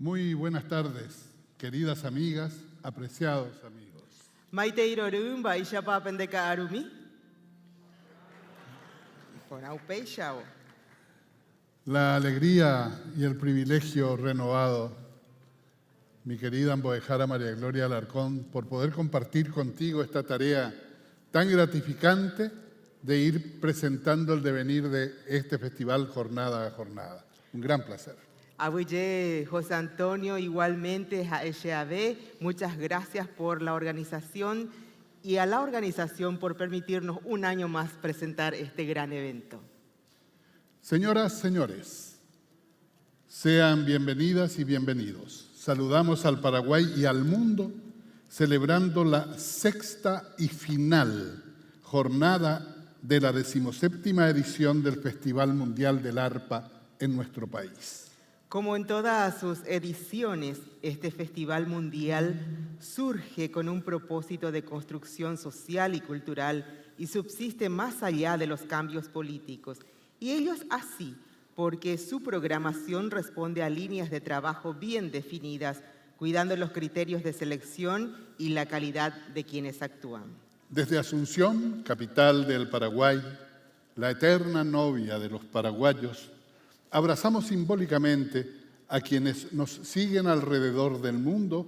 Muy buenas tardes, queridas amigas, apreciados amigos. Maite irorum baixapa pendeka arumi. Ponaupeixao. La alegría y el privilegio renovado, mi querida Amboejara María Gloria Alarcón, por poder compartir contigo esta tarea tan gratificante de ir presentando el devenir de este festival jornada a jornada. Un gran placer. Abuye José Antonio, igualmente Jaesheabe, muchas gracias por la organización y a la organización por permitirnos un año más presentar este gran evento. Señoras, señores, sean bienvenidas y bienvenidos. Saludamos al Paraguay y al mundo celebrando la sexta y final jornada de la 17ª edición del Festival Mundial del Arpa en nuestro país. Como en todas sus ediciones, este Festival Mundial surge con un propósito de construcción social y cultural y subsiste más allá de los cambios políticos. Y ello es así, porque su programación responde a líneas de trabajo bien definidas, cuidando los criterios de selección y la calidad de quienes actúan. Desde Asunción, capital del Paraguay, la eterna novia de los paraguayos, abrazamos simbólicamente a quienes nos siguen alrededor del mundo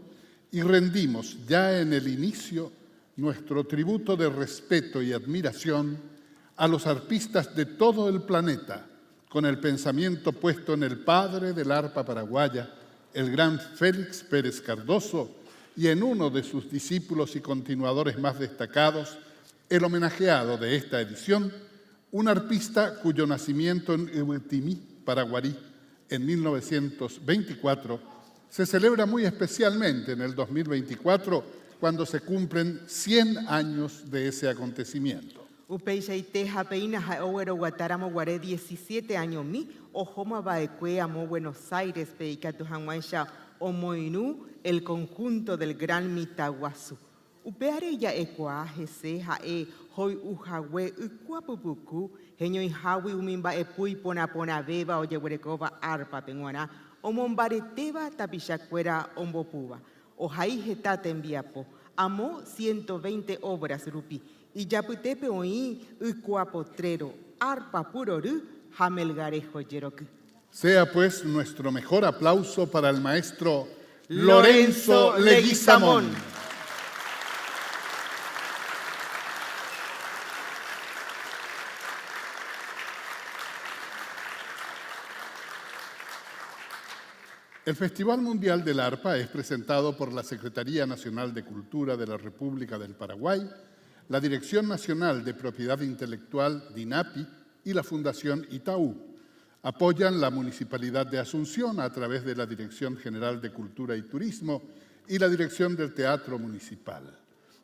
y rendimos ya en el inicio nuestro tributo de respeto y admiración a los arpistas de todo el planeta, con el pensamiento puesto en el padre del arpa paraguaya, el gran Félix Pérez Cardoso, y en uno de sus discípulos y continuadores más destacados, el homenajeado de esta edición, un arpista cuyo nacimiento en Ehuetimí, Paraguarí, en 1924, se celebra muy especialmente en el 2024, cuando se cumplen 100 años de ese acontecimiento. Upeixaiteja peina haowero guataramo guaré 17 años mi, ojoma baecue amo Buenos Aires peicatujanguaisha omoinú el conjunto del Gran Mitaguazú. Upeare ya ecuaje seja hoi ujahue ucuapupucu, heño ihawi umimba epui pona beba o yeguerecova arpa penguana, o mombareteba tapichacuera ombopuba, o jaijetate enviapo, amo 120 obras rupi, y yaputepe oí ucuapotrero, arpa puroru, jamelgarejo yeroku. Sea pues nuestro mejor aplauso para el maestro Lorenzo Leguizamón. El Festival Mundial del Arpa es presentado por la Secretaría Nacional de Cultura de la República del Paraguay, la Dirección Nacional de Propiedad Intelectual, DINAPI, y la Fundación Itaú. Apoyan la Municipalidad de Asunción a través de la Dirección General de Cultura y Turismo y la Dirección del Teatro Municipal.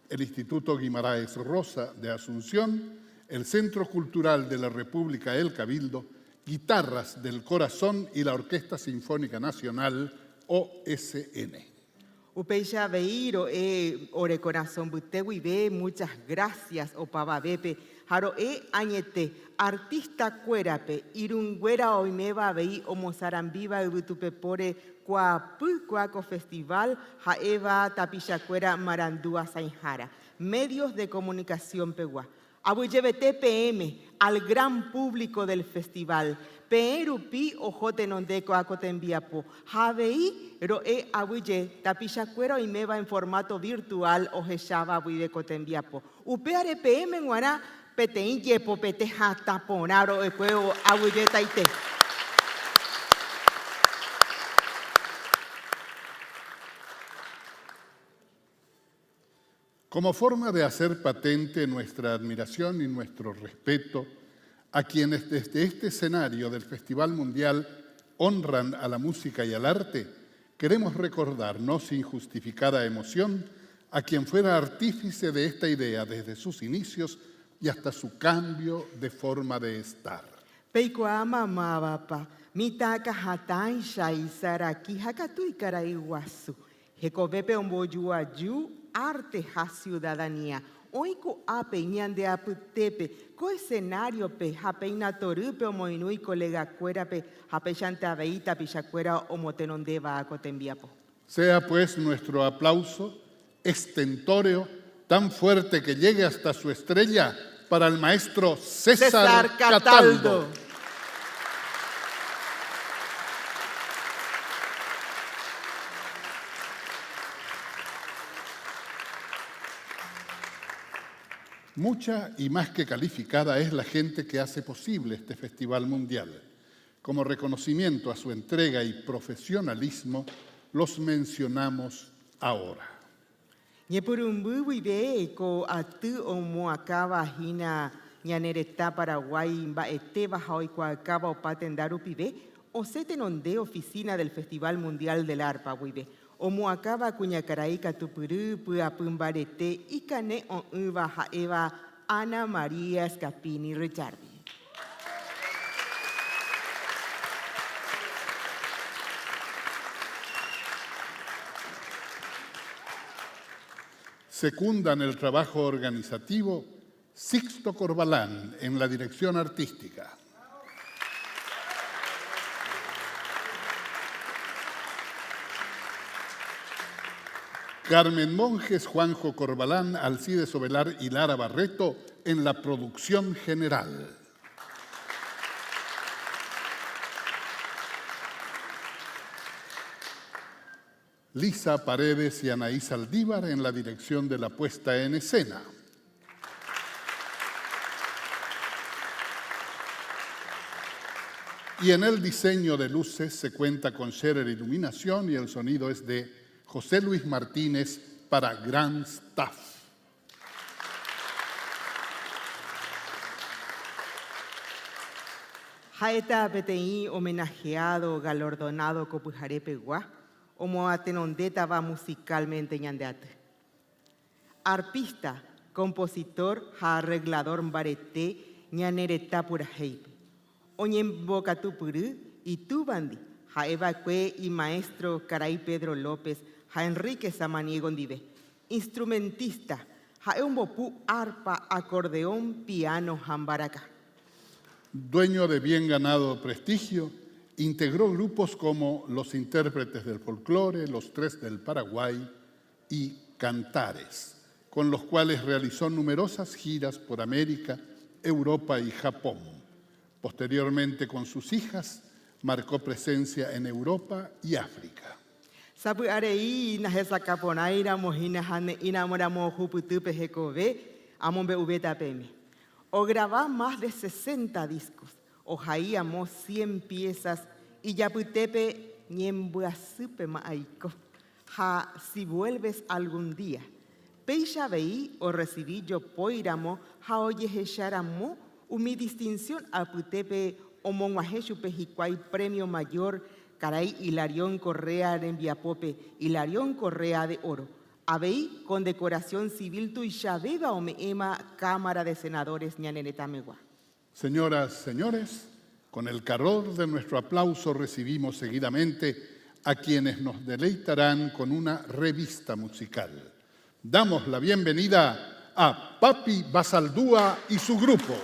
El Instituto Guimarães Rosa de Asunción, el Centro Cultural de la República El Cabildo, Guitarras del Corazón y la Orquesta Sinfónica Nacional, OSN. Upeixa Beiro, Ore Corazón Butehuibe, muchas gracias, Opava Bepe, Jaro Añete, artista cuerape, Irungüera Oimeba Bei, Omozarambiba, Ubutupepore, Cuapu, Cuaco Festival, Jaeva, Tapichacuera, Marandúa, Sainjara. Medios de comunicación Peguá. Abuye TPM, al gran público del festival. Perupi ojote nondeco acotembiapo. Javei roe abuye tapichacuero y meva en formato virtual o jechava abuye cotembiapo. Upeare PM en guará petein yepo pete jata ponaro ecueo abuye taite. Como forma de hacer patente nuestra admiración y nuestro respeto a quienes desde este escenario del Festival Mundial honran a la música y al arte, queremos recordar, no sin justificada emoción, a quien fuera artífice de esta idea desde sus inicios y hasta su cambio de forma de estar. Peikua mamabapa, mitaka hatan shaisaraki hakatui karaiwasu. Hekovepe omboyuayu arte ha ciudadanía. Oiku ape ñande aputepe, co escenario pe, hapeina torupe omoinui colega cuerape, hape chantaveita pichacuera omotenondeva acotembiapo. Sea pues nuestro aplauso estentóreo tan fuerte que llegue hasta su estrella para el maestro César Cataldo. Mucha y más que calificada es la gente que hace posible este Festival Mundial. Como reconocimiento a su entrega y profesionalismo, los mencionamos ahora. Ñepurumbu vive ko atu omo acaba hina ñanereta Paraguay mbaete baja hoy acaba opatendaru pibe o setenonde oficina del Festival Mundial del Arpa vive. Omo acaba cuñacaray catupuru puapumbarete y cane on baja Eva Ana María Escapini Richardi. Secundan el trabajo organizativo Sixto Corbalán en la dirección artística. Carmen Monjes, Juanjo Corbalán, Alcides Ovelar y Lara Barreto en la producción general. Lisa Paredes y Anaí Saldívar en la dirección de la puesta en escena. Y en el diseño de luces se cuenta con Scherer Iluminación y el sonido es de José Luis Martínez para Grand Staff. Jaeta PTI homenajeado, galardonado Copujarepe Guá, como atenondeta va musicalmente ñandeate. Arpista, compositor, arreglador mbarete, ñanereta pura heipe. Oñemboca tupuru y tubandi, jaeva cue y maestro Caray Pedro López, ja Enrique Samaniego Ndive. Instrumentista, jaeumbopu arpa, acordeón, piano, jambaraca. Dueño de bien ganado prestigio, integró grupos como Los Intérpretes del Folclore, Los Tres del Paraguay y Cantares, con los cuales realizó numerosas giras por América, Europa y Japón. Posteriormente, con sus hijas, marcó presencia en Europa y África. Sabu arei na hesa caponaira mojina hane inamoramo juputupe jecove, amombe ubeta peme. O grabá más de 60 discos, o jaíamos 100 piezas y yaputepe ñembuasupe maaiko. Ja, si vuelves algún día, peisha veí o recibí yo poiramo, ja oye jecharamo, mi distinción aputepe o monguajechupe jicuay premio mayor, caray Hilarión Correa de Enviapope, Hilarión Correa de Oro. Abei con decoración civil tu y Shabeba o Meema Cámara de Senadores ñanenetamegua. Señoras, señores, con el calor de nuestro aplauso recibimos seguidamente a quienes nos deleitarán con una revista musical. Damos la bienvenida a Papi Basaldúa y su grupo.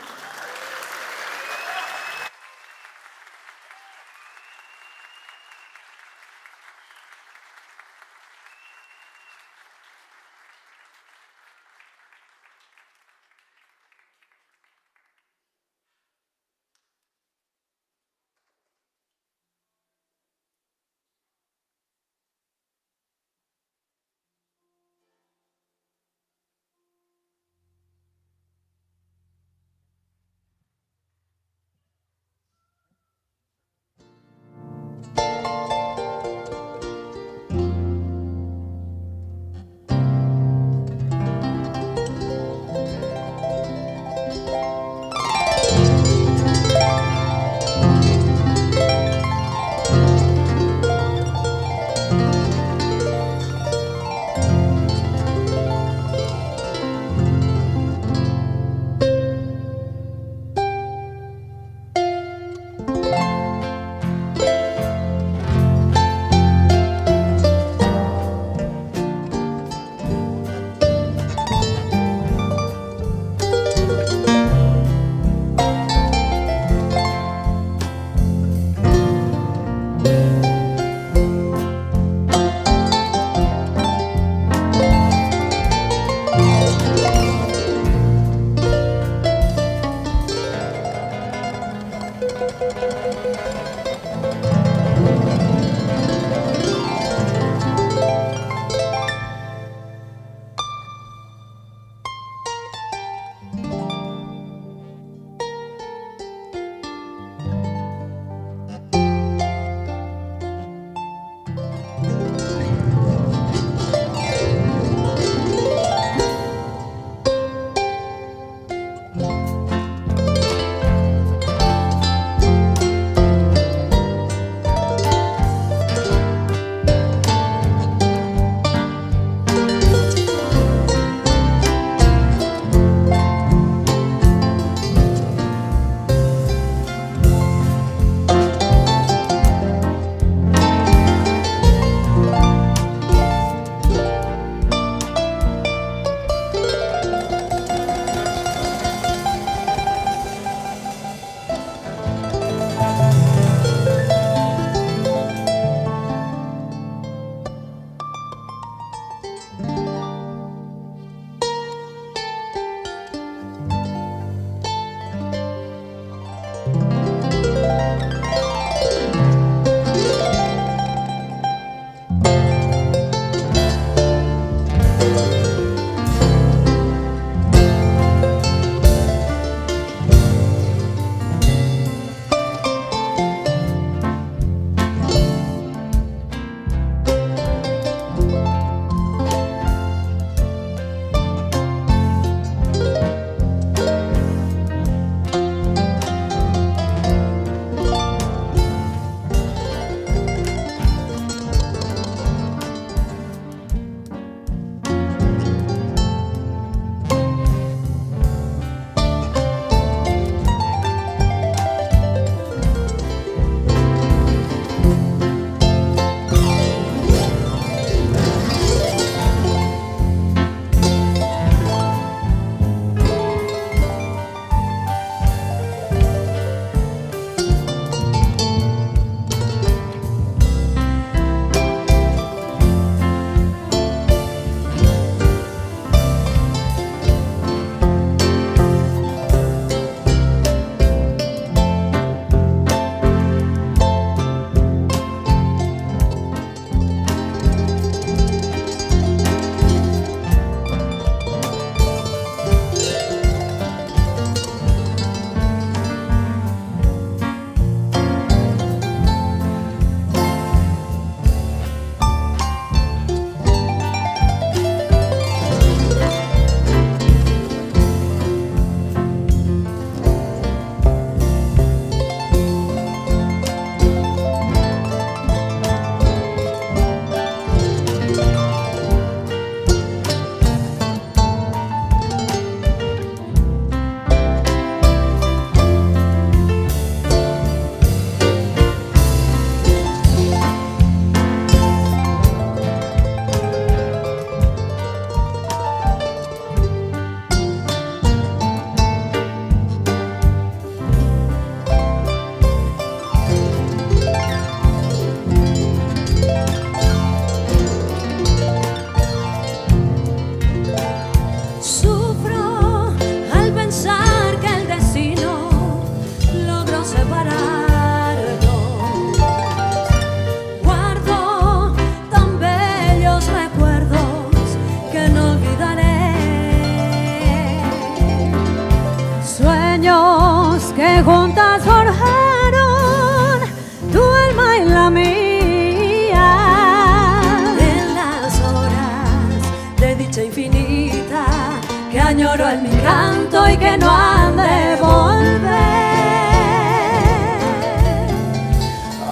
canto y que no han de volver.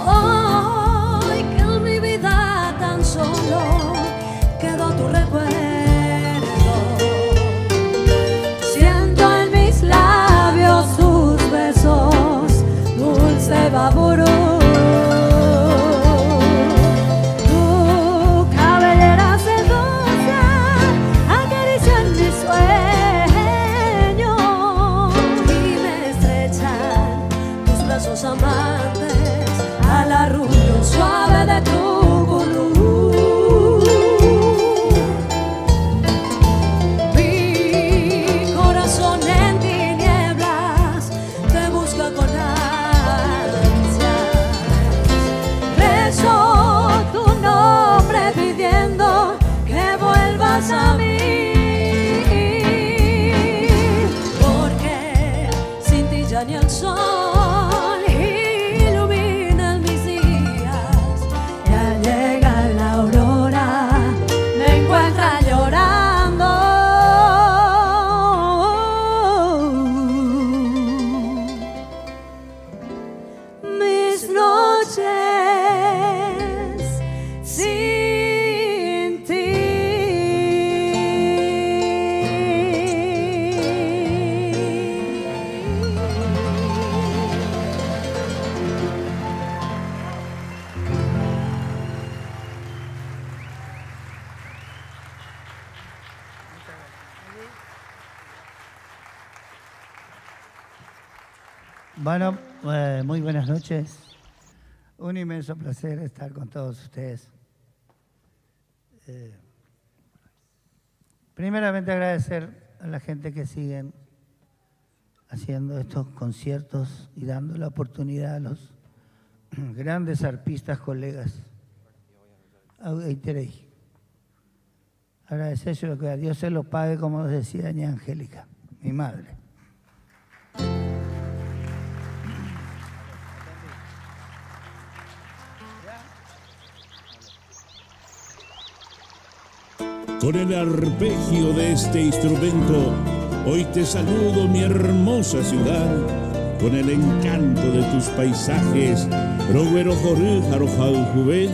Hoy que en mi vida tan solo quedó tu recuerdo. Siento en mis labios tus besos, dulce vaporú. Amantes al arrullo suave de tu color. Mi corazón en tinieblas te busca con ansias. Rezo tu nombre pidiendo que vuelvas a mí, porque sin ti ya ni el sol Bueno, muy buenas noches. Un inmenso placer estar con todos ustedes. Primeramente agradecer a la gente que siguen haciendo estos conciertos y dando la oportunidad a los grandes arpistas colegas. Agradecer que a Dios se lo pague, como decía doña Angélica, mi madre. Con el arpegio de este instrumento, hoy te saludo, mi hermosa ciudad, con el encanto de tus paisajes, Roguero Jorú, Jarojal Juvé,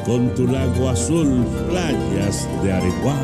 con tu lago azul, playas de Areguá.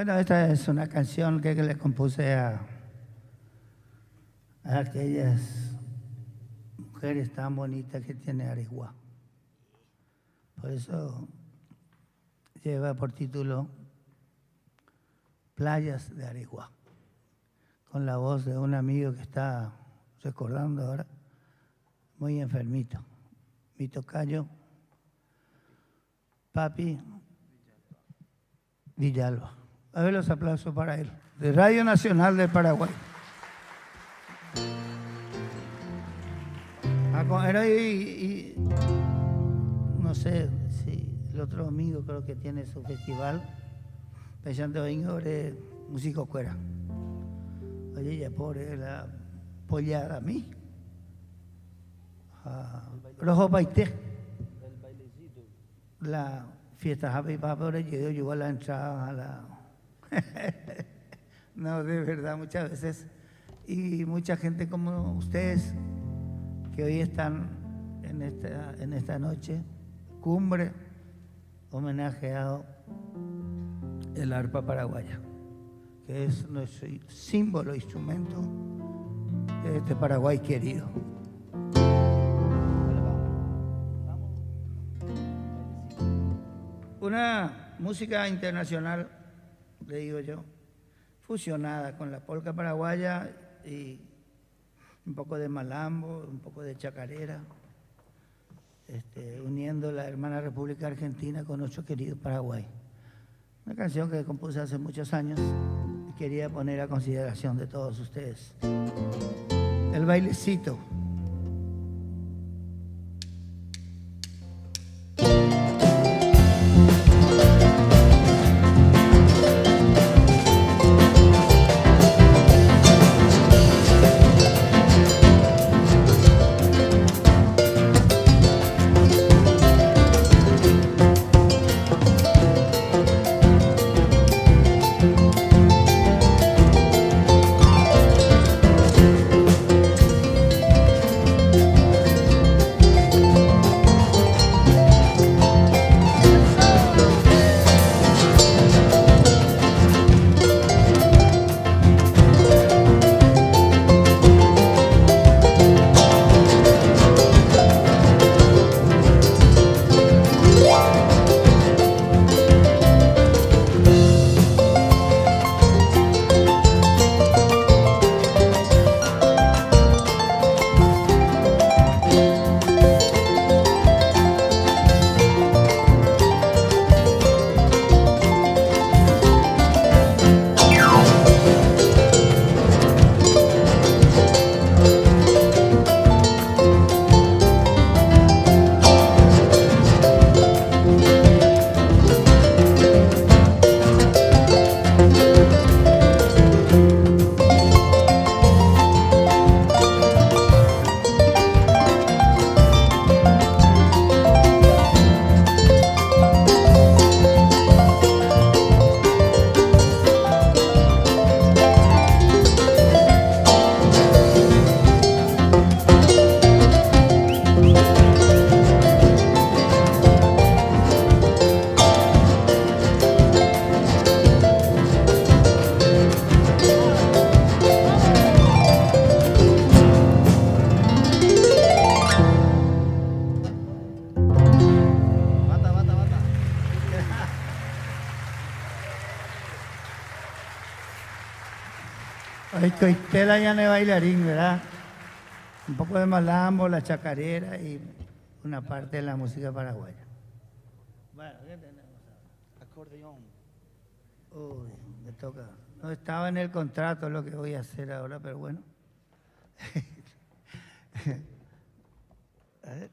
Bueno, esta es una canción que le compuse a aquellas mujeres tan bonitas que tiene Areguá. Por eso lleva por título Playas de Areguá, con la voz de un amigo que está recordando ahora, muy enfermito, mi tocayo, Papi Villalba. A ver los aplausos para él, de Radio Nacional del Paraguay. Y no sé si el otro domingo creo que tiene su festival, pensando domingo de músico cuera. Oye, ya pobre la pollada a mí. Rojo Baité. La fiesta Happy Papa, yo llevo a la entrada a la... No, de verdad, muchas veces. Y mucha gente como ustedes, que hoy están en esta noche, cumbre, homenajeado el arpa paraguaya, que es nuestro símbolo, instrumento de este Paraguay querido. Una música internacional, le digo yo, fusionada con la polca paraguaya y un poco de malambo, un poco de chacarera, uniendo la hermana República Argentina con nuestro querido Paraguay. Una canción que compuse hace muchos años y quería poner a consideración de todos ustedes. El bailecito. Coitela ya no es bailarín, ¿verdad? Un poco de malambo, la chacarera y una parte de la música paraguaya. Bueno, ¿qué tenemos ahora? Acordeón. Uy, me toca. No estaba en el contrato lo que voy a hacer ahora, pero bueno. A ver.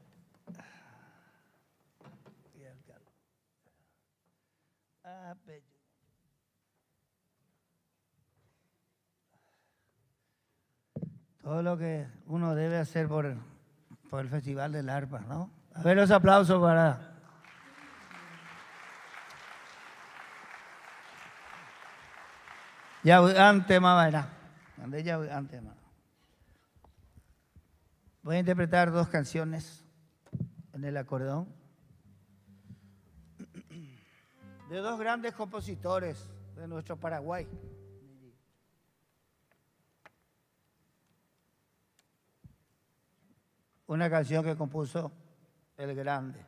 Todo lo que uno debe hacer por el Festival del Arpa, ¿no? A ver los aplausos para... Ya antes más era. Voy a interpretar dos canciones en el acordeón de dos grandes compositores de nuestro Paraguay. Una canción que compuso el grande.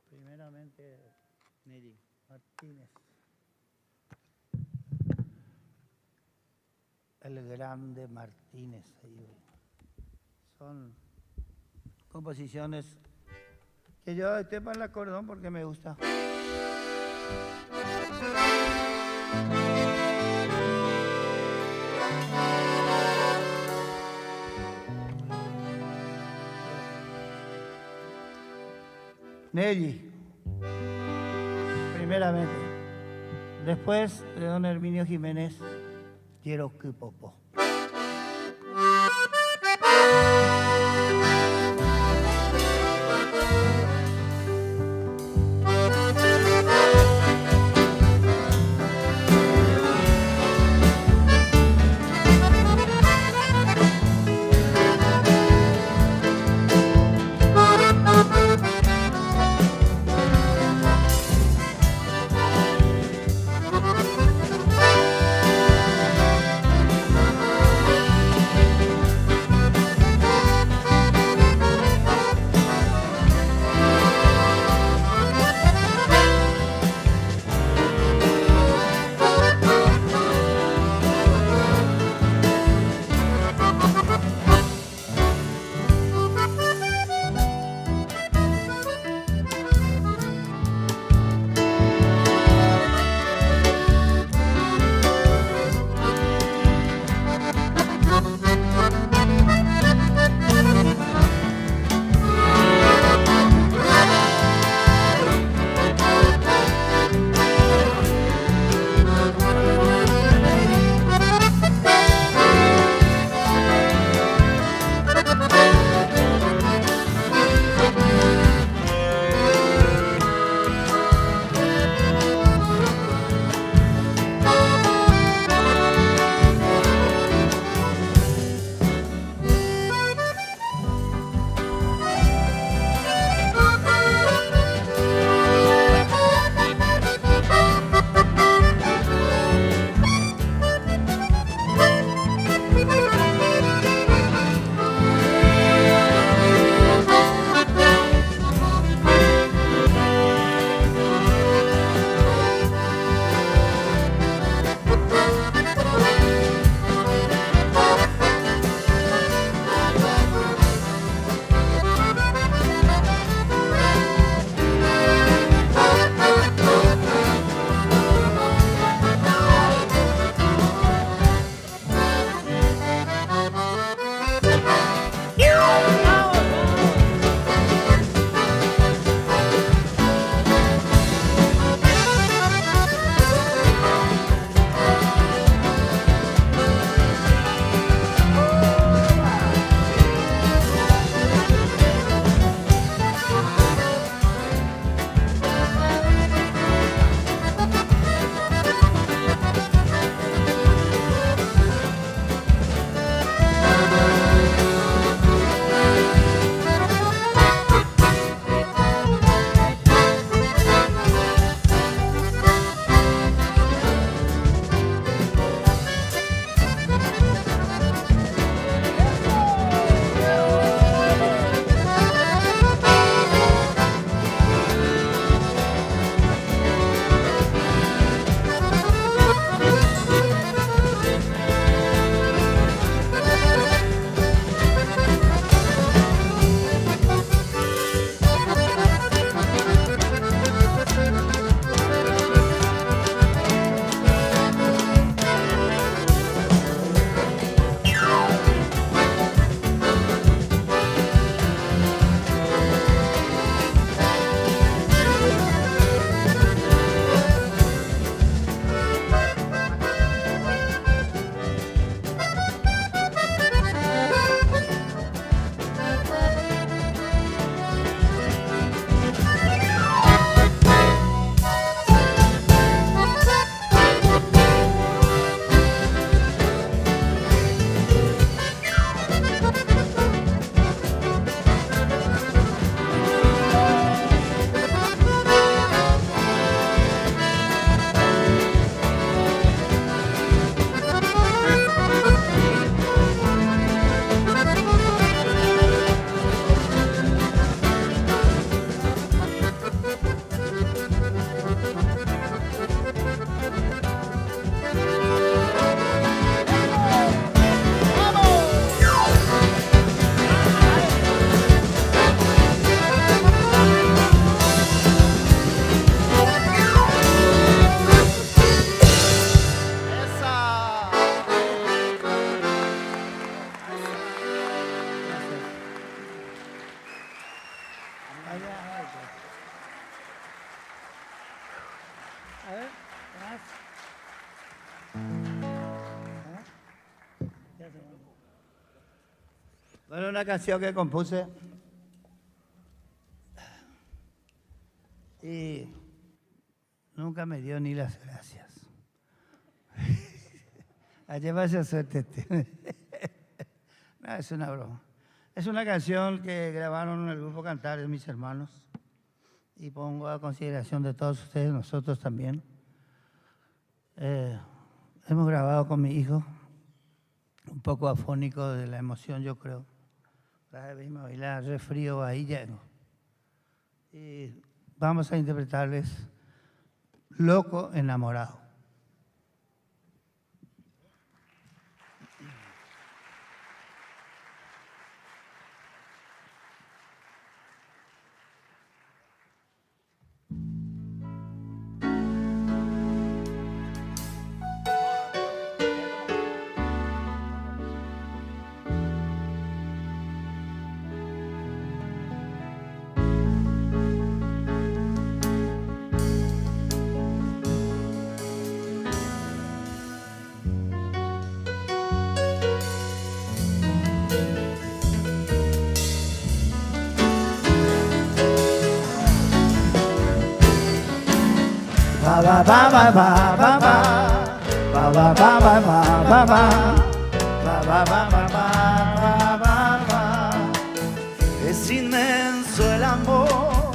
Primeramente, Neri Martínez. El grande Martínez. Son composiciones que yo estoy para el acordeón porque me gusta. Nelly, primeramente. Después de don Herminio Jiménez, quiero que popó. Bueno, una canción que compuse y nunca me dio ni las gracias. A llevarse suerte. No, es una broma. Es una canción que grabaron en el grupo Cantares mis hermanos y pongo a consideración de todos ustedes, nosotros también. Hemos grabado con mi hijo, un poco afónico de la emoción, yo creo. La resfrío, ahí llego. Y vamos a interpretarles Loco Enamorado. Ba ba ba ba ba ba ba ba ba ba ba ba ba ba ba ba ba ba. Es inmenso el amor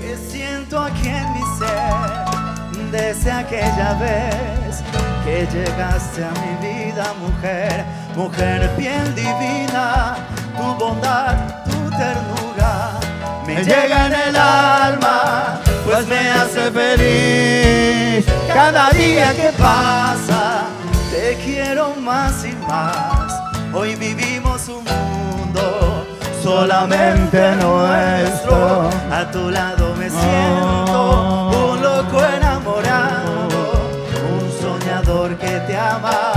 que siento aquí en mi ser desde aquella vez que llegaste a mi vida, mujer, mujer bien divina, tu bondad, tu ternura me llega en el alma, pues me hace feliz cada día que pasa. Te quiero más y más. Hoy vivimos un mundo solamente nuestro. A tu lado me siento un loco enamorado, un soñador que te ama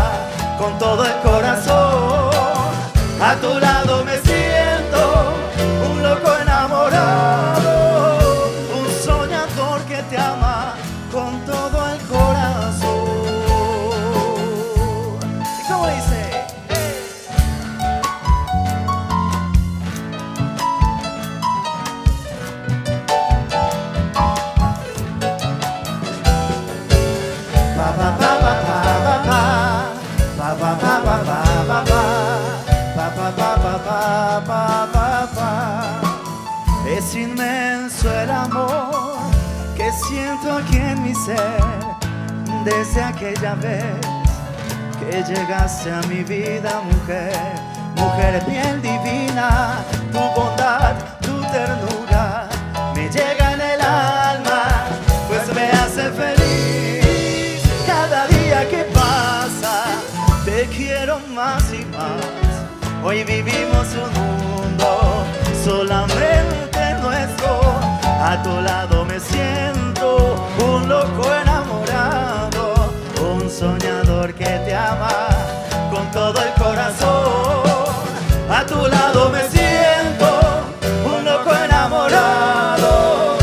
con todo el corazón. A tu lado me siento un loco enamorado, un soñador que te ama con todo el corazón. ¿Y cómo dice? Ba ba ba ba ba ba ba ba ba ba ba ba ba ba ba ba ba. Es inmenso el amor que siento aquí en mi ser desde aquella vez que llegaste a mi vida, mujer, mujer bien divina, tu bondad, tu ternura me llega en el alma, pues me hace feliz cada día que pasa. Te quiero más y más. Hoy vivimos un mundo solamente nuestro. A tu lado me siento un loco enamorado, un soñador que te ama con todo el corazón. A tu lado me siento un loco enamorado,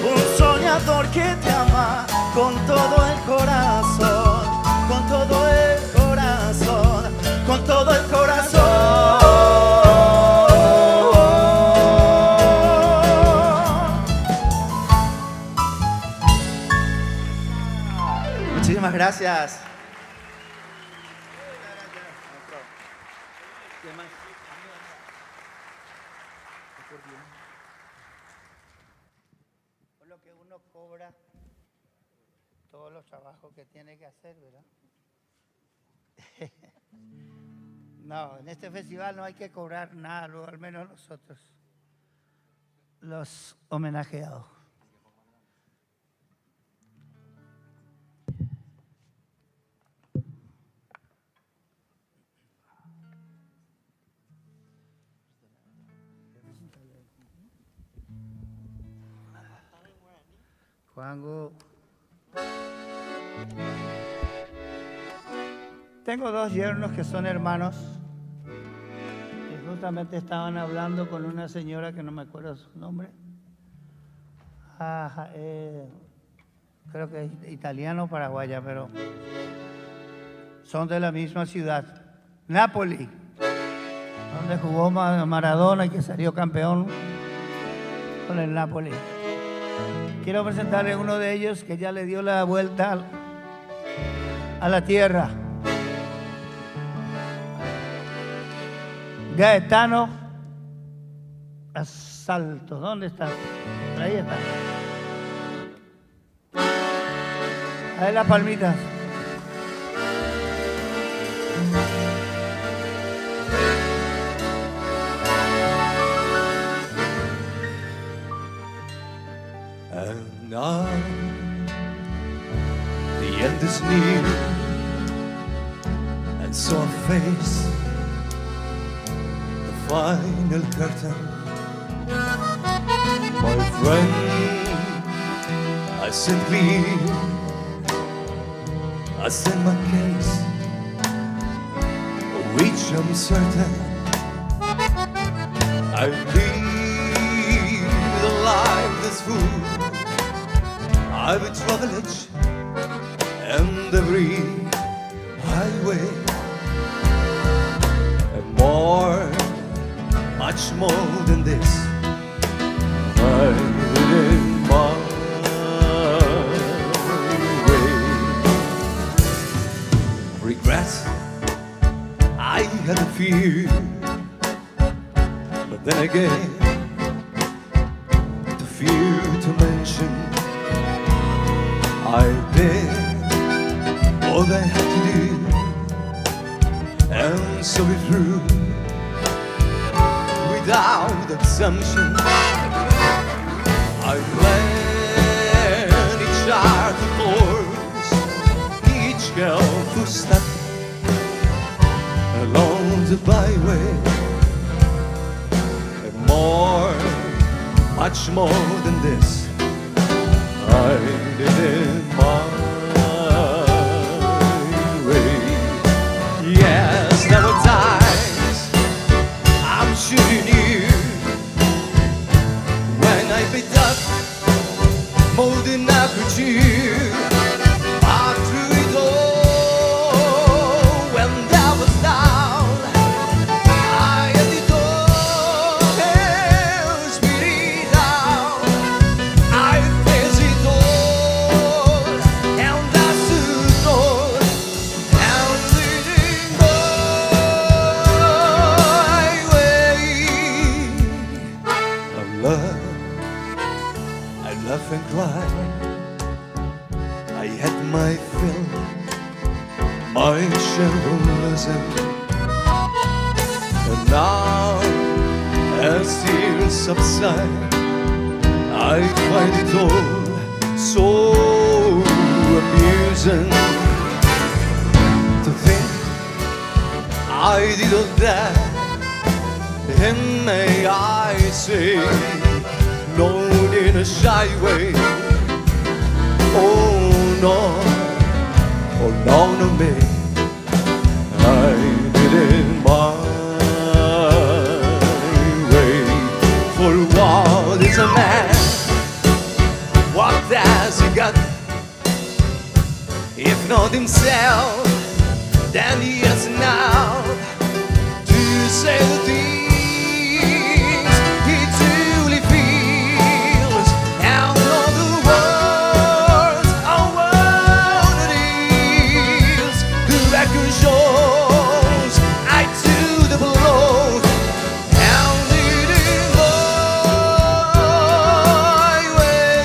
un soñador que te ama con todo el corazón, con todo el corazón, con todo el corazón. Muchísimas gracias. Por lo que uno cobra todos los trabajos que tiene que hacer, ¿verdad? No, en este festival no hay que cobrar nada, luego al menos nosotros, los homenajeados. Juango. Tengo dos yernos que son hermanos y justamente estaban hablando con una señora que no me acuerdo su nombre. Creo que es italiano o paraguaya, pero son de la misma ciudad, Nápoli. Son donde jugó Maradona y que salió campeón con el Napoli. Quiero presentarle a uno de ellos que ya le dio la vuelta a la tierra. Gaetano Asalto. ¿Dónde está? Ahí está. Ahí las palmitas. And now the end is near, and so I face the final curtain. My friend, I simply send my case, which I'm certain I lead a life that's full. I've traveled and every highway, and more, much more than this. I did my way. Regrets, I had a few, but then again, too few to mention. I did all I had to do, and so it through, without assumption. I plan each charted course, each careful step along the byway, and more, much more than this, I did it my way. Yes, there were times I'm sure you knew when I picked up more than I could chew. But through it all, when I was down, I had it all, hands me down. I faced it all, and I stood tall, and leading my way. I laugh and cry. I had my fill, my share of losing, and now as tears subside, I find it all so amusing to think I did all that, and may I say, not in a shy way. Oh no, oh no, no me, I did it my way. For what is a man? What has he got? If not himself, then he has now to say the things he truly feels, and all the words are what it is. The record shows I do the blows, and leading my way.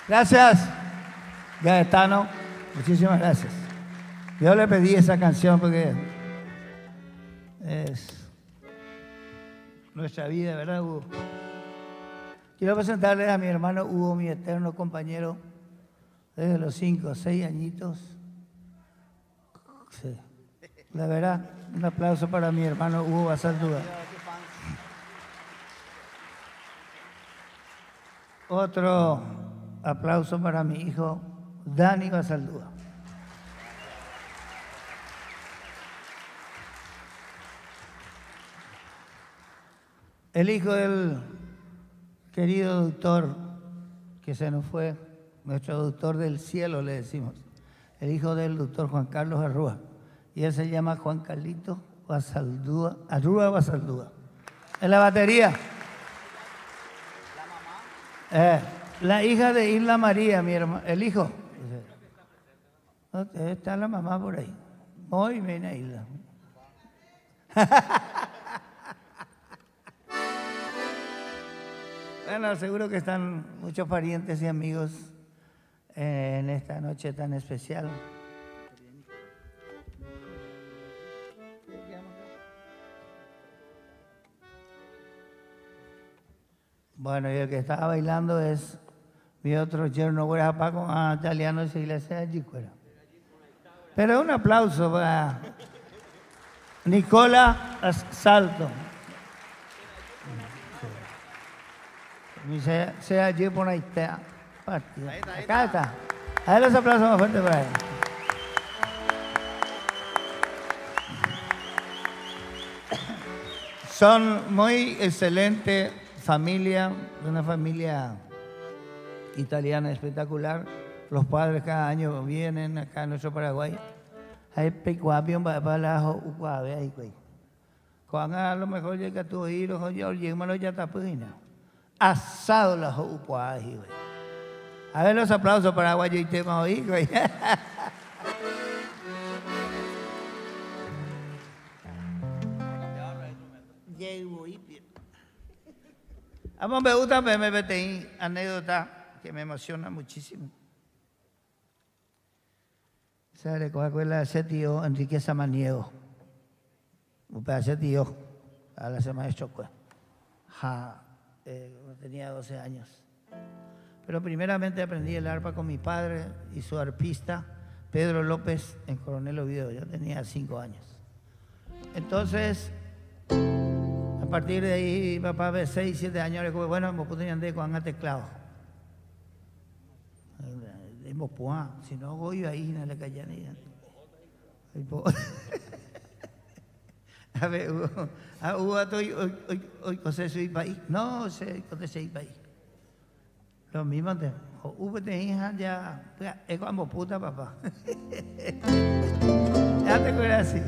Gracias, Gaetano. Muchísimas gracias. Yo le pedí esa canción porque es nuestra vida, ¿verdad, Hugo? Quiero presentarles a mi hermano Hugo, mi eterno compañero desde los 5 o 6 añitos. Sí. La verdad, un aplauso para mi hermano Hugo Basaldúa. aplauso para mi hijo Dani Basaldúa. El hijo del querido doctor que se nos fue, nuestro doctor del cielo le decimos, el hijo del doctor Juan Carlos Arrúa, y él se llama Juan Carlito Basaldúa, Arrúa Basaldúa. En la batería. La hija de Isla María, mi hermano, el hijo. Está la mamá por ahí. Muy bien, Isla. Bueno, seguro que están muchos parientes y amigos en esta noche tan especial. Bueno, y el que estaba bailando es mi otro yerno, Guarapá, con italiano y iglesia de Gicuera. Pero un aplauso para Nicola Salto. Sea allí por ahí está. Acá está. A ver los aplausos más fuertes para él. Son muy excelente familia, una familia italiana espectacular. Los padres cada año vienen acá en nuestro Paraguay. Hay pecuapión para la ucuave ahí, güey. Cuando a lo mejor llega tu hijo, yo llego ya tapuina. Asado la ucuave, güey. A ver los aplausos paraguayos y tema hoy, güey. A mí me gusta PMPTI, anécdota que me emociona muchísimo. Se recuerda de ese tío Enrique Samaniego. Un pedazo de tío, a la semana de Chocó. Tenía 12 años. Pero primeramente aprendí el arpa con mi padre y su arpista, Pedro López, en Coronel Oviedo. Yo tenía 5 años. Entonces, a partir de ahí, papá de 6, 7 años, le dijo, bueno, me puse andar con un teclado. Si no voy ahí, no le callan ni. A ver, hoy cosa soy país. No, sé cosa soy país. Lo mismo te. Te hija ya, es como puta, papá. Ya te acuerdas así.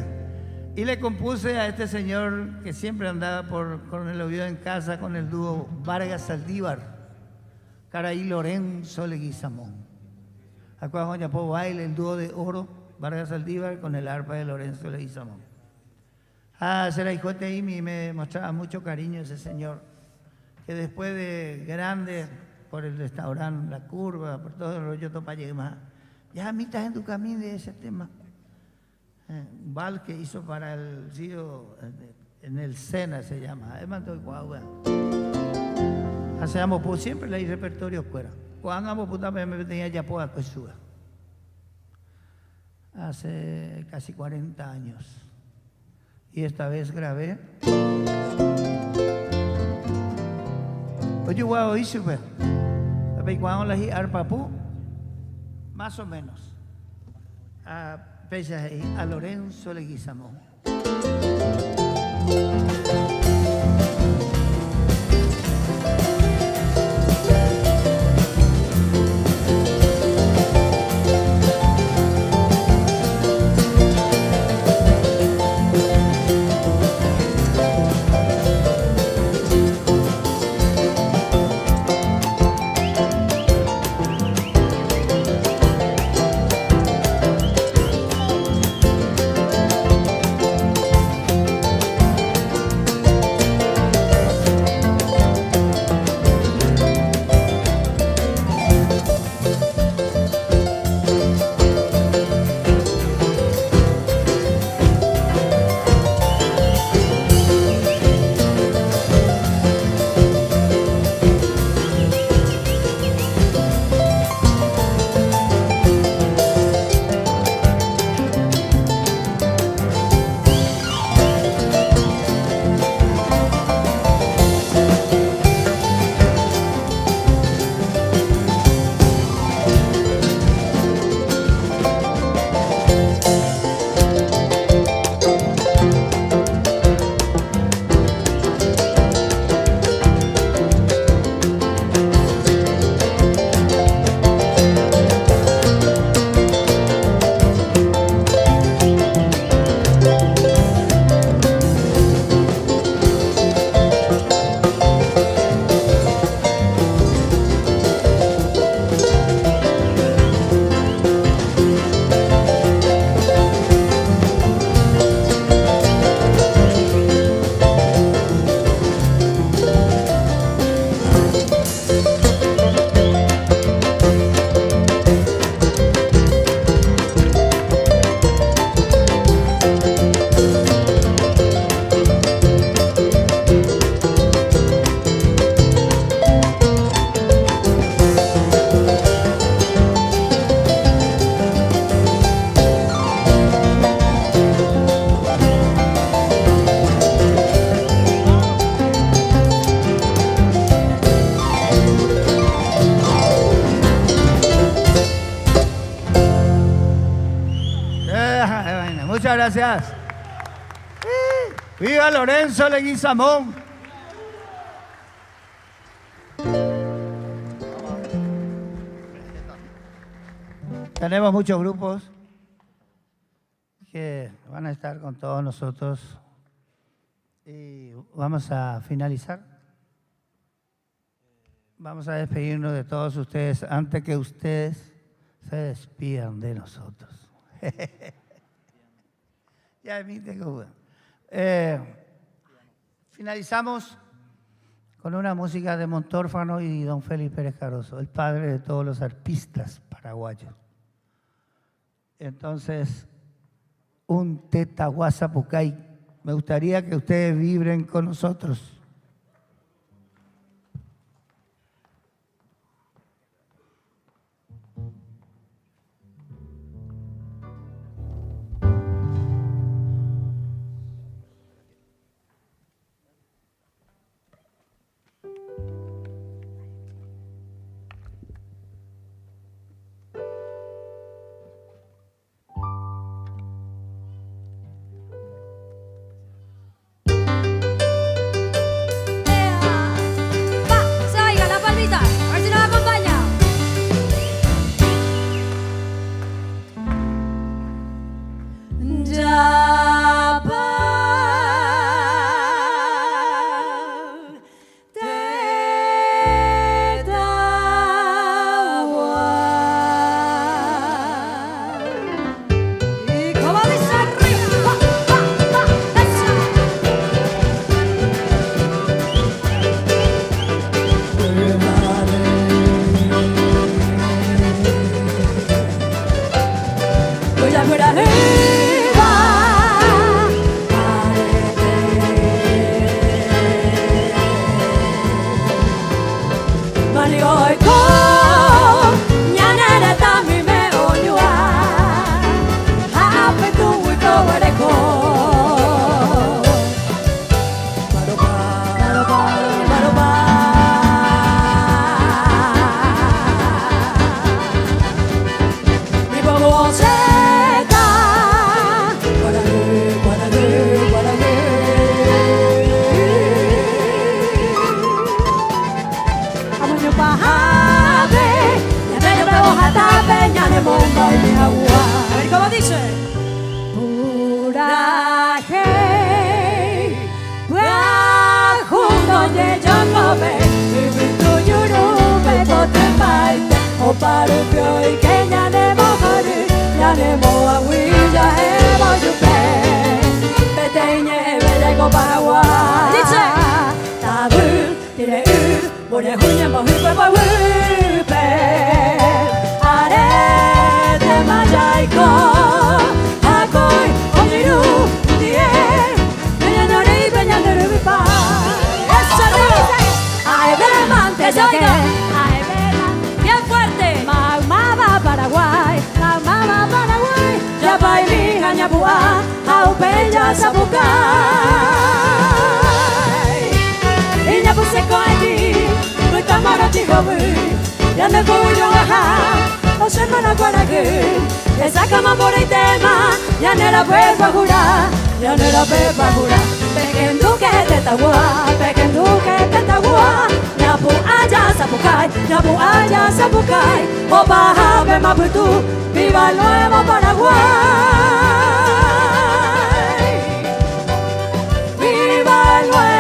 Y le compuse a este señor que siempre andaba por Coronel Oviedo en casa con el dúo Vargas Saldívar, Caraí Lorenzo Leguizamón. Acá Juan Yapó baile el dúo de oro, Vargas Saldívar con el arpa de Lorenzo Leguizamón. Se la hijote ahí me mostraba mucho cariño ese señor, que después de grande, por el restaurante La Curva, por todo el rollo Topayema, ya a mí estás en tu camino de ese tema. Un bal que hizo para el río, en el Sena se llama, hacemos pues siempre leí repertorio fuera. Cuando amo puta me tenía ya poca cosa. Hace casi 40 años. Y esta vez grabé. Oye, guau, hice pues. Cuando la arpa pu, más o menos. A Lorenzo Leguizamón. gracias. ¡Viva Lorenzo Leguizamón! Tenemos muchos grupos que van a estar con todos nosotros y vamos a finalizar. Vamos a despedirnos de todos ustedes antes que ustedes se despidan de nosotros. Ya me tengo. Finalizamos con una música de Montórfano y don Félix Pérez Caroso, el padre de todos los arpistas paraguayos. Entonces, un Tetahuasapucay. Me gustaría que ustedes vibren con nosotros. A ver cómo dice. Pura hey, junto de Yokobe, y tu yurube kote maite, o parupio y que ya ne mojari, ya ne moagui, ya hemo yupe, peteñe belego Paraguay. Dice. Tabu, tire bore huñe mohipe bahupe, are de mayaiko, akoi, oniru, die, peñanore y peñanore vipa. Eso dice. Ay, veremante, oiga. Ay, veremante, bien fuerte. Magmaba Paraguay, Magmaba Paraguay, ya bailí, jañapua, aupeña sapucay. Iña puse coeti, muy camarote joven, ya me voy yo a o semana guaragui, esa cama por el tema, ya no la vuelvo a jurar, ya no la vuelvo a jurar. Pequen duque de Tahuá, pequen duque de Tahuá, Napu allá sapucay, Napu allá sapucay, o baja ve maputu, viva el nuevo Paraguay, viva el nuevo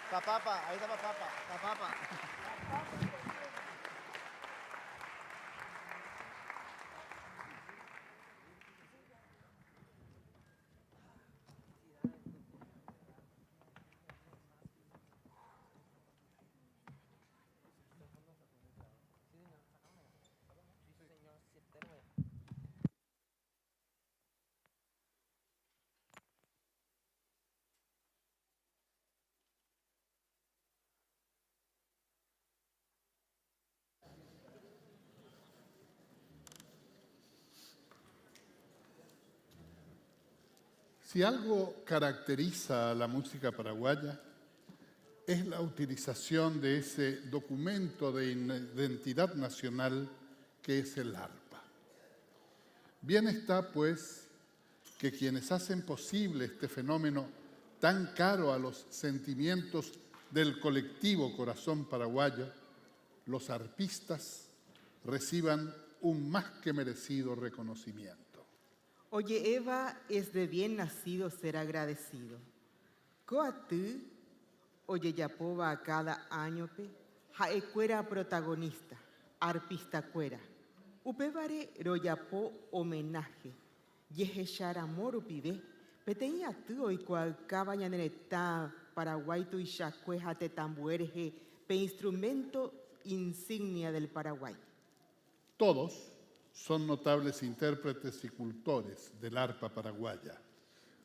Papá, ahí está papá. Si algo caracteriza a la música paraguaya, es la utilización de ese documento de identidad nacional que es el arpa. Bien está, pues, que quienes hacen posible este fenómeno tan caro a los sentimientos del colectivo corazón paraguayo, los arpistas, reciban un más que merecido reconocimiento. Oye, Eva, es de bien nacido ser agradecido. Coatú, oye, Yapoba a cada año, pe, jaecuera protagonista, arpista cuera. Upevare royapo homenaje, yehechar amor upibe, peteña tú y cual cabañaneta Paraguay tu ishacuejate tambuerje, pe instrumento insignia del Paraguay. Todos son notables intérpretes y cultores del arpa paraguaya.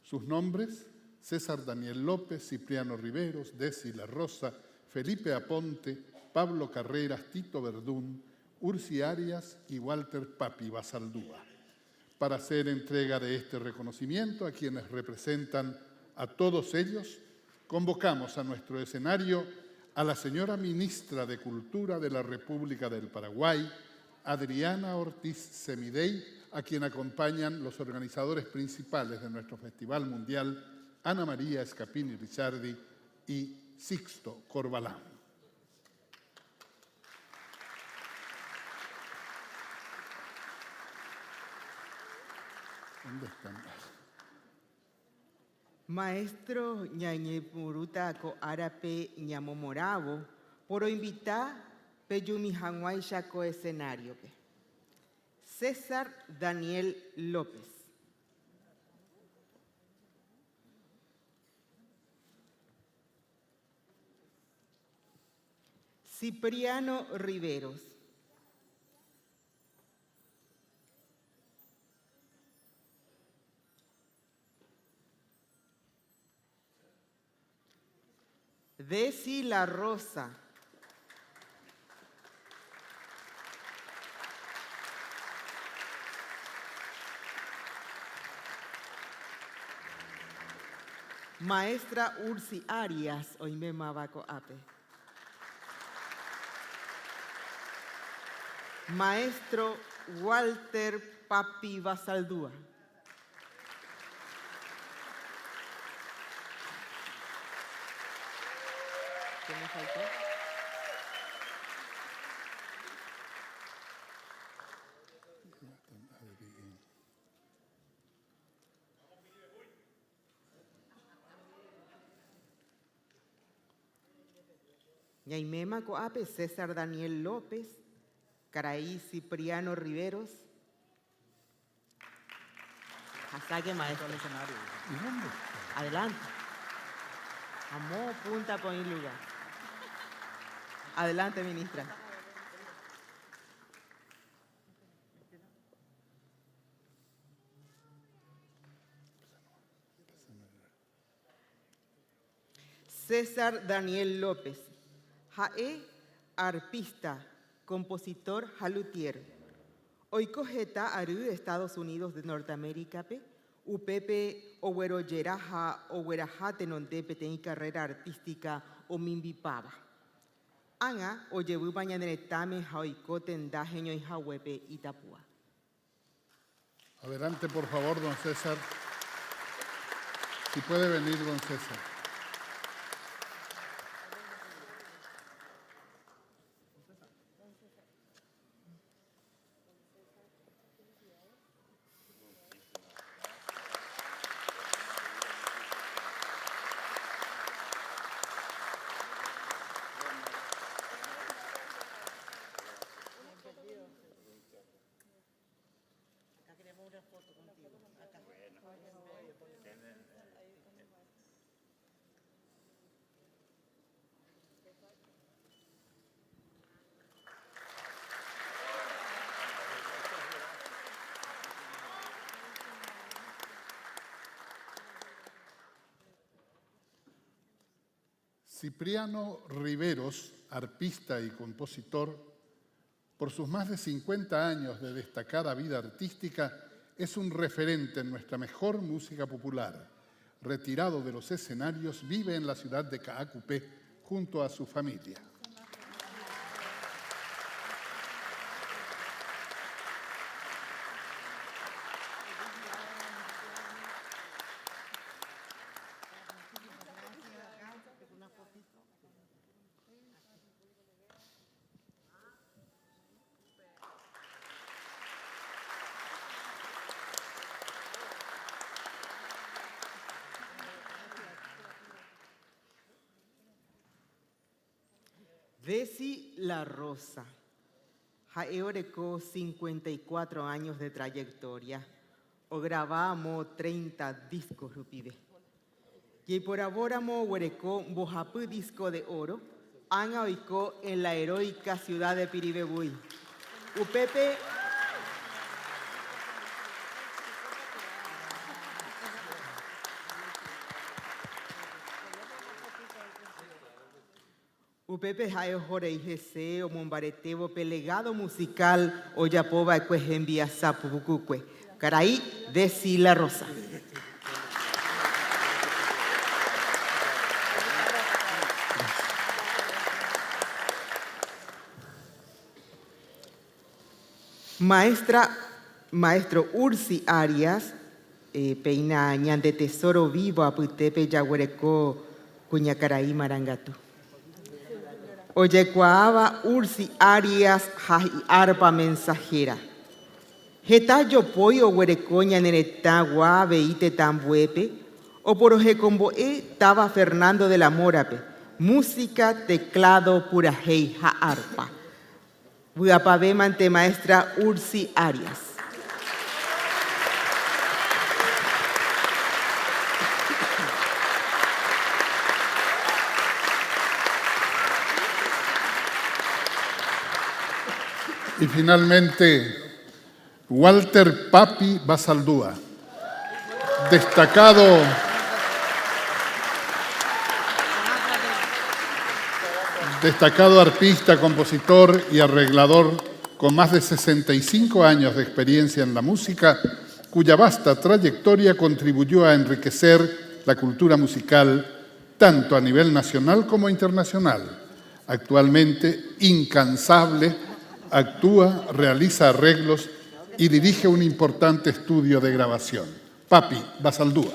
Sus nombres: César Daniel López, Cipriano Riveros, Desi La Rosa, Felipe Aponte, Pablo Carreras, Tito Verdún, Ursi Arias y Walter Papi Basaldúa. Para hacer entrega de este reconocimiento a quienes representan a todos ellos, convocamos a nuestro escenario a la señora Ministra de Cultura de la República del Paraguay, Adriana Ortiz Semidey, a quien acompañan los organizadores principales de nuestro Festival Mundial, Ana María Escapini Ricciardi y Sixto Corbalán. ¿Dónde están? Maestro Ñañe Muruta ko Arape Ñamomoravo, por invitar Peyumi Hanguay Chaco escenario. César Daniel López. Cipriano Riveros. Desi La Rosa. Maestra Ursi Arias, hoy me mabaco ape. Maestro Walter Papi Basaldúa. ¿Qué me faltó? Ñaimema Coape, César Daniel López, Caraí Cipriano Riveros. Hasaque maestro. ¿Y dónde está? Adelante. Amó punta por el lugar. Adelante, ministra. César Daniel López, jae arpista, compositor jalutier. Hoy cojeta aru Estados Unidos de Norteamérica pe, upepe oguero yeraja ogueraja tenonde peten carrera artística o mimbipaba. Anga o llevu bañaneretame jaoicote endajeño y jahuepe Itapúa. Adelante, por favor, don César. Si puede venir, don César. Cipriano Riveros, arpista y compositor, por sus más de 50 años de destacada vida artística, es un referente en nuestra mejor música popular. Retirado de los escenarios, vive en la ciudad de Caacupé junto a su familia. Desi La Rosa, Jaeoreco, 54 años de trayectoria, o grabamos 30 discos rupibe. Y por ahora huereco bojapú disco de oro, han oico en la heroica ciudad de Piribebuy. Upepe Upepe Jae Jorei Jese o Mombaretebo Pelegado Musical Oyapoba Ecuejembia Sapubucucue. Caraí Desi La Rosa. Maestro Ursi Arias, peina ñande tesoro vivo aputepe yaguareco cuñacaraí marangatu. Oyecuaaba Ursi Arias Jaji Arpa Mensajera. Geta yopoy o huerecoña nereta guave ite tambuepe, o por ojecomboe taba Fernando de la Morape. Música, teclado, purajei ja arpa. Buapabe mante maestra Ursi Arias. Y finalmente, Walter Papi Basaldúa, destacado arpista, compositor y arreglador con más de 65 años de experiencia en la música, cuya vasta trayectoria contribuyó a enriquecer la cultura musical tanto a nivel nacional como internacional. Actualmente, incansable, actúa, realiza arreglos y dirige un importante estudio de grabación. Papi Basaldúa.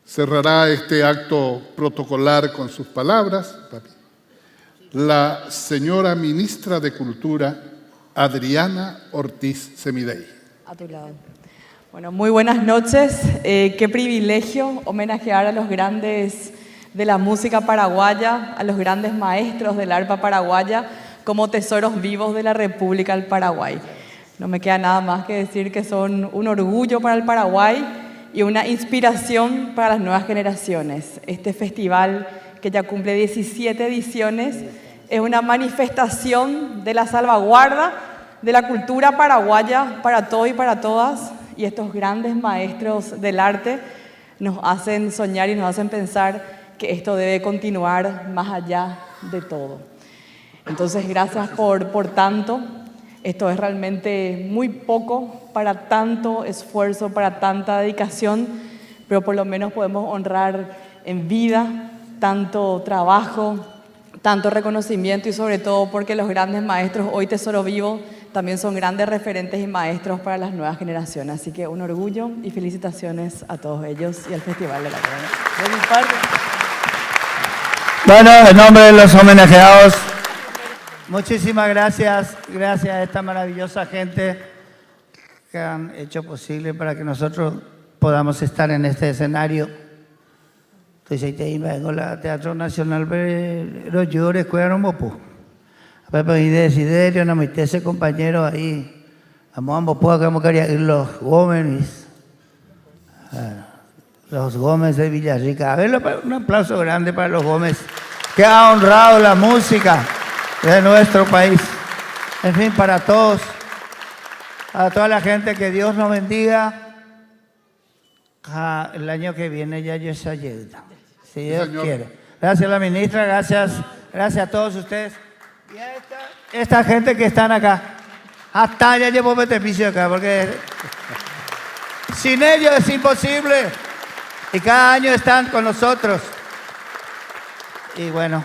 Cerrará este acto protocolar con sus palabras, papi, la señora ministra de Cultura, Adriana Ortiz Semidey. A tu lado. Bueno, muy buenas noches. Qué privilegio homenajear a los grandes de la música paraguaya, a los grandes maestros del arpa paraguaya, como tesoros vivos de la República del Paraguay. No me queda nada más que decir que son un orgullo para el Paraguay y una inspiración para las nuevas generaciones. Este festival, que ya cumple 17 ediciones, es una manifestación de la salvaguarda de la cultura paraguaya para todos y para todas, y estos grandes maestros del arte nos hacen soñar y nos hacen pensar que esto debe continuar más allá de todo. Entonces, gracias por tanto. Esto es realmente muy poco para tanto esfuerzo, para tanta dedicación, pero por lo menos podemos honrar en vida tanto trabajo, tanto reconocimiento y sobre todo porque los grandes maestros, hoy Tesoro Vivo, también son grandes referentes y maestros para las nuevas generaciones. Así que un orgullo y felicitaciones a todos ellos y al Festival de la Academia. De mi parte. Bueno, en nombre de los homenajeados, muchísimas gracias. Gracias a esta maravillosa gente que han hecho posible para que nosotros podamos estar en este escenario. Entonces, vengo al Teatro Nacional, pero yo recuerdo un poco. Pero y Desiderio, no metí ese compañero ahí. Vamos a como quería ir los Gómez. Los Gómez de Villarrica. A ver, un aplauso grande para los Gómez que ha honrado la música de nuestro país. En fin, para todos, a toda la gente, que Dios nos bendiga. El año que viene ya yo se ayuda, si Dios quiere. Gracias a la ministra, gracias a todos ustedes. Y a esta gente que están acá. Hasta ya llevo beneficio acá, porque sin ellos es imposible. Y cada año están con nosotros. Y bueno,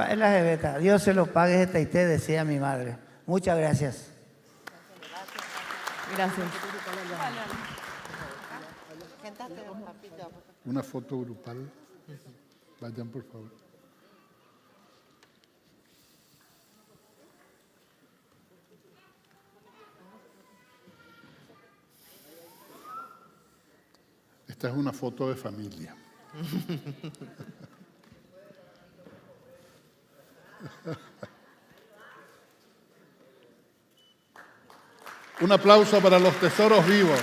es la jebeta. Dios se lo pague esta y te decía mi madre. Muchas gracias. Gracias. Una foto grupal. Vayan, por favor. Esta es una foto de familia. Un aplauso para los tesoros vivos.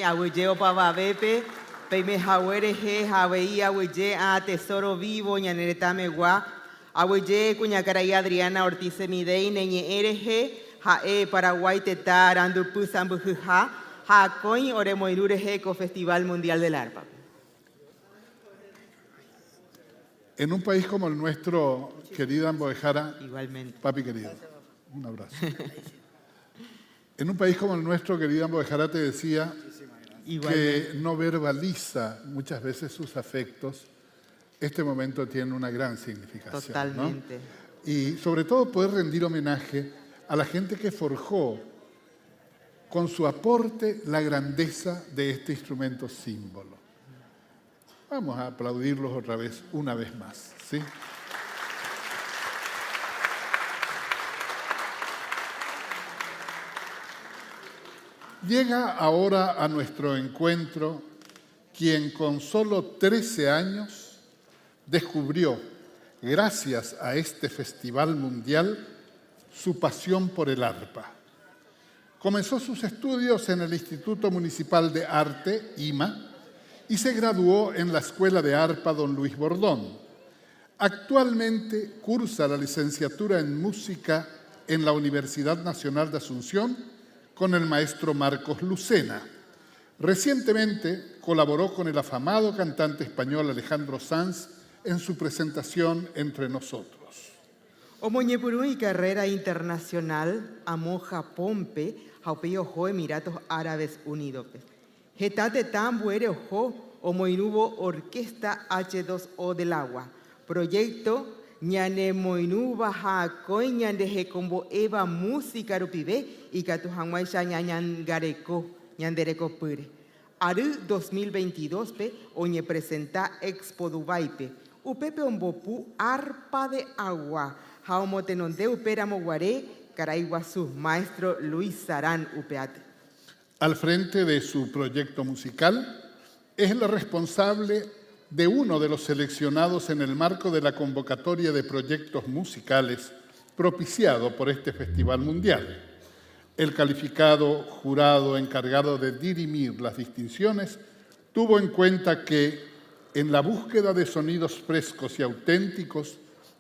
Abuelleo Pavabepe, Peime Jawereje, Javeí, Abuelle, a Tesoro Vivo, Ñaneretame Gua, Abuelle, Cuñacaray Adriana Ortiz Midei, Neñe Ereje, Jae, Paraguay, Teta, Arandu Pusambuja, Jacoin, Oremoirurejeco, Festival Mundial del Arpa. En un país como el nuestro, querida Ambojara, Igualmente. papi querido, un abrazo. En un país como el nuestro, querida Ambojara, te decía que no verbaliza muchas veces sus afectos. Este momento tiene una gran significación. Totalmente. ¿No? Y sobre todo poder rendir homenaje a la gente que forjó con su aporte la grandeza de este instrumento símbolo. Vamos a aplaudirlos otra vez, una vez más, ¿sí? Llega ahora a nuestro encuentro quien con solo 13 años descubrió, gracias a este festival mundial, su pasión por el arpa. Comenzó sus estudios en el Instituto Municipal de Arte, IMA, y se graduó en la Escuela de Arpa Don Luis Bordón. Actualmente cursa la licenciatura en Música en la Universidad Nacional de Asunción con el maestro Marcos Lucena. Recientemente colaboró con el afamado cantante español Alejandro Sanz en su presentación Entre Nosotros. Omoñepurú y carrera internacional, amo Japón, Jaupeo Jo, Emiratos Árabes Unidos. Getate Tambuere Ojo, Omoinubo Orquesta H2O del Agua. Proyecto Ñane Moinu Baja Coy Ñandeje Combo Eva Música Rupibe y Catujanguaisha Ñañan Gareco Ñandereco Pure. Aru 2022 Oñe presenta Expo Dubai Upepe Ombopu Arpa de Agua. Jaumotenonde Uperamo Guaré Caraiguazú, maestro Luis Sarán Upeate. Al frente de su proyecto musical, es la responsable de uno de los seleccionados en el marco de la convocatoria de proyectos musicales propiciado por este Festival Mundial. El calificado jurado encargado de dirimir las distinciones tuvo en cuenta que, en la búsqueda de sonidos frescos y auténticos,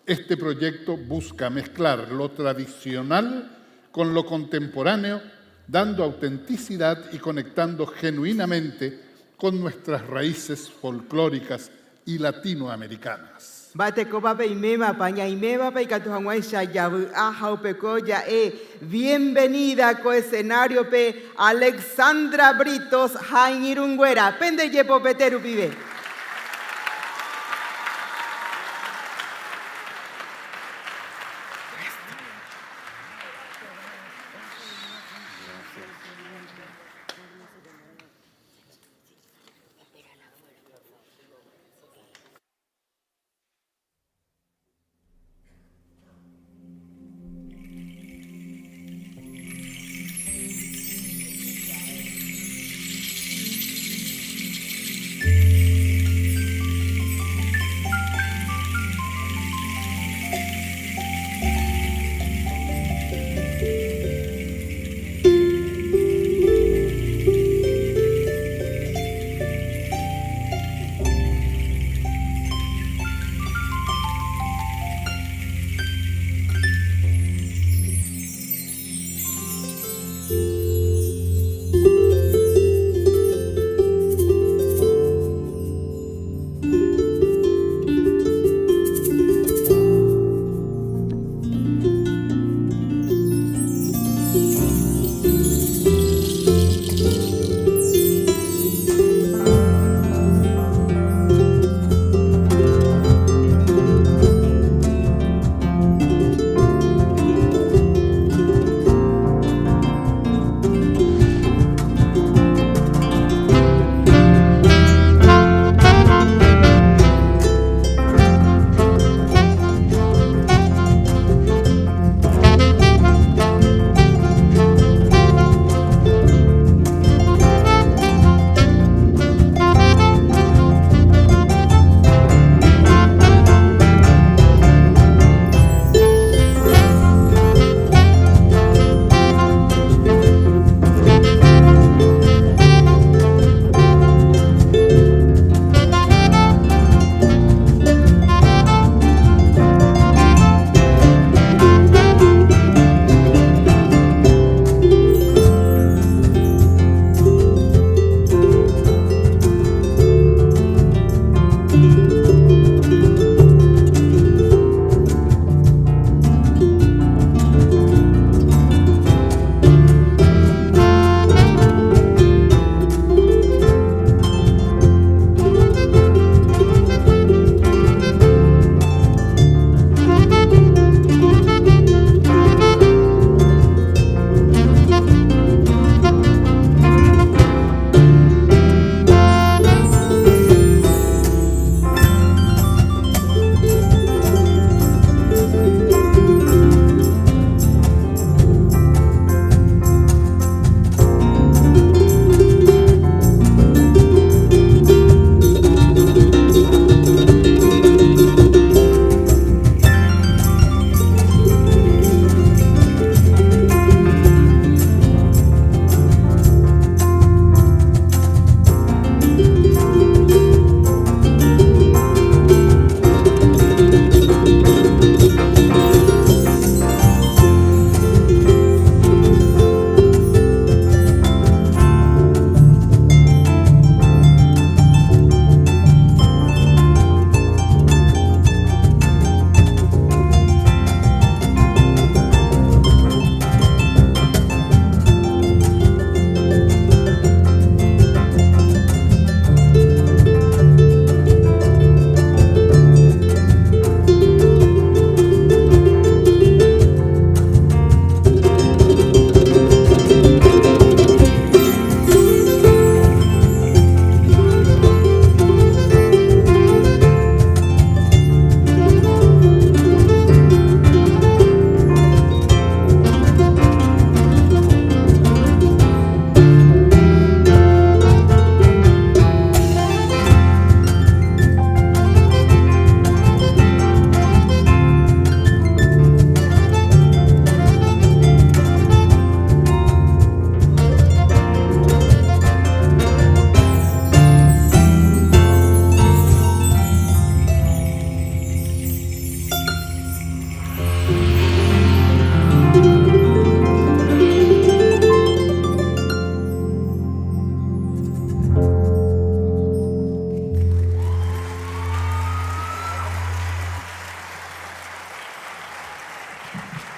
este proyecto busca mezclar lo tradicional con lo contemporáneo, dando autenticidad y conectando genuinamente con nuestras raíces folclóricas y latinoamericanas. Bateco pape y mema paña y mema pa y catujanguaisha yabu aja upeco ya bienvenida a coescenario pe Alexandra Britos Jainirungüera pende yepo peteru pibe.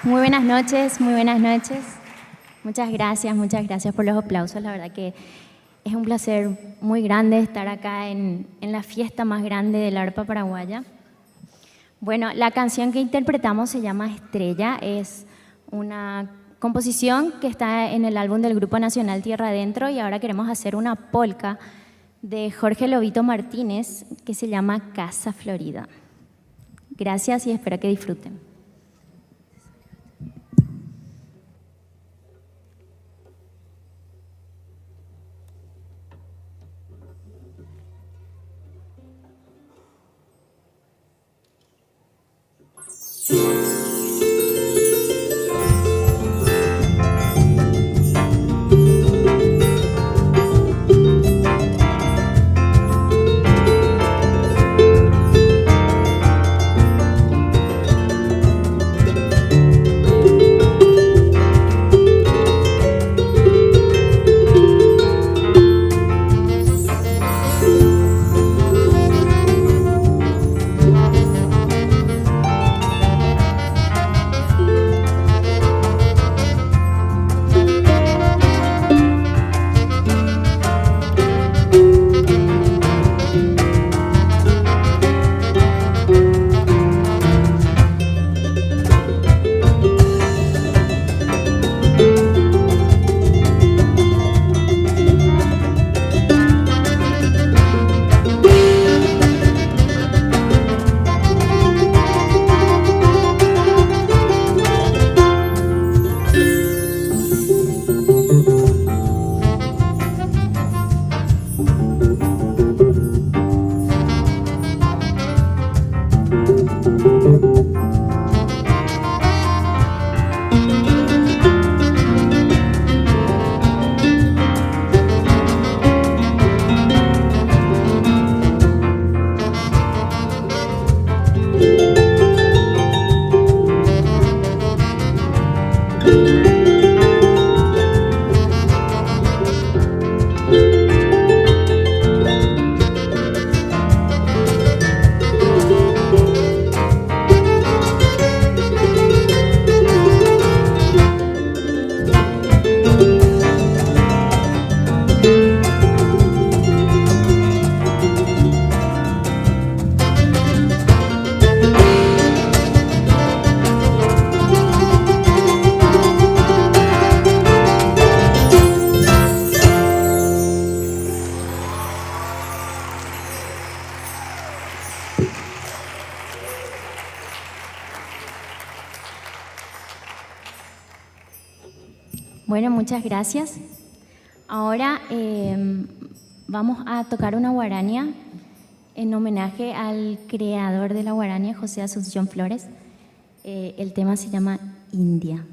Muy buenas noches, muy buenas noches. Muchas gracias por los aplausos. La verdad que es un placer muy grande estar acá en la fiesta más grande del arpa paraguaya. Bueno, la canción que interpretamos se llama Estrella, es una composición que está en el álbum del Grupo Nacional Tierra Adentro y ahora queremos hacer una polka de Jorge Lobito Martínez que se llama Casa Florida. Gracias y espero que disfruten. Bueno, muchas gracias. Ahora vamos a tocar una guarania en homenaje al creador de la guarania, José Asunción Flores. El tema se llama India.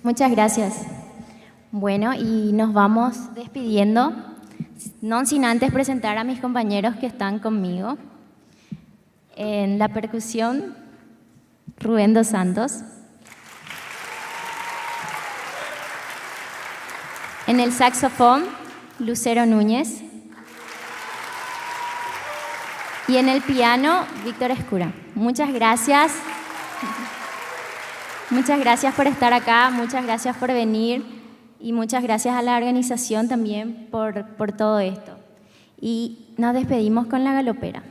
Muchas gracias. Bueno, y nos vamos despidiendo, no sin antes presentar a mis compañeros que están conmigo. En la percusión, Rubén dos Santos. En el saxofón, Lucero Núñez. Y en el piano, Víctor Escura. Muchas gracias. Muchas gracias por estar acá, muchas gracias por venir y muchas gracias a la organización también por todo esto. Y nos despedimos con la galopera.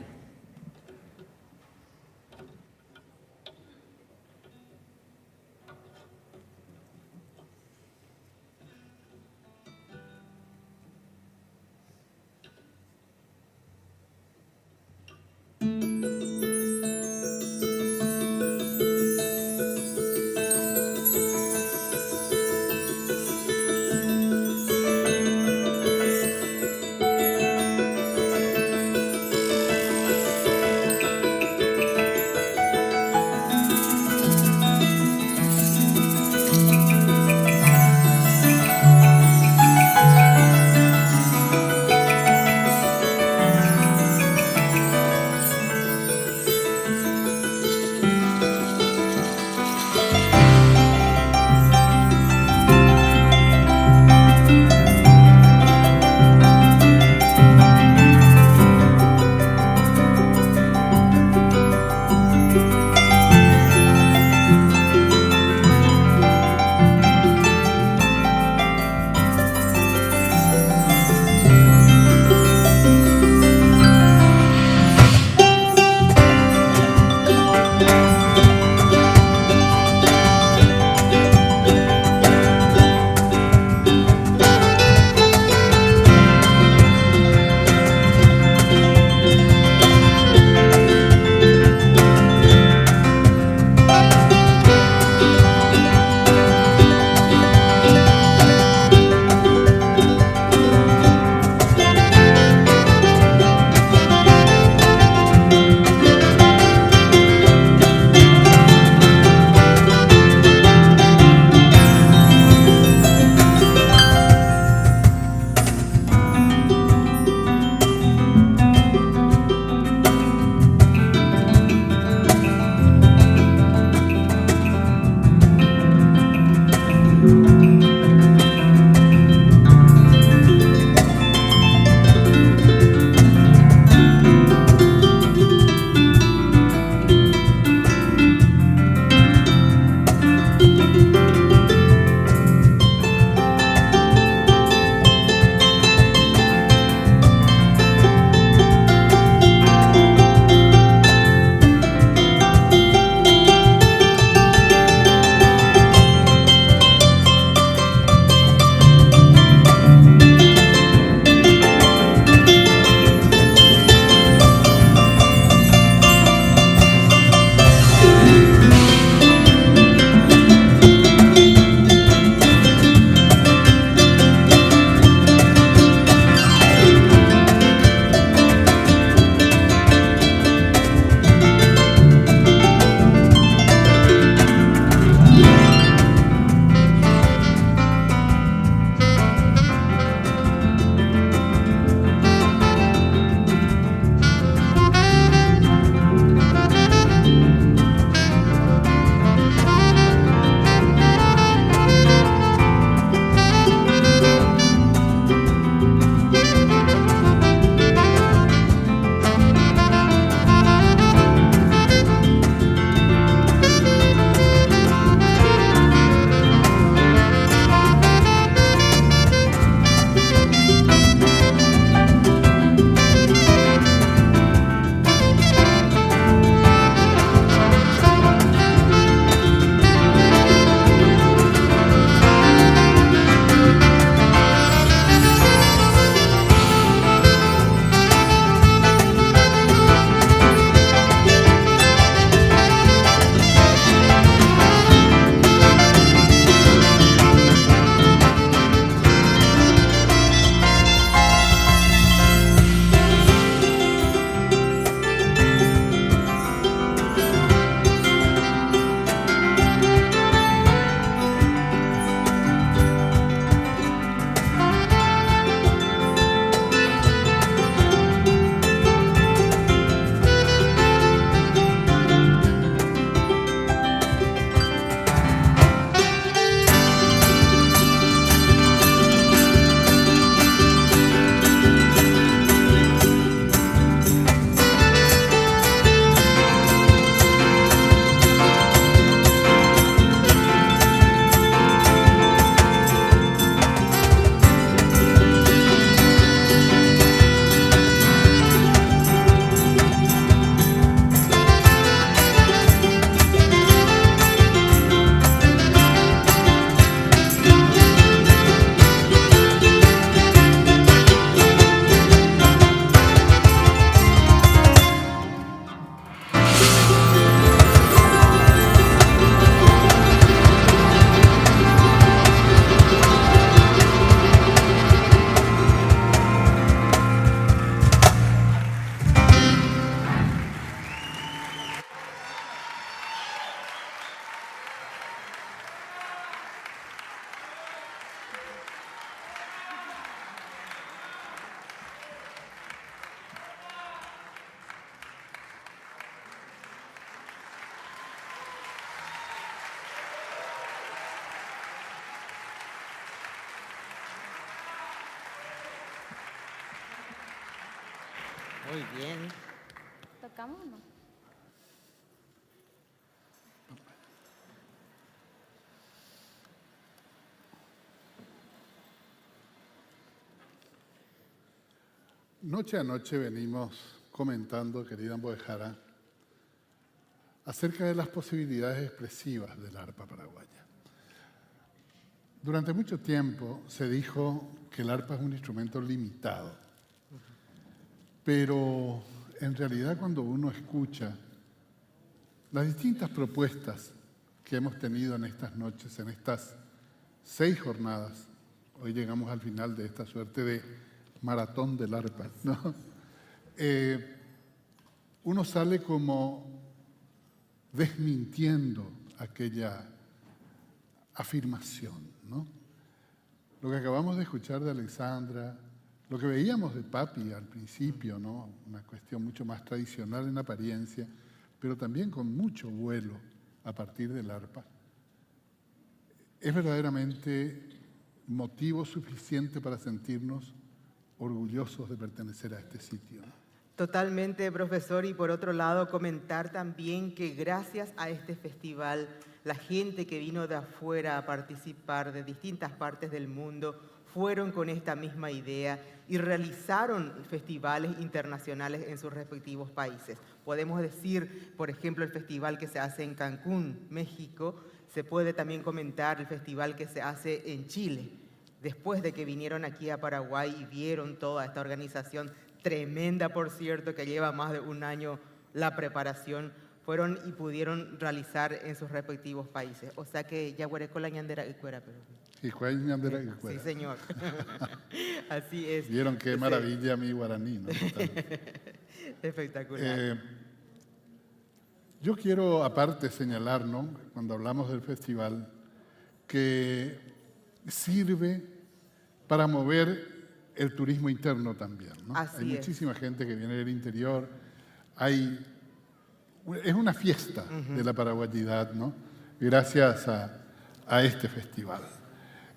Muy bien. ¿Tocamos o no? Noche a noche venimos comentando, querida Ambojara, acerca de las posibilidades expresivas del arpa paraguaya. Durante mucho tiempo se dijo que el arpa es un instrumento limitado, pero en realidad cuando uno escucha las distintas propuestas que hemos tenido en estas noches, en estas 6 jornadas, hoy llegamos al final de esta suerte de maratón del arpa, ¿no? Uno sale como desmintiendo aquella afirmación, ¿no? Lo que acabamos de escuchar de Alexandra, lo que veíamos de Papi al principio, ¿no? Una cuestión mucho más tradicional en apariencia, pero también con mucho vuelo a partir del arpa, es verdaderamente motivo suficiente para sentirnos orgullosos de pertenecer a este sitio, ¿no? Totalmente, profesor, y por otro lado comentar también que gracias a este festival, la gente que vino de afuera a participar de distintas partes del mundo fueron con esta misma idea y realizaron festivales internacionales en sus respectivos países. Podemos decir, por ejemplo, el festival que se hace en Cancún, México, se puede también comentar el festival que se hace en Chile, después de que vinieron aquí a Paraguay y vieron toda esta organización tremenda, por cierto, que lleva más de un año la preparación, fueron y pudieron realizar en sus respectivos países. O sea que ya con la ñandera y cuera, pero... Sí, señor. Así es. Vieron qué maravilla mi guaraní, ¿no? Espectacular. Yo quiero aparte señalar, ¿no? Cuando hablamos del festival, que sirve para mover el turismo interno también, ¿no? Hay muchísima gente que viene del interior, es una fiesta de la paraguayidad, ¿no? Gracias a este festival.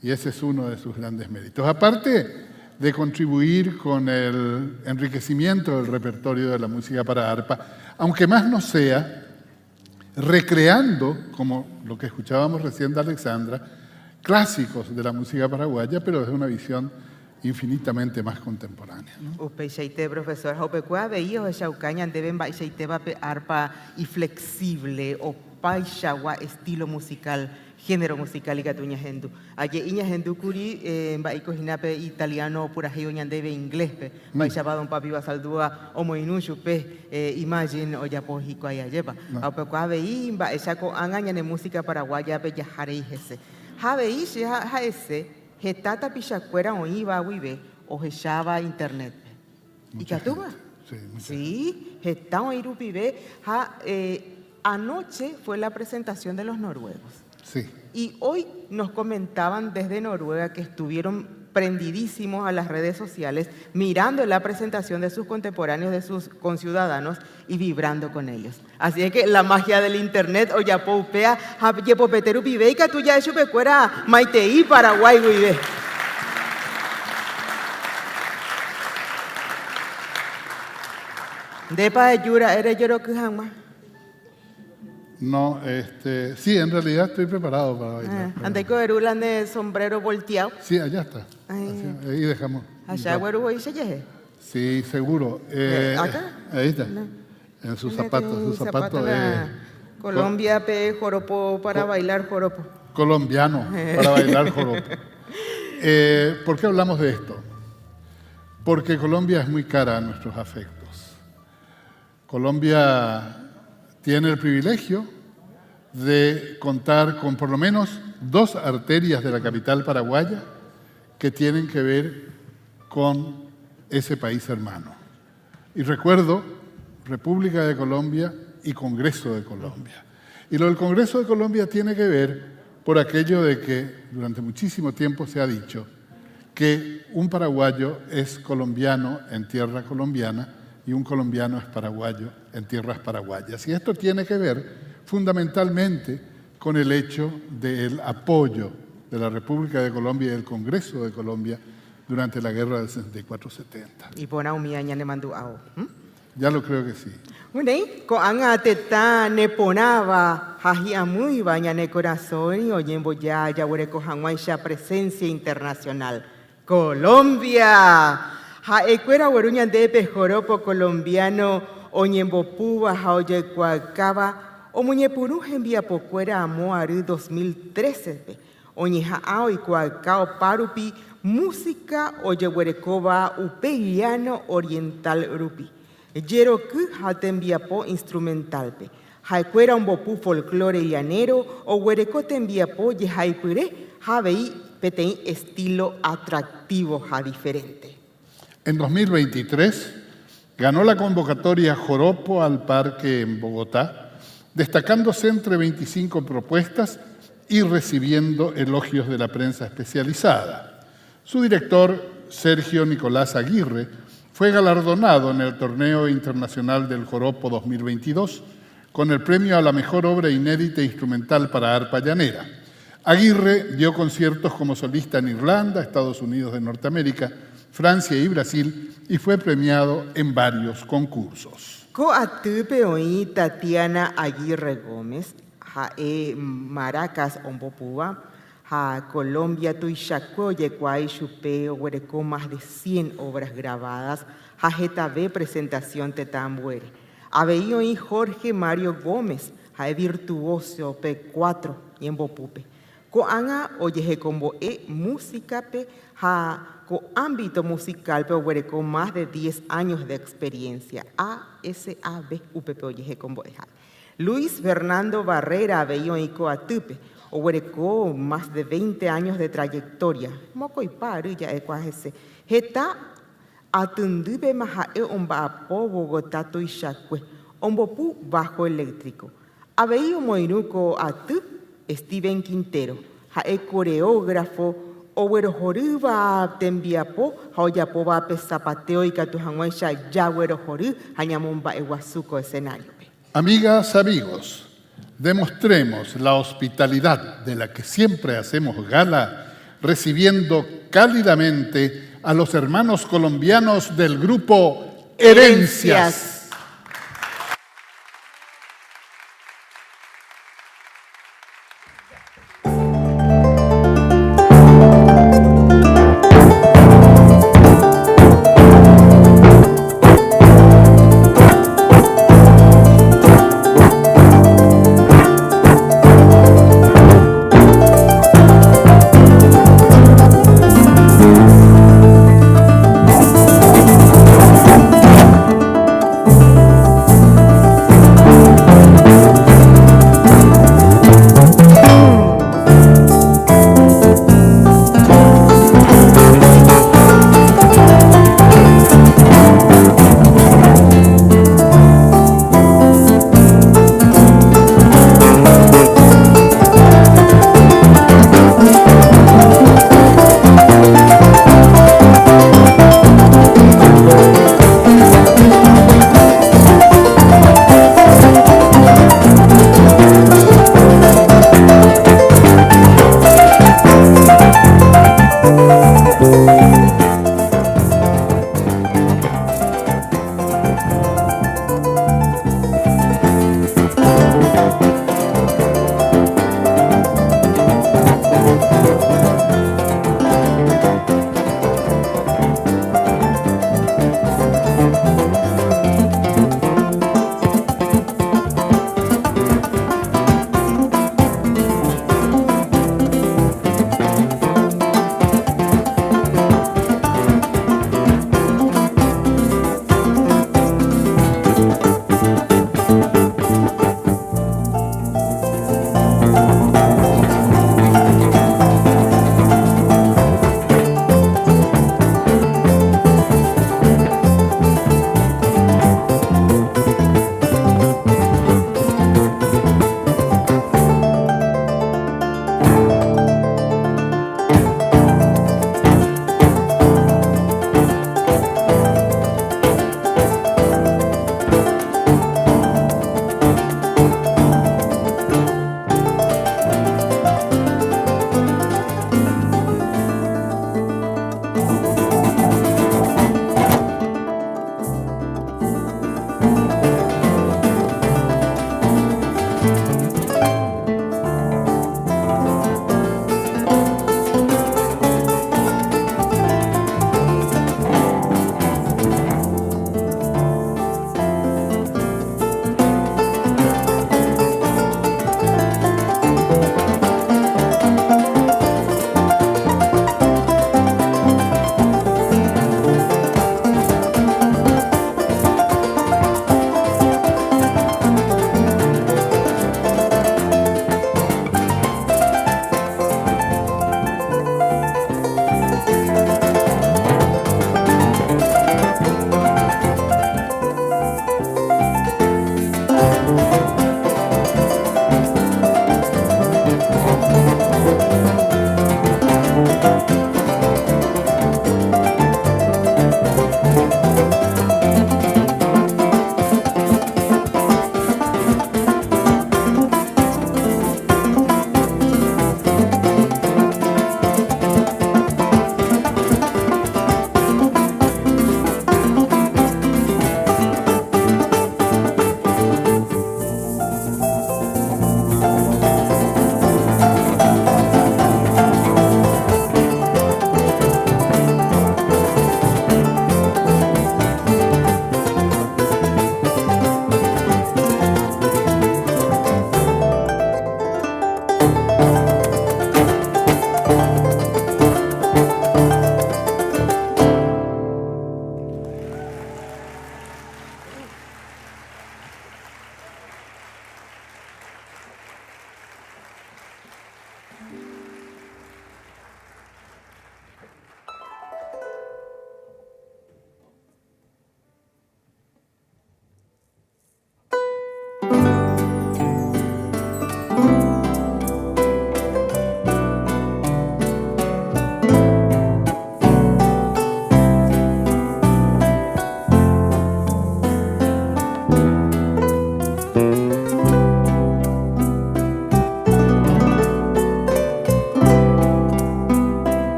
Y ese es uno de sus grandes méritos. Aparte de contribuir con el enriquecimiento del repertorio de la música para arpa, aunque más no sea recreando, como lo que escuchábamos recién de Alexandra, clásicos de la música paraguaya, pero desde una visión infinitamente más contemporánea, ¿no? Upeixeite, profesor, Haupecua veía o Shaucañan deben baixeite arpa y flexible o paixagua estilo musical, género musical y gatuña hendu. Aye iña hendu curi baiko hinape italiano pura heo debe inglés pe baixaba don papi basaldúa o moinushu pe imagine o yapojico allá lleva. Haupecua veía baixaco angaña de música paraguaya pe yajareijese. Habei ha ese Getata pichacuera o iba a wibe o gechaba internet. ¿Y catuba? Sí, geta o irupibe. Anoche fue la presentación de los noruegos. Sí. Y hoy nos comentaban desde Noruega que estuvieron prendidísimos a las redes sociales, mirando la presentación de sus contemporáneos, de sus conciudadanos y vibrando con ellos. Así es que la magia del internet, o ya poupea, yepopeteru vive y catuya de chupecuera, maiteí, Paraguay, vive. Depa de Yura, ¿eres lloro que jamás? No, sí, en realidad estoy preparado para bailar. Ande con erulan de sombrero volteado. Sí, allá está. Ahí dejamos. Allá güero y se llegue. Sí, seguro. ¿Acá? Ahí está. No. En sus zapatos. Su zapato es Colombia pe joropo para bailar joropo. Colombiano para bailar joropo. ¿Por qué hablamos de esto? Porque Colombia es muy cara a nuestros afectos. Colombia tiene el privilegio de contar con por lo menos 2 arterias de la capital paraguaya que tienen que ver con ese país hermano. Y recuerdo República de Colombia y Congreso de Colombia. Y lo del Congreso de Colombia tiene que ver por aquello de que durante muchísimo tiempo se ha dicho que un paraguayo es colombiano en tierra colombiana y un colombiano es paraguayo en tierras paraguayas. Y esto tiene que ver fundamentalmente con el hecho del apoyo de la República de Colombia y del Congreso de Colombia durante la guerra del 64-70. Y pona umia ñane manduao. Ya lo creo que sí. Unei, ko anga teta ne ponaba, haji amui ñane corazón y oyembo ya huereco hanguaisha presencia internacional. Colombia. Ha ecuera hueruña de pejoropo colombiano, oyembo puba, ha oye cuacaba, o muñepuru envía pocuera amoaru 2013. Oñeja ao y cuacao parupi, música oye huerecova upeiano oriental rupi. Yero que hatembiapo instrumentalpe. Haikuera un bopu folclore llanero o huerecote enviapo ye haipure habei petei estilo atractivo ja diferente. En 2023 ganó la convocatoria Joropo al Parque en Bogotá, destacándose entre 25 propuestas y recibiendo elogios de la prensa especializada. Su director, Sergio Nicolás Aguirre, fue galardonado en el Torneo Internacional del Joropo 2022 con el premio a la mejor obra inédita instrumental para arpa llanera. Aguirre dio conciertos como solista en Irlanda, Estados Unidos de Norteamérica, Francia y Brasil y fue premiado en varios concursos. Ko atupe oí Tatiana Aguirre Gómez, Maracas Ombopuba, Colombia Tuichaco, Yecuay, Chupeo, Huerecó, más de 100 obras grabadas, Jetabe presentación Tetambuere. Aveí oí Jorge Mario Gómez, virtuoso P4 y en Bopupe. Ko anga oye combo música pe co ámbito musical pe huerecó más de 10 años de experiencia. ASAB UPP oye combo Luis Fernando Barrera veio y coatupe o huerecó más de 20 años de trayectoria. Moco y paro ya ecuajese. Jeta atundube maja omba apo Bogotá Tuichacue. Ombopu bajo eléctrico. Aveio moinuco atu Steven Quintero. Jae coreógrafo o huerojoruba tembiapo. Jaoyapoba pe zapateo y catujanguaisha ya huerojoru. Jañamomba eguazuco escenario. Amigas, amigos, demostremos la hospitalidad de la que siempre hacemos gala, recibiendo cálidamente a los hermanos colombianos del grupo Herencias.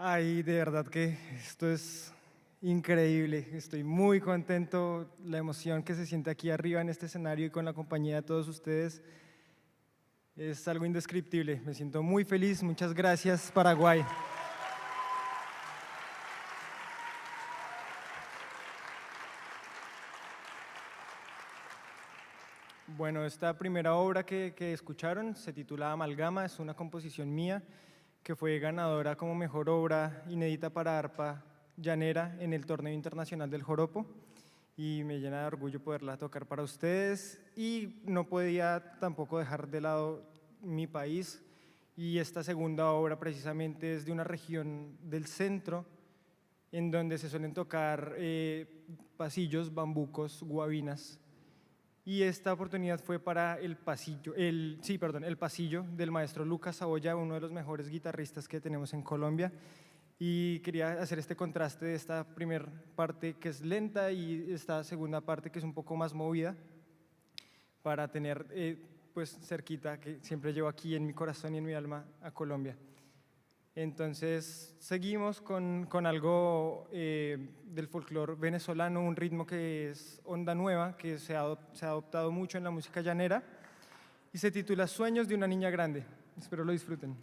Ay, de verdad que esto es increíble. Estoy muy contento. La emoción que se siente aquí arriba en este escenario y con la compañía de todos ustedes es algo indescriptible. Me siento muy feliz. Muchas gracias, Paraguay. Bueno, esta primera obra que escucharon se titula Amalgama, es una composición mía que fue ganadora como mejor obra inédita para arpa llanera en el Torneo Internacional del Joropo y me llena de orgullo poderla tocar para ustedes, y no podía tampoco dejar de lado mi país, y esta segunda obra precisamente es de una región del centro en donde se suelen tocar pasillos, bambucos, guabinas. Y esta oportunidad fue para el pasillo del maestro Lucas Saboya, uno de los mejores guitarristas que tenemos en Colombia. Y quería hacer este contraste de esta primera parte que es lenta y esta segunda parte que es un poco más movida, para tener pues cerquita, que siempre llevo aquí en mi corazón y en mi alma, a Colombia. Entonces seguimos con algo del folclore venezolano, un ritmo que es onda nueva, que se ha adoptado mucho en la música llanera y se titula Sueños de una niña grande. Espero lo disfruten.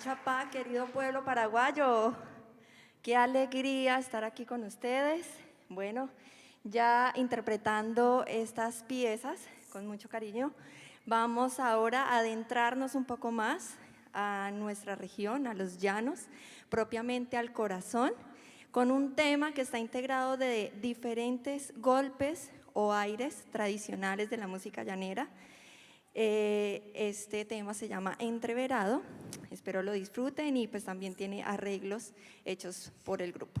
Chapá, querido pueblo paraguayo, qué alegría estar aquí con ustedes. Bueno, ya interpretando estas piezas con mucho cariño, vamos ahora a adentrarnos un poco más a nuestra región, a los llanos, propiamente al corazón, con un tema que está integrado de diferentes golpes o aires tradicionales de la música llanera. Este tema se llama Entreverado, espero lo disfruten, y pues también tiene arreglos hechos por el grupo.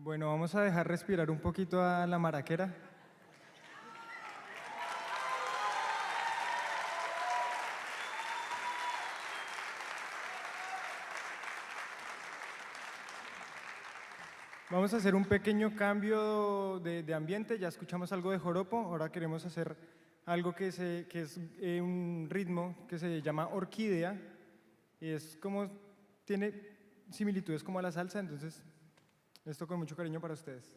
Bueno, vamos a dejar respirar un poquito a la maraquera. Vamos a hacer un pequeño cambio de ambiente, ya escuchamos algo de joropo, ahora queremos hacer algo que es un ritmo que se llama orquídea, y es como, tiene similitudes como a la salsa, entonces esto con mucho cariño para ustedes.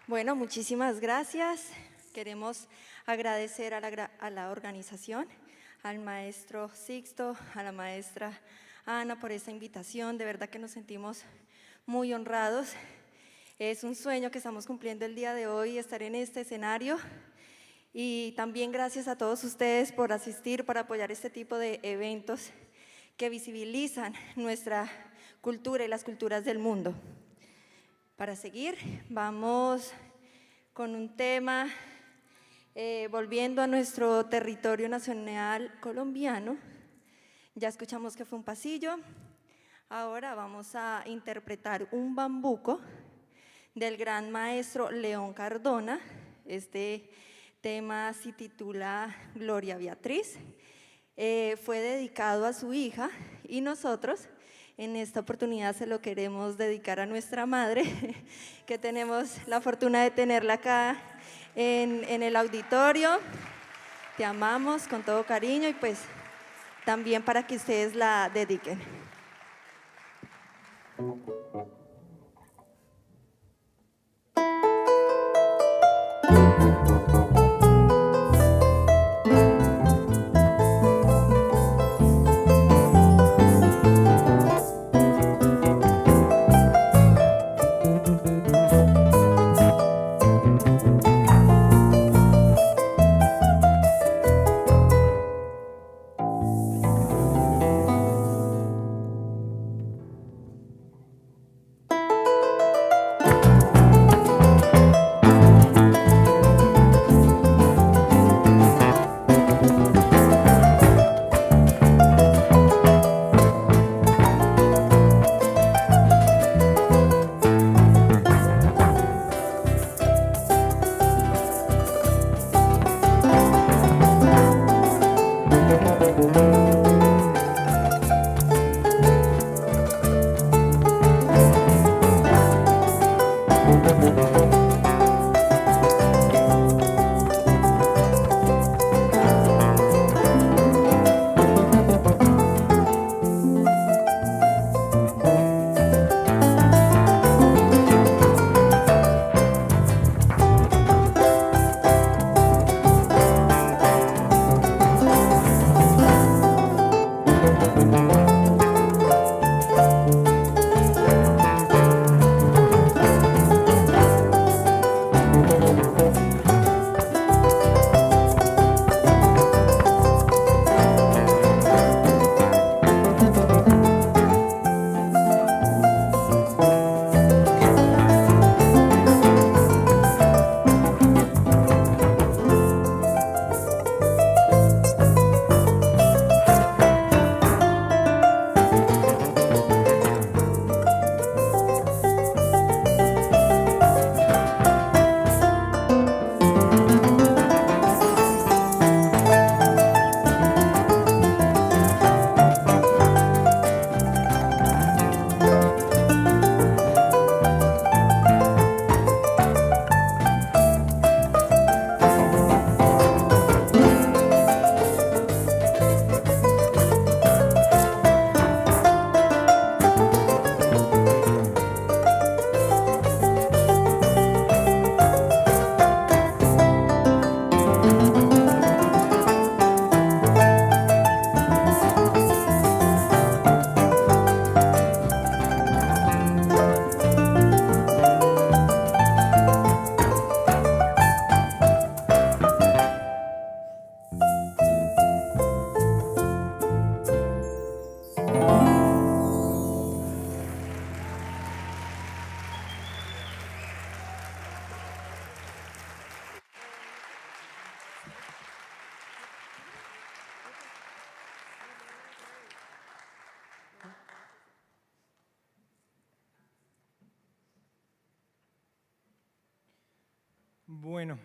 Bueno, muchísimas gracias. Queremos agradecer a la organización, al maestro Sixto, a la maestra Ana por esta invitación. De verdad que nos sentimos muy honrados. Es un sueño que estamos cumpliendo el día de hoy, estar en este escenario. Y también gracias a todos ustedes por asistir, por apoyar este tipo de eventos que visibilizan nuestra cultura y las culturas del mundo. Para seguir, vamos con un tema, volviendo a nuestro territorio nacional colombiano. Ya escuchamos que fue un pasillo, ahora vamos a interpretar un bambuco del gran maestro León Cardona. Este tema se titula Gloria Beatriz, fue dedicado a su hija y nosotros en esta oportunidad se lo queremos dedicar a nuestra madre, que tenemos la fortuna de tenerla acá en el auditorio. Te amamos con todo cariño y pues también para que ustedes la dediquen. Bueno,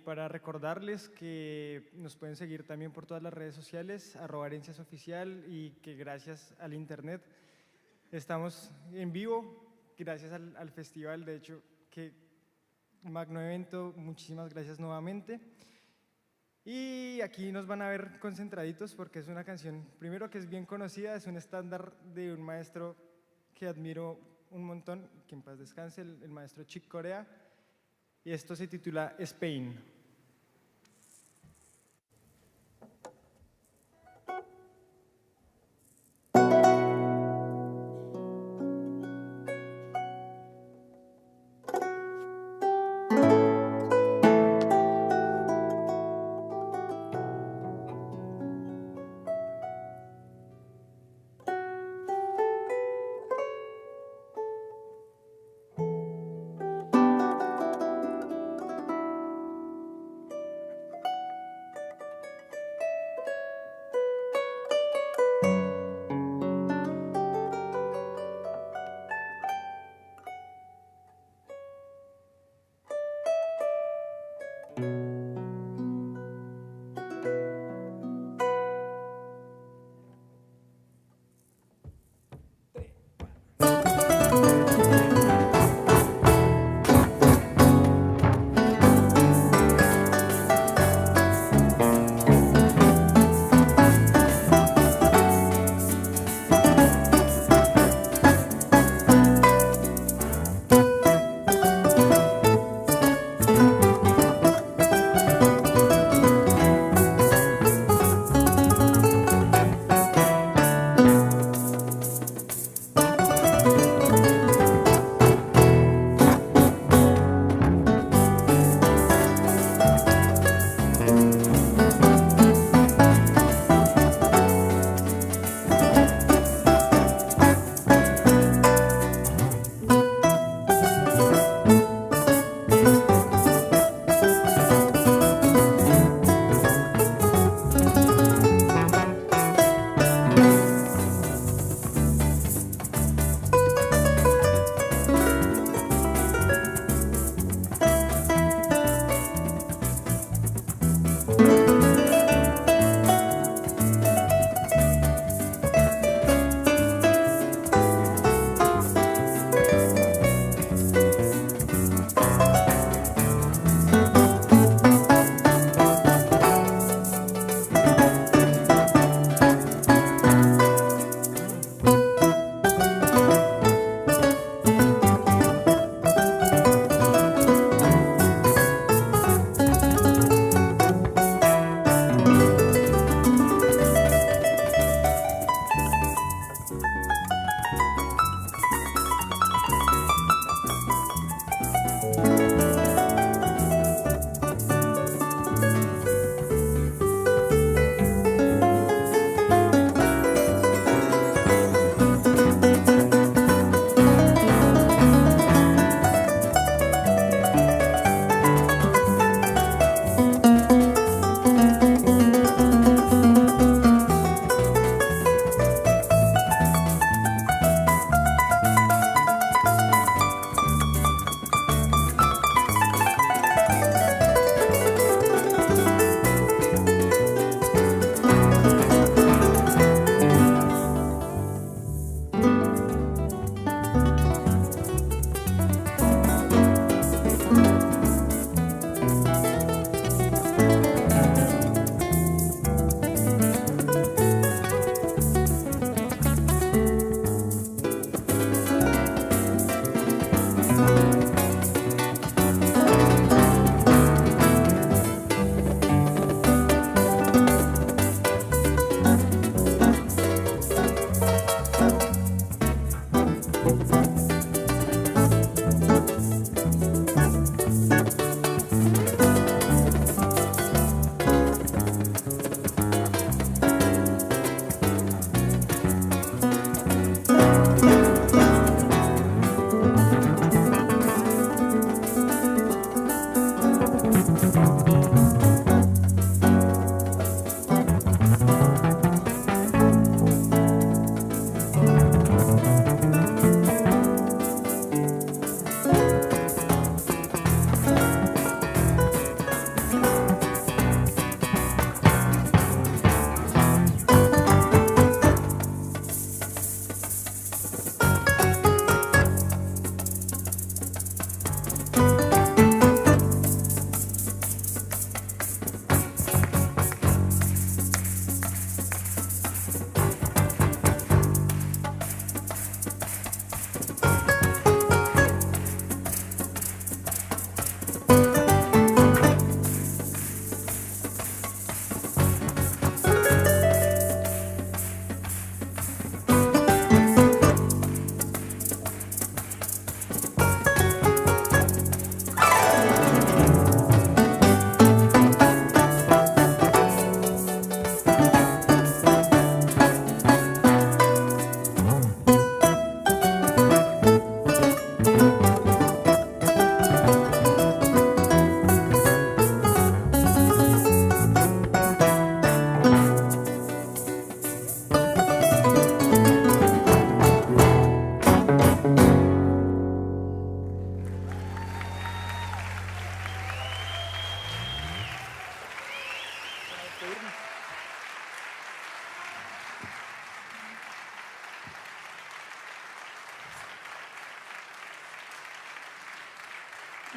para recordarles que nos pueden seguir también por todas las redes sociales, @herenciasoficial, y que gracias al internet estamos en vivo, gracias al festival, de hecho, que magno evento, muchísimas gracias nuevamente. Y aquí nos van a ver concentraditos porque es una canción, primero que es bien conocida, es un estándar de un maestro que admiro un montón, que en paz descanse, el maestro Chick Corea, y esto se titula Spain.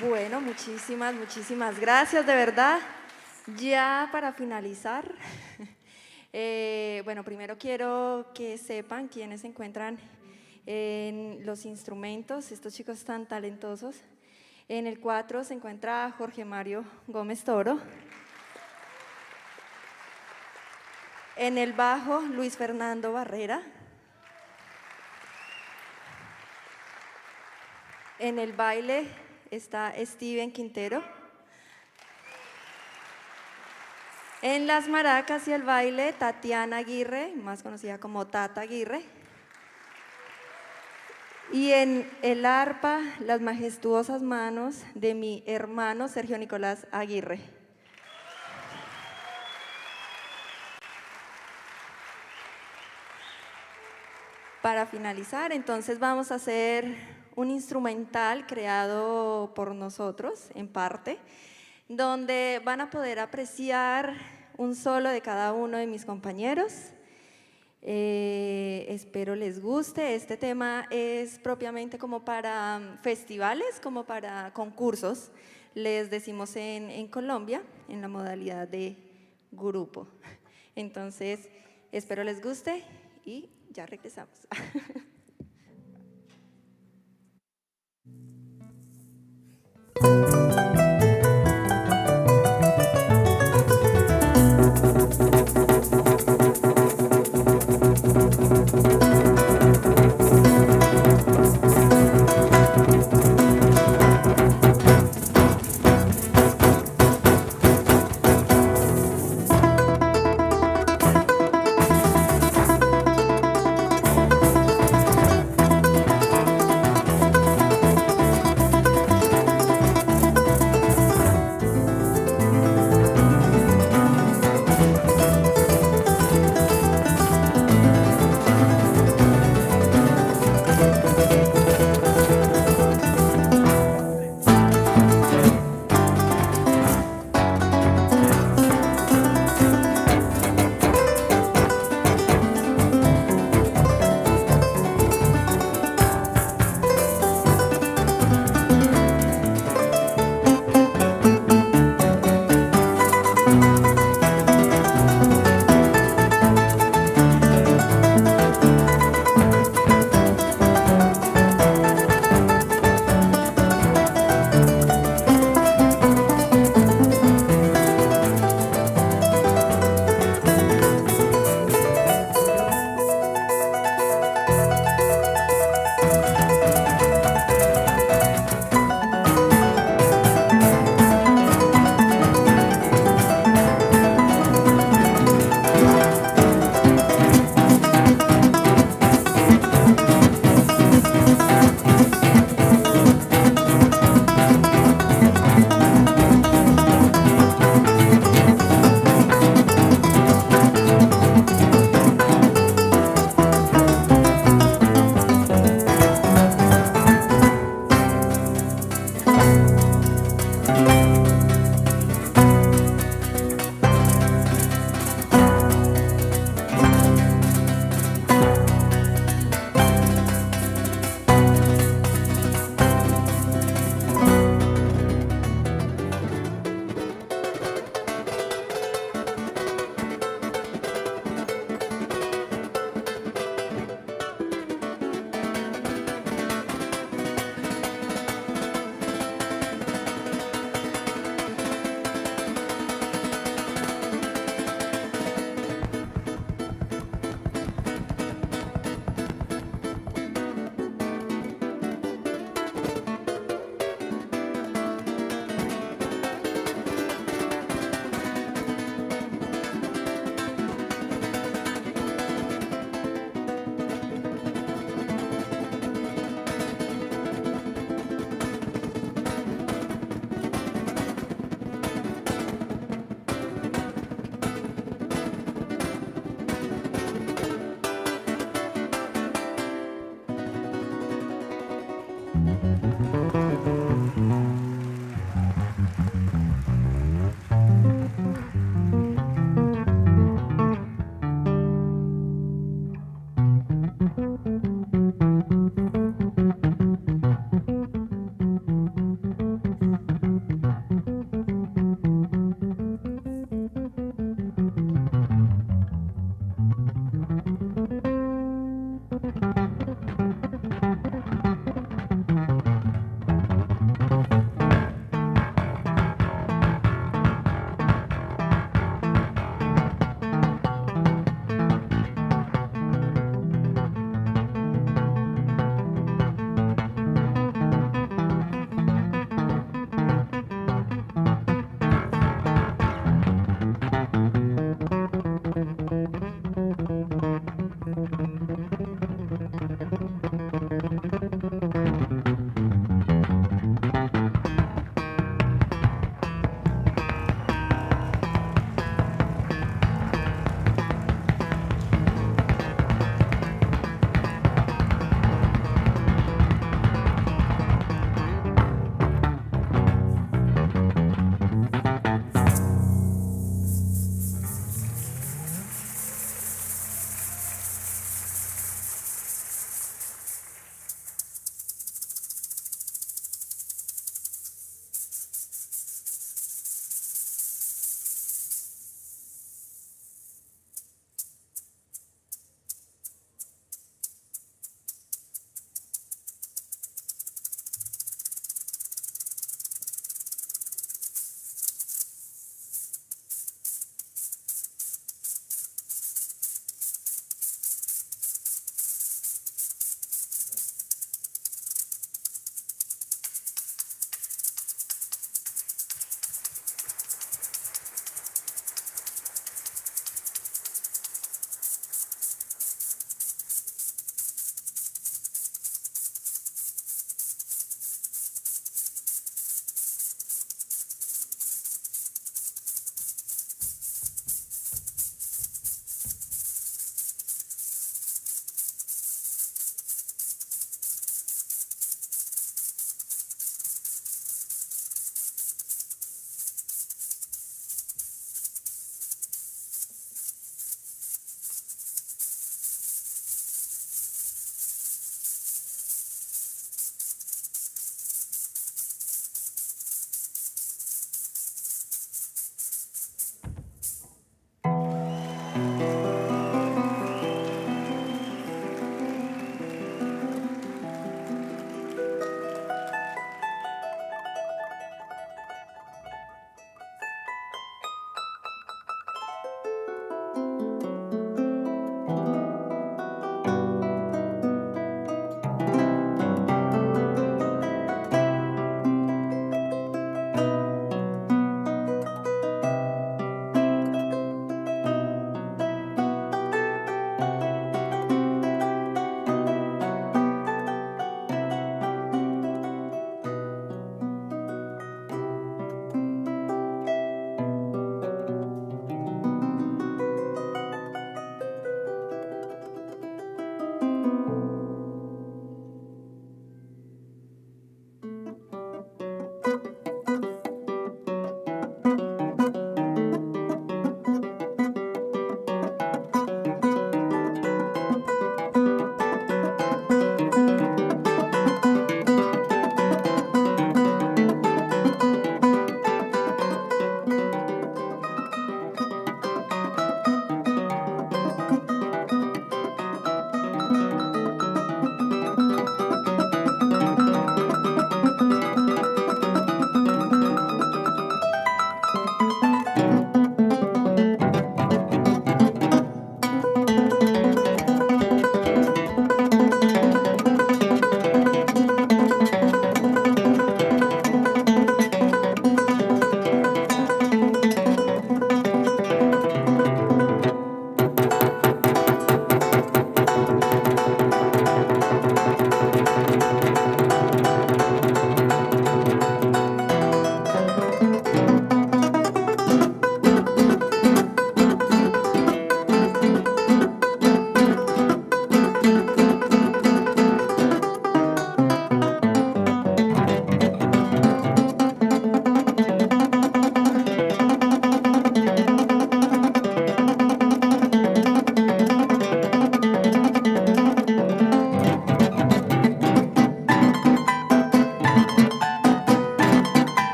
Bueno, muchísimas gracias, de verdad. Ya para finalizar, bueno, primero quiero que sepan quiénes se encuentran en los instrumentos, estos chicos tan talentosos. En el 4 se encuentra Jorge Mario Gómez Toro. En el bajo, Luis Fernando Barrera. En el baile está Steven Quintero. En las maracas y el baile, Tatiana Aguirre, más conocida como Tata Aguirre. Y en el arpa, las majestuosas manos de mi hermano Sergio Nicolás Aguirre. Para finalizar, entonces vamos a hacer un instrumental creado por nosotros, en parte, donde van a poder apreciar un solo de cada uno de mis compañeros. Espero les guste. Este tema es propiamente como para festivales, como para concursos, les decimos en Colombia, en la modalidad de grupo. Entonces, espero les guste y ya regresamos.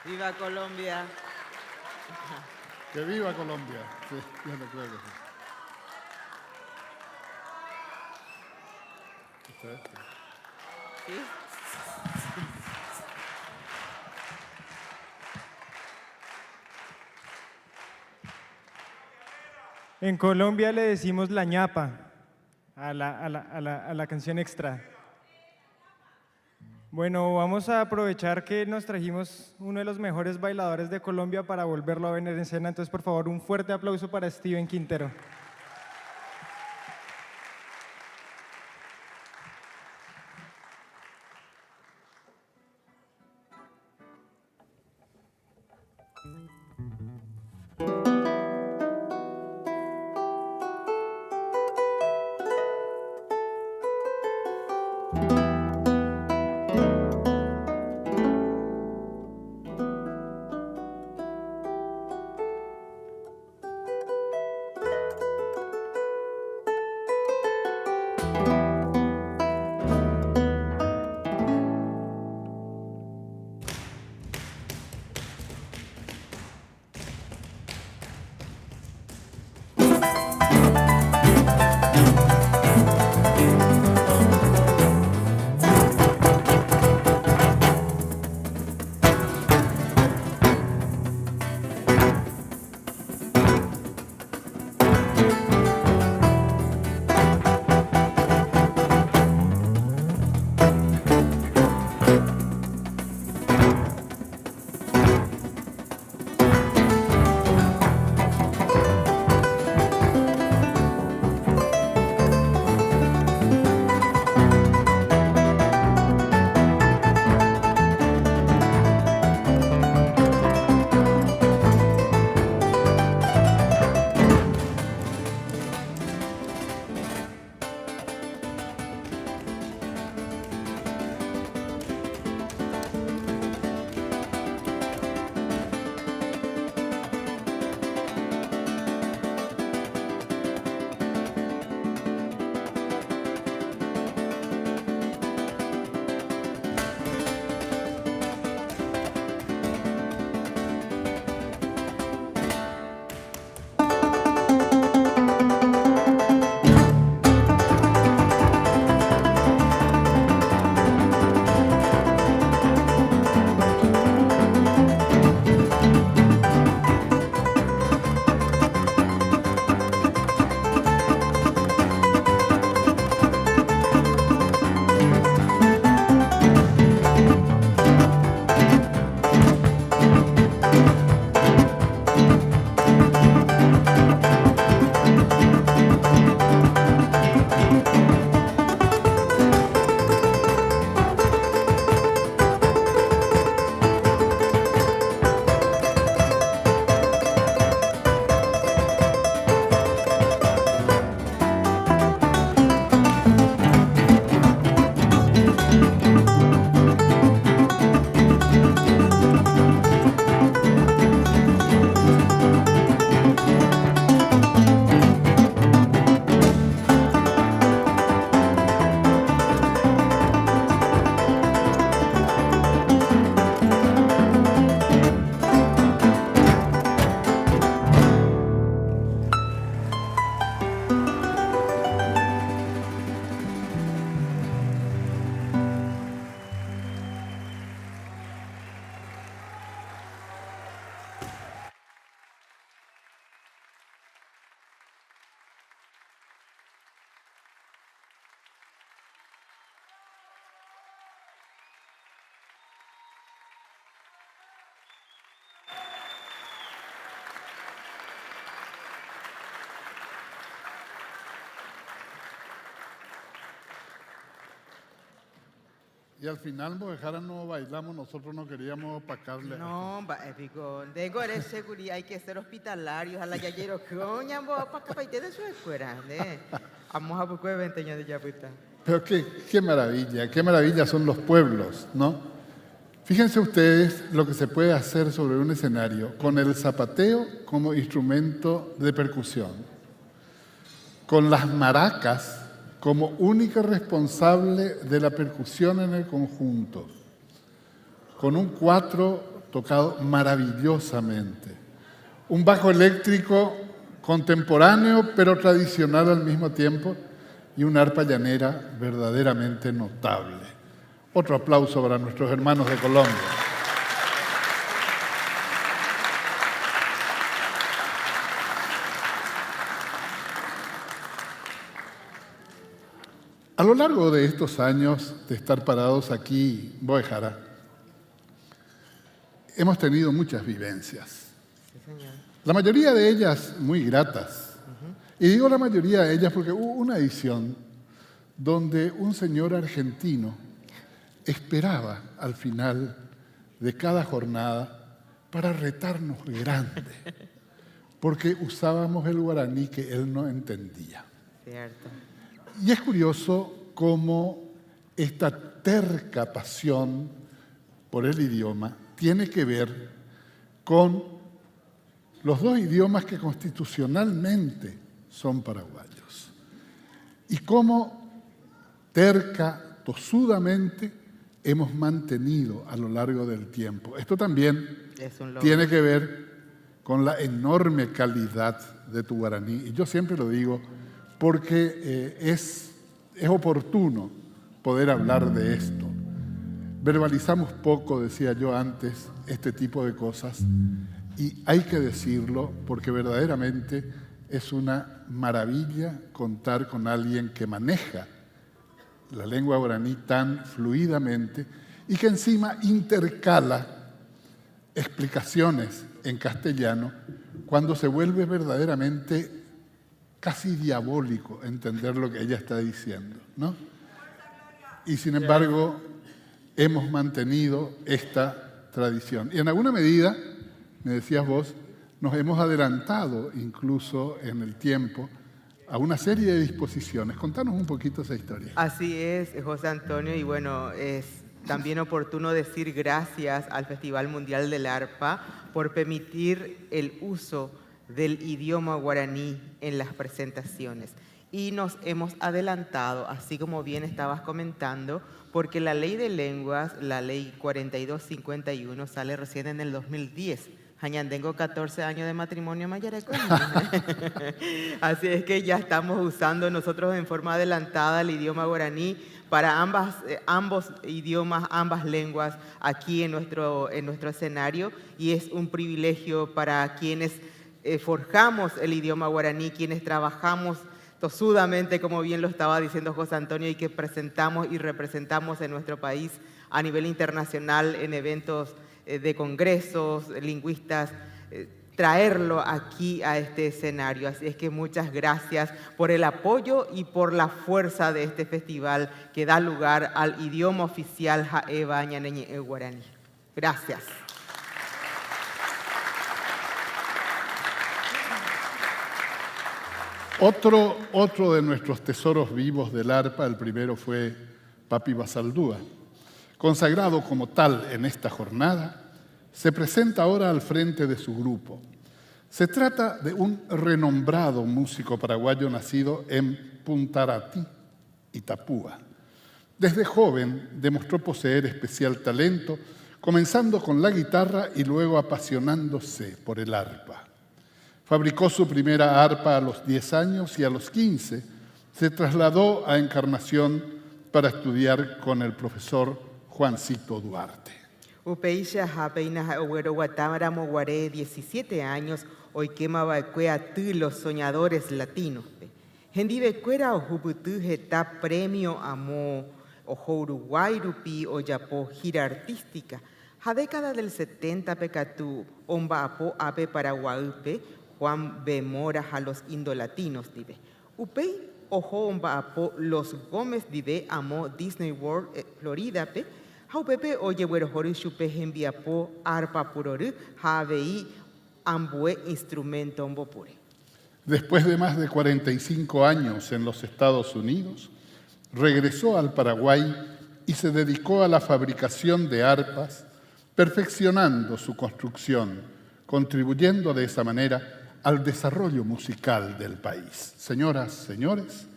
¡Viva Colombia! ¡Que viva Colombia! Sí, yo no creo que sí. ¿Sí? En Colombia le decimos la ñapa a la canción extra. Bueno, vamos a aprovechar que nos trajimos uno de los mejores bailadores de Colombia para volverlo a ver en escena. Entonces, por favor, un fuerte aplauso para Steven Quintero. Y al final, Mojejara, no bailamos, nosotros no queríamos opacarle. No, épico. Tengo de seguridad, hay que ser hospitalarios. A la yayero, coña, para que paite de su escuela. Vamos a buscar 20 años de yapuita. Pero qué maravilla son los pueblos, ¿no? Fíjense ustedes lo que se puede hacer sobre un escenario con el zapateo como instrumento de percusión, con las maracas como única responsable de la percusión en el conjunto, con un cuatro tocado maravillosamente, un bajo eléctrico contemporáneo pero tradicional al mismo tiempo y una arpa llanera verdaderamente notable. Otro aplauso para nuestros hermanos de Colombia. A lo largo de estos años de estar parados aquí, Mojejara, hemos tenido muchas vivencias. Sí, señor. La mayoría de ellas muy gratas. Y digo la mayoría de ellas porque hubo una edición donde un señor argentino esperaba al final de cada jornada para retarnos grande, porque usábamos el guaraní que él no entendía. Cierto. Y es curioso cómo esta terca pasión por el idioma tiene que ver con los dos idiomas que constitucionalmente son paraguayos. Y cómo terca, tosudamente, hemos mantenido a lo largo del tiempo. Esto también tiene que ver con la enorme calidad de tu guaraní. Y yo siempre lo digo porque es oportuno poder hablar de esto. Verbalizamos poco, decía yo antes, este tipo de cosas, y hay que decirlo porque verdaderamente es una maravilla contar con alguien que maneja la lengua guaraní tan fluidamente y que encima intercala explicaciones en castellano cuando se vuelve verdaderamente casi diabólico entender lo que ella está diciendo, ¿no? Y sin embargo, hemos mantenido esta tradición. Y en alguna medida, me decías vos, nos hemos adelantado incluso en el tiempo a una serie de disposiciones. Contanos un poquito esa historia. Así es, José Antonio, y bueno, es también oportuno decir gracias al Festival Mundial del Arpa por permitir el uso del idioma guaraní en las presentaciones. Y nos hemos adelantado, así como bien estabas comentando, porque la ley de lenguas, la ley 4251, sale recién en el 2010. Tengo 14 años de matrimonio mayareco. Así es que ya estamos usando nosotros en forma adelantada el idioma guaraní para ambos idiomas, ambas lenguas aquí en nuestro escenario, y es un privilegio para quienes forjamos el idioma guaraní, quienes trabajamos tosudamente, como bien lo estaba diciendo José Antonio, y que presentamos y representamos en nuestro país a nivel internacional en eventos de congresos, lingüistas, traerlo aquí a este escenario. Así es que muchas gracias por el apoyo y por la fuerza de este festival que da lugar al idioma oficial Jaeva Ñaneñe Guaraní. Gracias. Otro de nuestros tesoros vivos del arpa, el primero fue Papi Basaldúa. Consagrado como tal en esta jornada, se presenta ahora al frente de su grupo. Se trata de un renombrado músico paraguayo nacido en Puntaratí, Itapúa. Desde joven demostró poseer especial talento, comenzando con la guitarra y luego apasionándose por el arpa. Fabricó su primera arpa a los 10 años y a los 15 se trasladó a Encarnación para estudiar con el profesor Juancito Duarte. Upeisha Japeina Jaogüero Guatámara Moguaré, 17 años, hoy quema Bacuea tú los soñadores latinos. Hendive Cuera o Juputú Geta premio amo ojo Uruguay Rupi o Yapó gira artística. A década del 70 pecatú omba apo ape Paraguaype Juan B. Mora a los indolatinos dive. Upei ojo apo Los Gómez vive amo Disney World Florida pe haupepe oye huerojoru chupe enviapo arpa puroru javei ambue instrumento ombopure. Después de más de 45 años en los Estados Unidos, regresó al Paraguay y se dedicó a la fabricación de arpas, perfeccionando su construcción, contribuyendo de esa manera al desarrollo musical del país. Señoras, señores,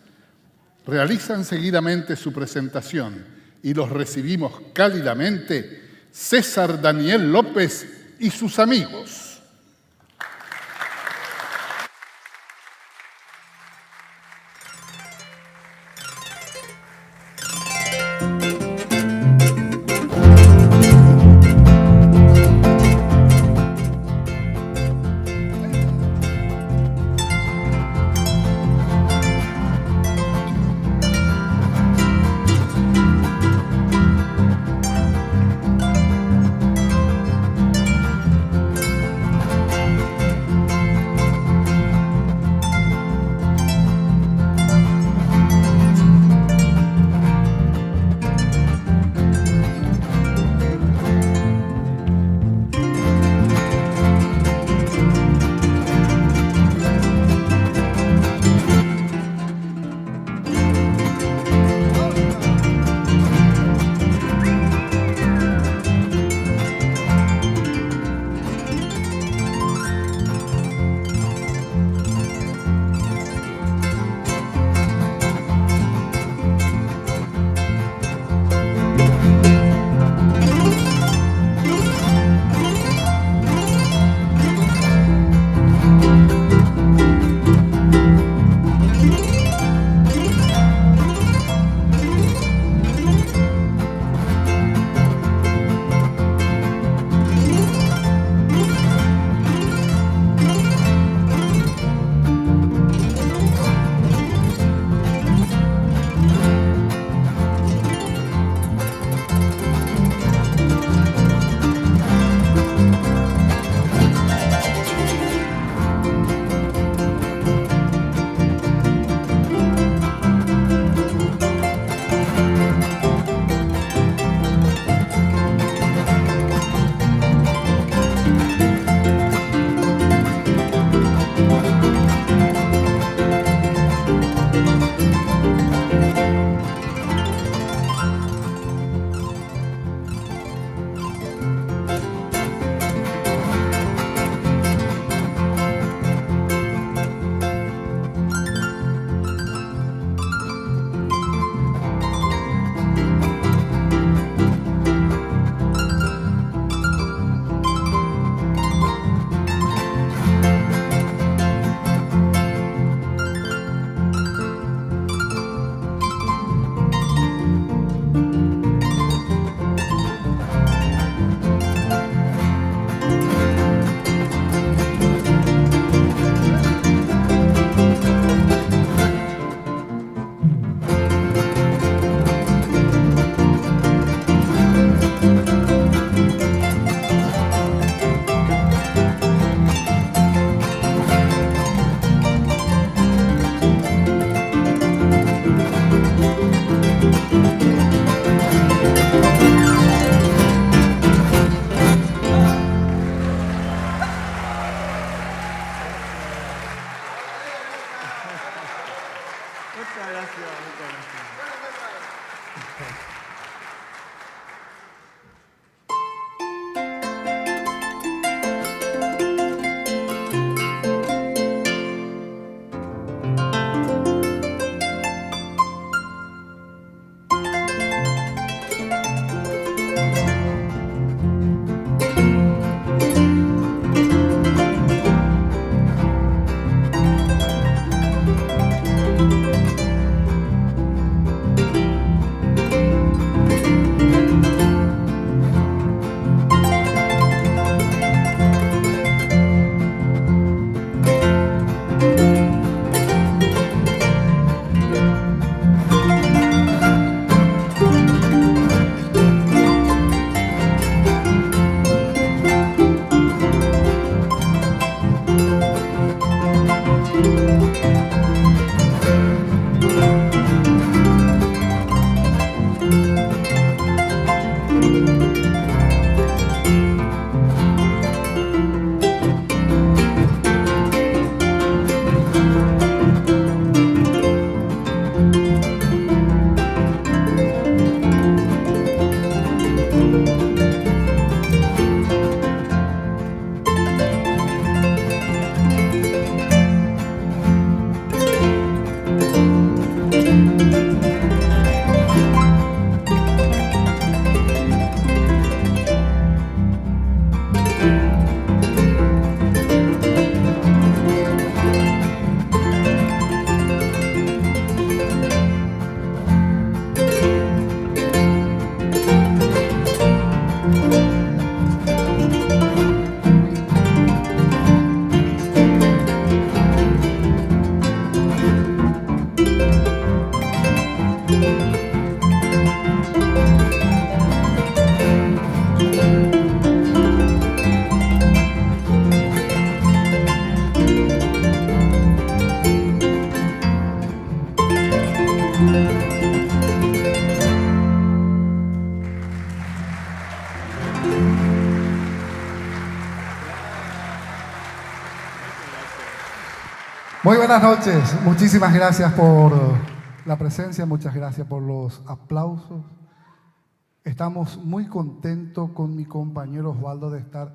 realizan seguidamente su presentación y los recibimos cálidamente César Daniel López y sus amigos. Muy buenas noches, muchísimas gracias por la presencia, muchas gracias por los aplausos. Estamos muy contentos con mi compañero Osvaldo de estar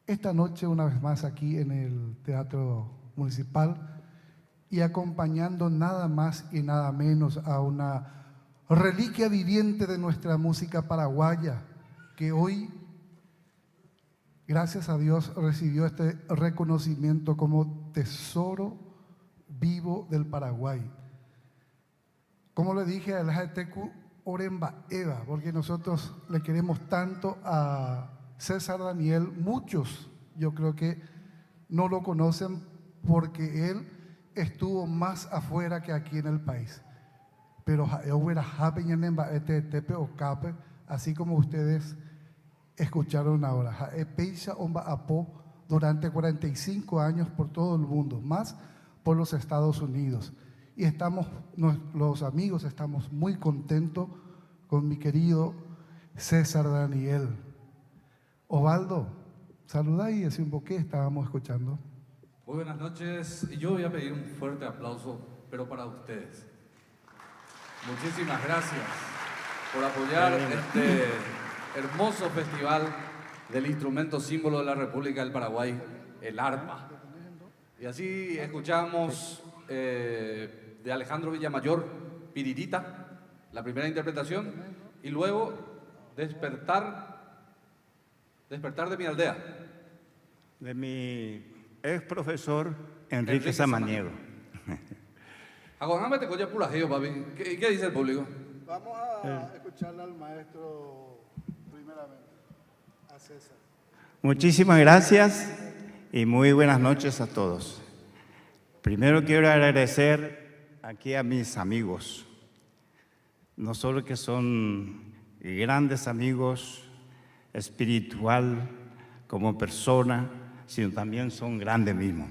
esta noche una vez más aquí en el Teatro Municipal y acompañando nada más y nada menos a una reliquia viviente de nuestra música paraguaya que hoy, gracias a Dios, recibió este reconocimiento como Tesoro Vivo del Paraguay. Como le dije a la Tecu Oremba Eva, porque nosotros le queremos tanto a César Daniel, muchos yo creo que no lo conocen porque él estuvo más afuera que aquí en el país. Pero así como ustedes escucharon ahora, durante 45 años por todo el mundo, más por los Estados Unidos. Y los amigos estamos muy contentos con mi querido César Daniel. Osvaldo, saluda y decir un poco qué estábamos escuchando. Muy buenas noches. Yo voy a pedir un fuerte aplauso, pero para ustedes. Muchísimas gracias por apoyar este hermoso festival del instrumento símbolo de la República del Paraguay, el arpa. Y así escuchamos de Alejandro Villamayor, Piririta, la primera interpretación, y luego Despertar de mi aldea. De mi ex profesor Enrique Samaniego. Aguántame te colla pulajeo, papi. ¿Qué dice el público? Vamos a escucharle al maestro primeramente, a César. Muchísimas gracias y muy buenas noches a todos. Primero quiero agradecer aquí a mis amigos, no solo que son grandes amigos espiritual como persona, sino también son grandes mismos.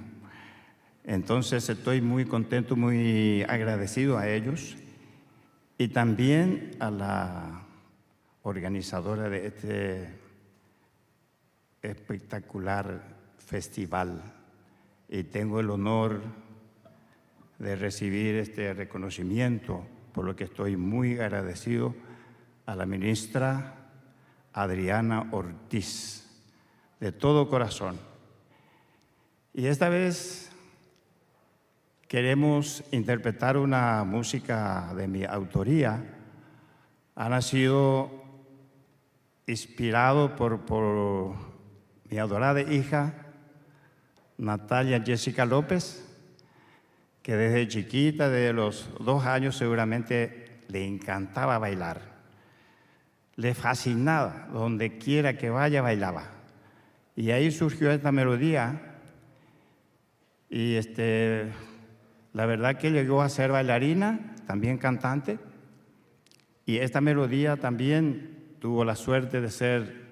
Entonces estoy muy contento, muy agradecido a ellos y también a la organizadora de este espectacular festival. Y tengo el honor de recibir este reconocimiento, por lo que estoy muy agradecido a la ministra Adriana Ortiz, de todo corazón. Y esta vez queremos interpretar una música de mi autoría. Ha nacido inspirado por mi adorada hija, Natalia Jessica López, que desde chiquita, desde los 2 años, seguramente le encantaba bailar. Le fascinaba, donde quiera que vaya, bailaba. Y ahí surgió esta melodía. Y la verdad que llegó a ser bailarina, también cantante. Y esta melodía también tuvo la suerte de ser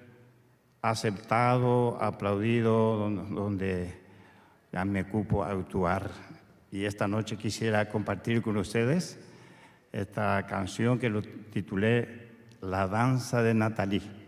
aceptado, aplaudido, donde ya me cupo a actuar. Y esta noche quisiera compartir con ustedes esta canción que lo titulé La danza de Nathalie.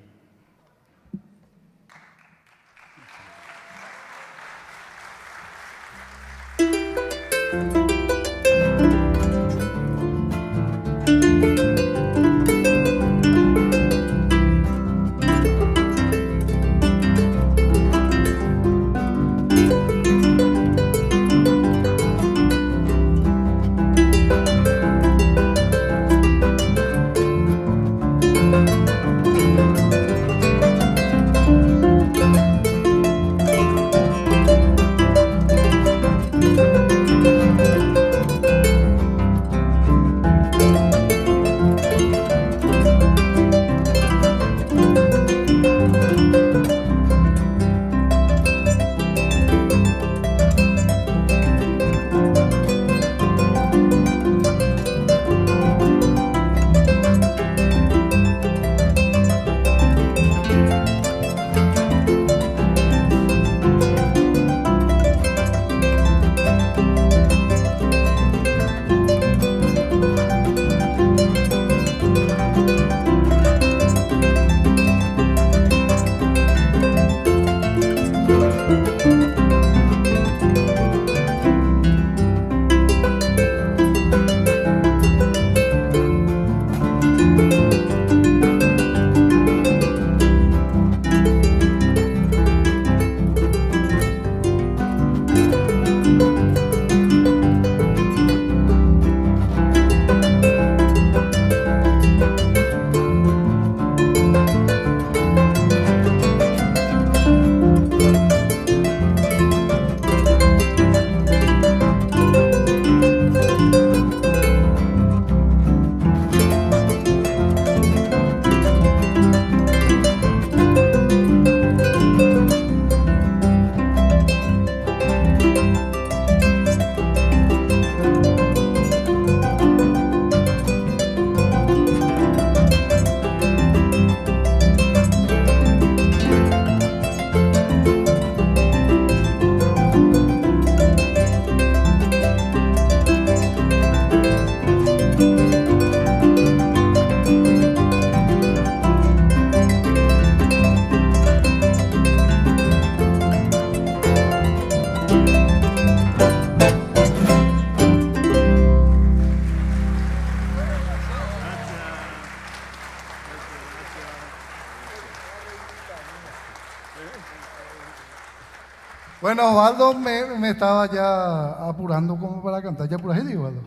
Bueno, Osvaldo me estaba ya apurando como para cantar. ¿Ya por ahí, Osvaldo?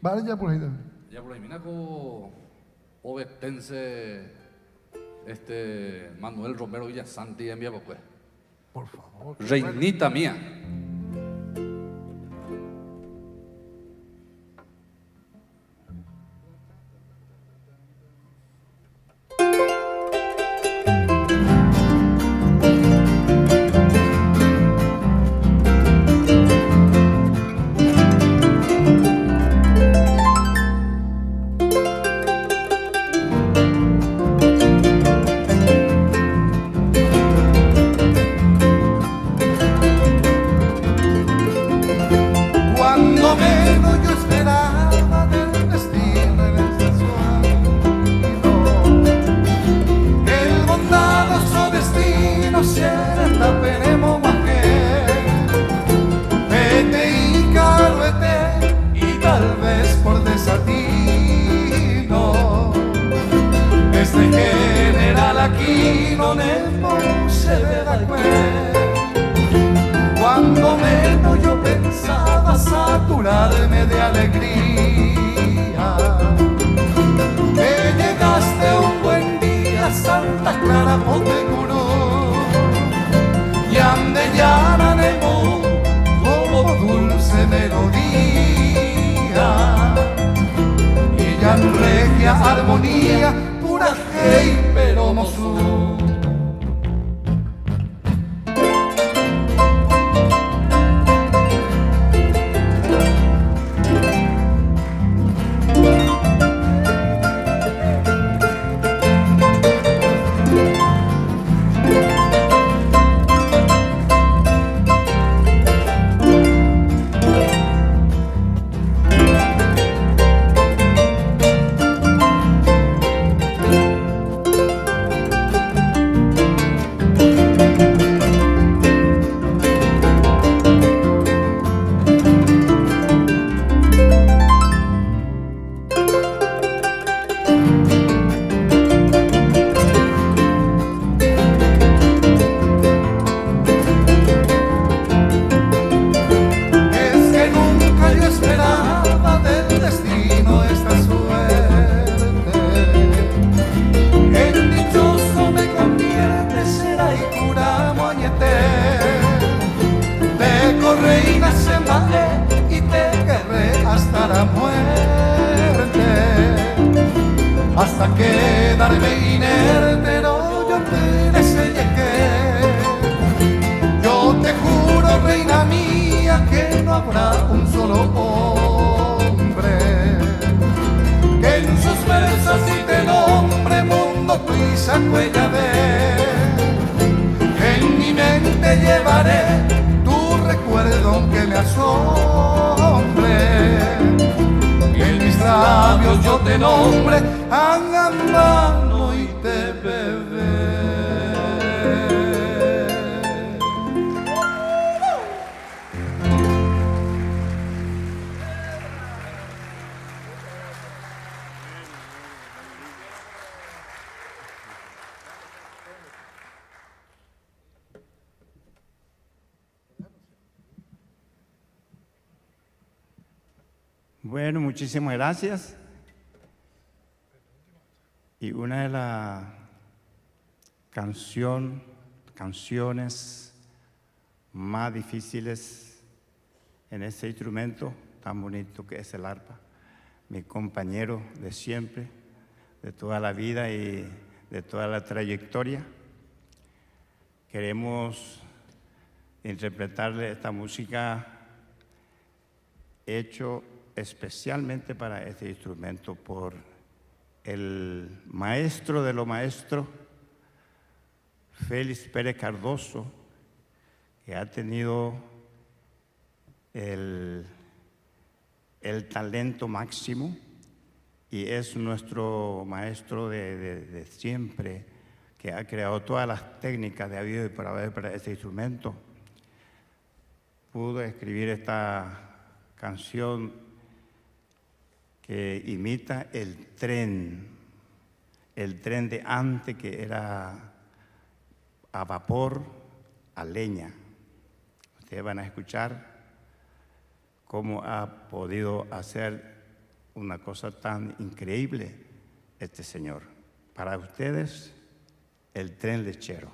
Vale, ya por ahí también. Ya por ahí, mira como obetense Manuel Romero Villasanti en Villapocué. Por favor. Reinita mía. Cuando menos yo esperaba del destino en este sueño, el bondadoso destino sienta penemo vete y caruete y tal vez por desatino este general aquí no se ve la cuenta. Cuando menos yo pensaba saturarme de alegría, me llegaste un buen día, Santa Clara Montegurú, y ande llana de como dulce melodía, y ya en regia armonía, pura hey, pero mosú. Hasta quedarme inerte, no, yo te llegué. Yo te juro, reina mía, que no habrá un solo hombre que en sus versos y te nombre mundo tuiza cuella de. En mi mente llevaré tu recuerdo que me asombre. En mis labios yo te nombre, Angamano y te bebé. Bueno, muchísimas gracias. Y una de las canciones más difíciles en este instrumento tan bonito que es el arpa, mi compañero de siempre, de toda la vida y de toda la trayectoria. Queremos interpretarle esta música hecho especialmente para este instrumento por el maestro de los maestros, Félix Pérez Cardoso, que ha tenido el talento máximo y es nuestro maestro de siempre, que ha creado todas las técnicas de habido y por haber para este instrumento. Pudo escribir esta canción que imita el tren de antes, que era a vapor, a leña. Ustedes van a escuchar cómo ha podido hacer una cosa tan increíble este señor. Para ustedes, el tren lechero.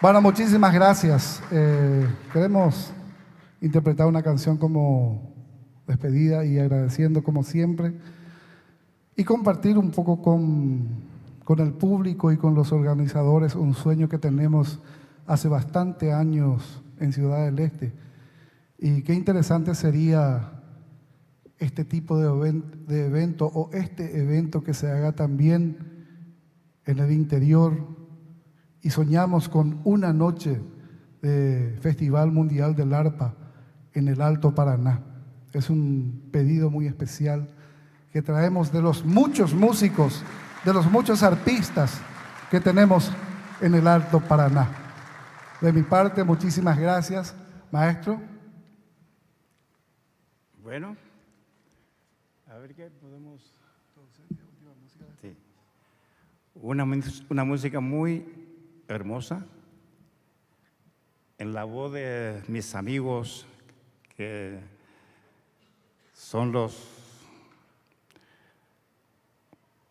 Bueno, muchísimas gracias. Queremos interpretar una canción como despedida y agradeciendo como siempre y compartir un poco con el público y con los organizadores un sueño que tenemos hace bastante años en Ciudad del Este. Y qué interesante sería este tipo de evento o este evento que se haga también en el interior y soñamos con una noche de Festival Mundial del Arpa en el Alto Paraná. Es un pedido muy especial que traemos de los muchos músicos, de los muchos artistas que tenemos en el Alto Paraná. De mi parte, muchísimas gracias, maestro. Bueno, a ver qué podemos... Sí. Una música muy hermosa, en la voz de mis amigos que son los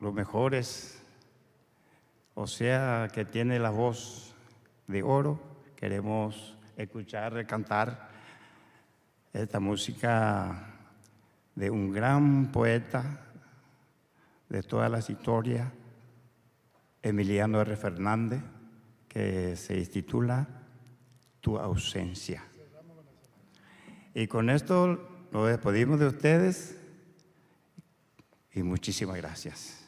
mejores, o sea, que tiene la voz de oro. Queremos escuchar, cantar esta música de un gran poeta de todas las historias, Emiliano R. Fernández, que se titula Tu ausencia. Y con esto nos despedimos de ustedes y muchísimas gracias.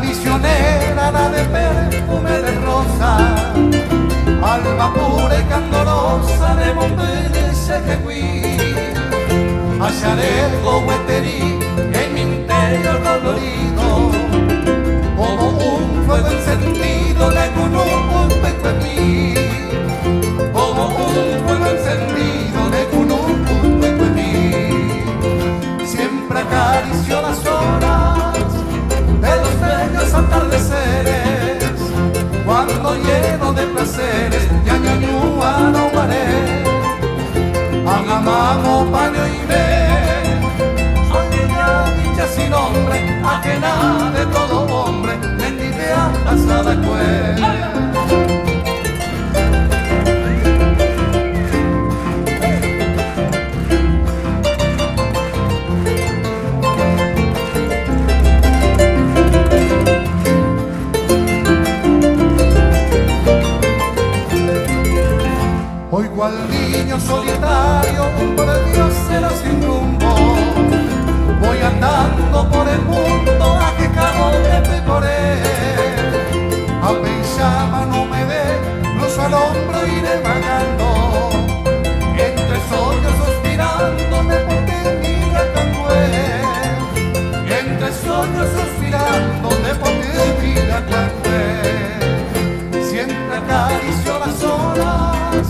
Visionera, la de perfume de rosa, alma pura y candorosa de Montpellier hallaré Hueterí en mi interior dolorido, como un fuego encendido de un pecho en mí, como un fuego encendido de un pecho en mí. Siempre acaricio las horas de los bellos atardeceres, cuando lleno de placeres, ya ñañúa no guaré, agamamo paño y ve, aquella dicha sin nombre, ajena de todo hombre, bendita pasada pues. Hoy cual niño solitario por el Dios cero sin rumbo, voy andando por el mundo a que cabo de pecoré. A Benchama no me ve, luz al hombro iré vagando, entre sueños suspirándome porque mira tan buen, entre sueños suspirándome porque mira tan buen. Siempre acaricio las horas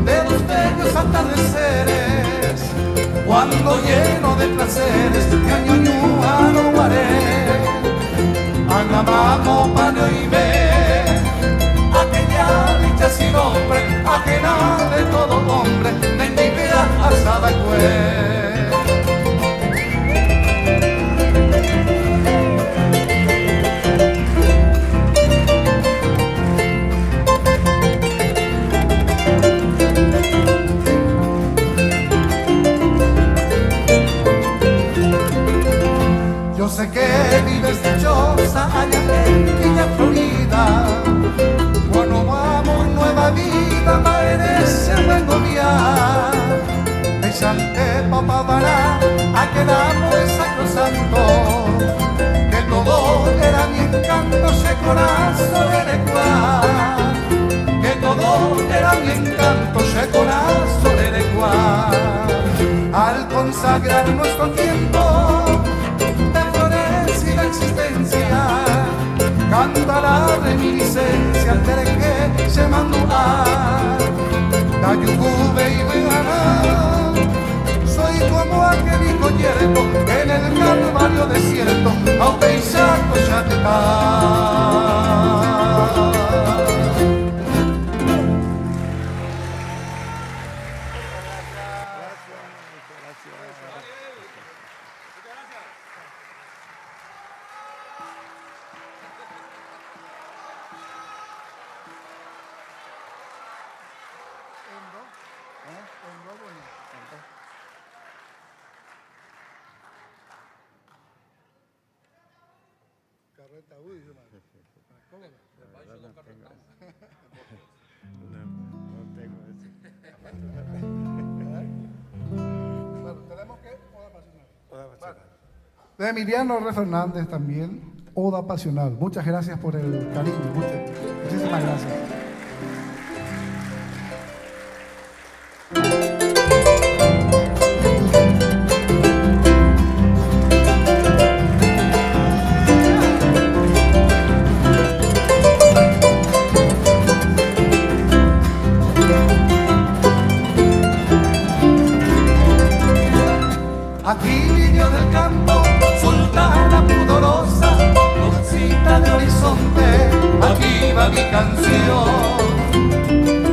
de los bellos atardeceres, cuando lleno de placeres, ñañoñúa no guaré, agamamo paño y ve, aquella dicha sin nombre, ajena de todo hombre, bendita asada y pues. Yo sé que vives dichosa allá en Villa Florida, cuando vamos nueva vida merece regodear. Pensante papá dará a quedamos de sacrosanto, que todo era mi encanto, ese corazón de cual, que todo era mi encanto, ese corazón de cual. Al consagrar nuestro tiempo canta la reminiscencia del que se mandó a Tayugube y Vegana. Soy como aquel hijo yerto en el calvario desierto, aunque Isaco ya te va. De Emiliano R. Fernández también, Oda Pasional. Muchas gracias por el cariño. Muchísimas gracias. Aquí vivió del campo, sultana pudorosa, dulcita de horizonte, aquí va mi canción.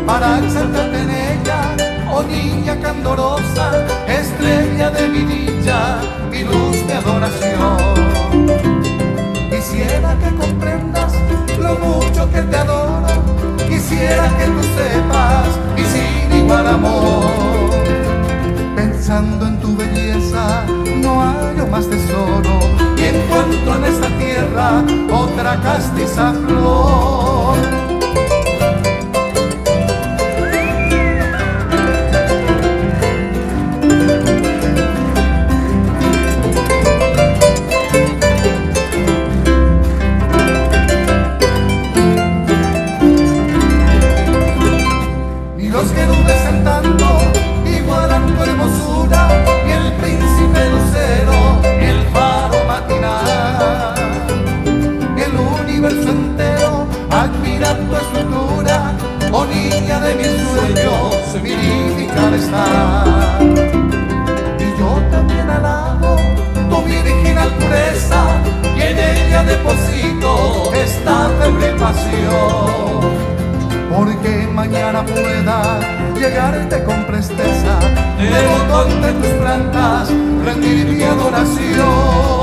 Para exaltarte en ella, oh niña candorosa, estrella de mi dicha, mi luz de adoración. Quisiera que comprendas lo mucho que te adoro, quisiera que tú sepas mi sin igual amor. Pensando en tu belleza no hallo más tesoro, y encuentro en esta tierra otra castiza flor. Ni los querubes en tanto igualan tu hermosura, y el príncipe lucero, el faro matinal. El universo entero admira tu escultura, oh niña de mis sueños, mi lírica al estar. Y yo también alabo tu virginal pureza, y en ella deposito esta febril pasión. Porque mañana pueda llegarte con presteza, debo ante tus plantas rendir mi adoración.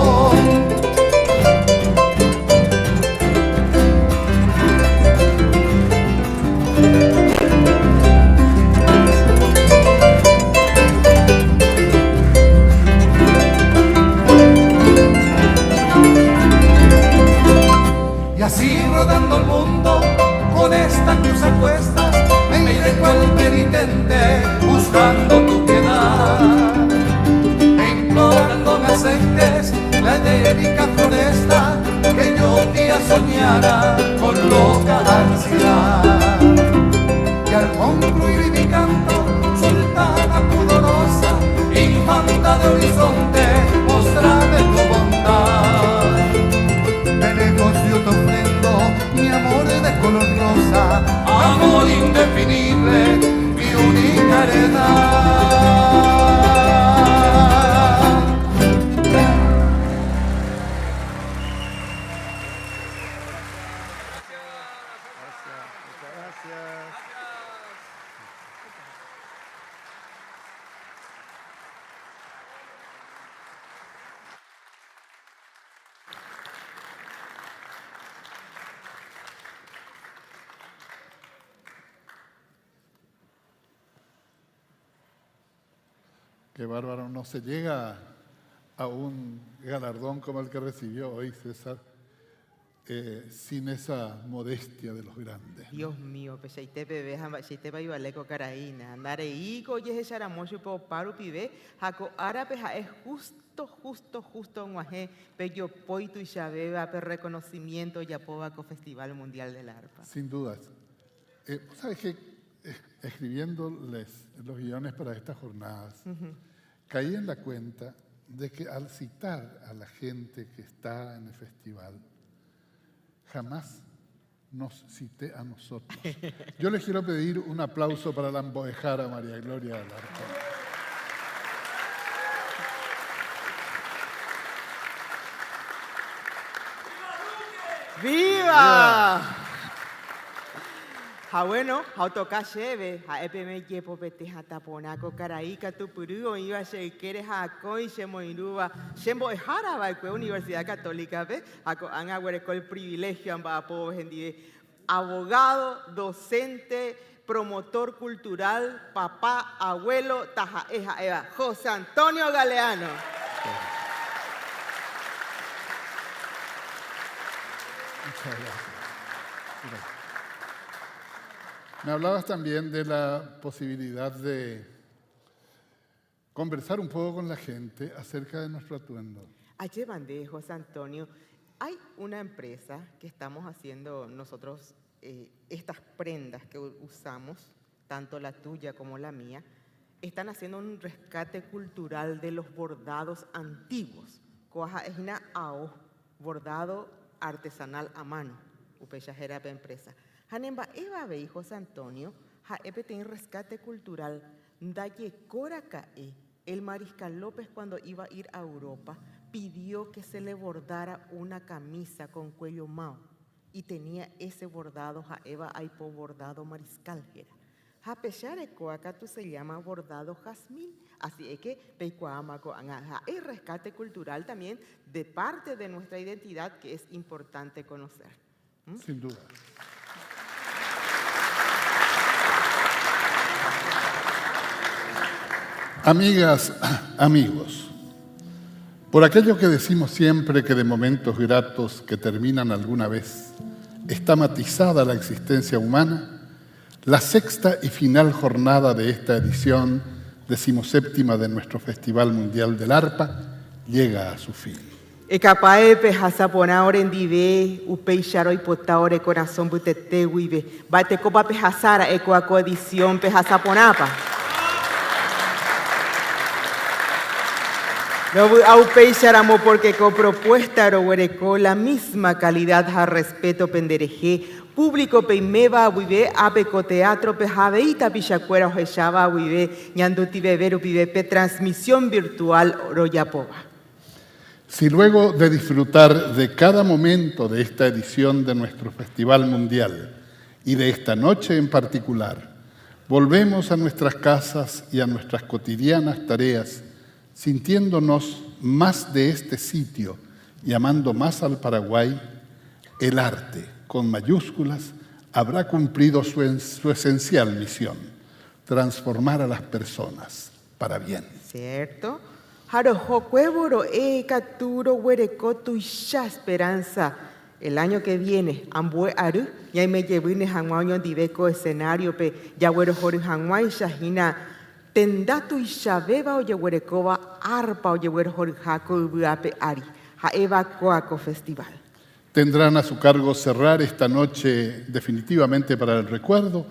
Y así rodando el mundo, con esta cruz a cuestas, me iré cual penitente buscando tu piedad, e implorando me aceptes la edélica floresta que yo un día soñara con loca ansiedad. Y al concluir mi canto, sultana pudorosa, infanta de horizonte, mostrame tu bondad. De lejos yo te ofrendo mi amor de color rosa, amor indefinible, mi única heredad. Qué bárbaro, no se llega a un galardón como el que recibió hoy César sin esa modestia de los grandes. Dios mío, pues ahí te bebé, ahí te va a leco caraína, nareico, oye, ese aramocho, pero paro pibe, jaco árabe, es justo en Guajé, pello poito y chabeba, per reconocimiento, Yapobaco Festival Mundial del Arpa. Sin dudas. ¿Sabes qué? Escribiéndoles los guiones para estas jornadas, caí en la cuenta de que al citar a la gente que está en el festival, jamás nos cité a nosotros. Yo les quiero pedir un aplauso para la Amboejara María Gloria del Arpa. ¡Viva! Ja bueno, toca cheve, epeme yepo pete taponaco caraíca tupuru iba sheikere coi shemoiruba shembo ejara Universidad Católica ve han el privilegio amba po abogado, docente, promotor cultural, papá, abuelo, tajaeja, Eva, José Antonio Galeano. Muchas gracias. Me hablabas también de la posibilidad de conversar un poco con la gente acerca de nuestro atuendo. Allí bandé, José Antonio, hay una empresa que estamos haciendo nosotros, estas prendas que usamos, tanto la tuya como la mía, están haciendo un rescate cultural de los bordados antiguos. Coja es una AO, bordado artesanal a mano, upeyajera empresa. Hanemba Eva ve José Antonio, ha tiene rescate cultural, daye coracae. El mariscal López, cuando iba a ir a Europa, pidió que se le bordara una camisa con cuello mao y tenía ese bordado, ja Eva aipo bordado mariscal era. Ja pechare coaca tú se llama bordado jazmín, así es que peicoamaco el rescate cultural también de parte de nuestra identidad que es importante conocer. Sin duda. Amigas, amigos, por aquello que decimos siempre que de momentos gratos que terminan alguna vez está matizada la existencia humana, la sexta y final jornada de esta edición 17ª de nuestro Festival Mundial del Arpa llega a su fin. Ecapae pejasapona orendive, upeixaro ipota ore corazón butete huive, bate copa pejasara ecoaco edición pejasaponapa. No aupeixaramo porque con propuesta rohuereco la misma calidad a respeto pendereje, público peimeva huive apeco teatro pejaveita pichacuera ojechaba huive ñanduti beberu pivepe transmisión virtual royapova. Si luego de disfrutar de cada momento de esta edición de nuestro Festival Mundial y de esta noche en particular, volvemos a nuestras casas y a nuestras cotidianas tareas, sintiéndonos más de este sitio y amando más al Paraguay, el arte, con mayúsculas, habrá cumplido su esencial misión, transformar a las personas para bien. ¿Cierto? Jarojocuéboro caturo huereco tuisha esperanza. El año que viene, ambue aru, ya me llevine hanguaño diveco escenario pe ya huero jori hanguay shahina tendatu ishabeba oye huerecoba arpa oye huero jori jaco ubuape ari. Jaeva coaco festival. Tendrán a su cargo cerrar esta noche definitivamente para el recuerdo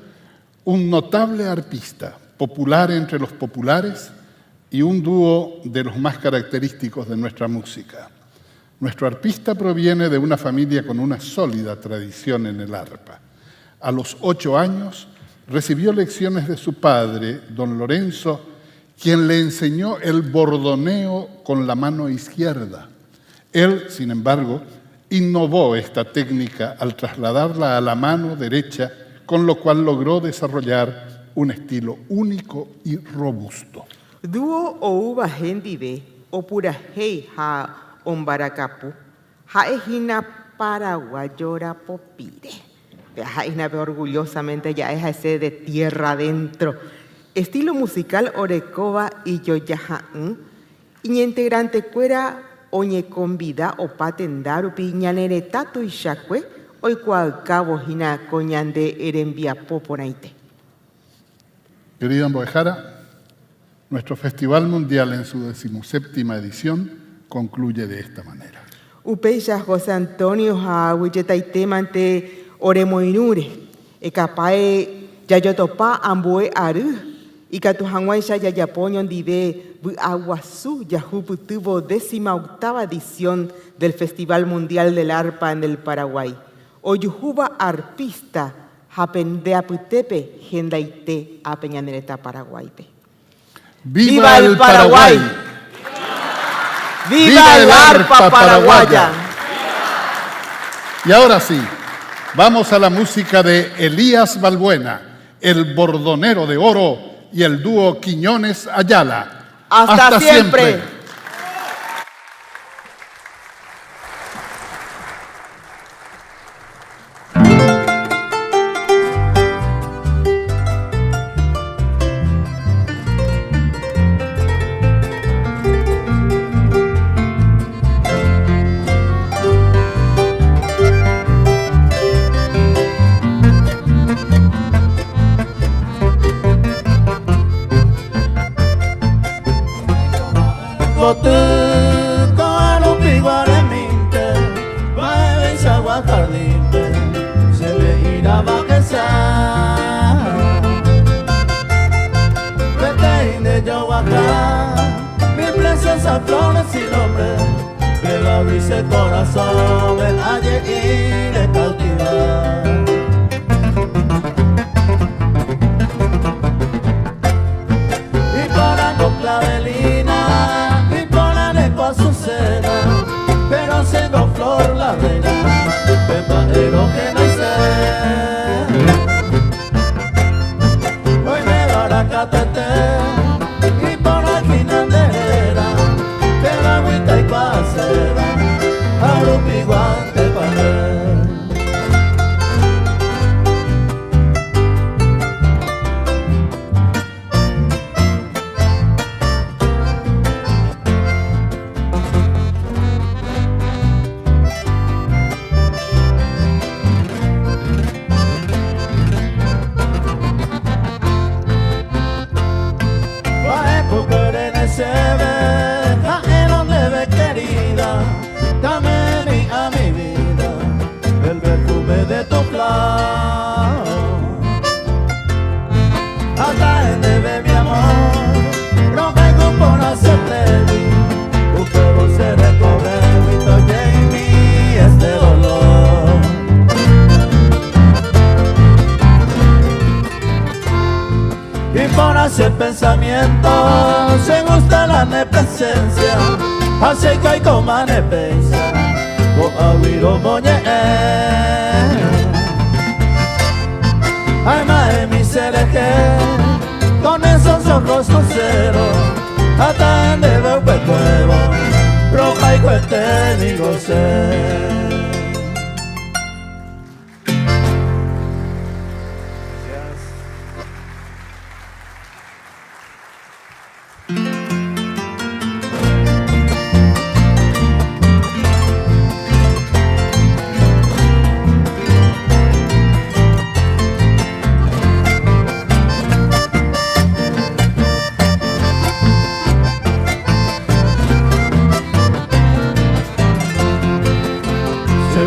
un notable arpista, popular entre los populares, y un dúo de los más característicos de nuestra música. Nuestro arpista proviene de una familia con una sólida tradición en el arpa. A los 8 años recibió lecciones de su padre, don Lorenzo, quien le enseñó el bordoneo con la mano izquierda. Él, sin embargo, innovó esta técnica al trasladarla a la mano derecha, con lo cual logró desarrollar un estilo único y robusto. Dúo o uva gendive o pura hei ha ombaracapu ha ejina paraguayora popire. Ha ejina orgullosamente ya es ese de tierra adentro. Estilo musical orecoba y yoyahaun. Y integrante cuera oñe convida o patendaru piñanere tatu y chacue hoy cual cabo jina coñande erembia poponaite. Querida Mboejara, nuestro Festival Mundial en su 17ª edición concluye de esta manera. Upeya José Antonio ha huilletaitemente oremoinure, ecapae yayotopa ambue aru, y catujanguaisha yayapoño dive aguazú yajuputuvo 18ª edición del Festival Mundial del Arpa en el Paraguay. Oyujuba arpista japendeaputepe gendaite a Peñanereta Paraguaype. ¡Viva el Paraguay! ¡Viva el arpa paraguaya! Y ahora sí, vamos a la música de Elías Balbuena, el bordonero de oro y el dúo Quiñones Ayala. ¡Hasta siempre! botu Coarupi guareminte Bae bisa guacardinte Se le irá bajeza Vete de yo acá Mi preciosa flores sin nombre Que la brisa el corazón me halle y le cautiva clavelina y ponerle con su cena, pero siendo flor la reina, verdadero que no sé. Hoy me dará catete y por aquí nandera, de la agüita y pasera, arupi guante para el pensamiento se gusta la presencia hace que hay como ne pensa o aguiro moñe ay mae mi sereje con esos ojos sinceros hasta en de ver huevo roja y cuete ni goce.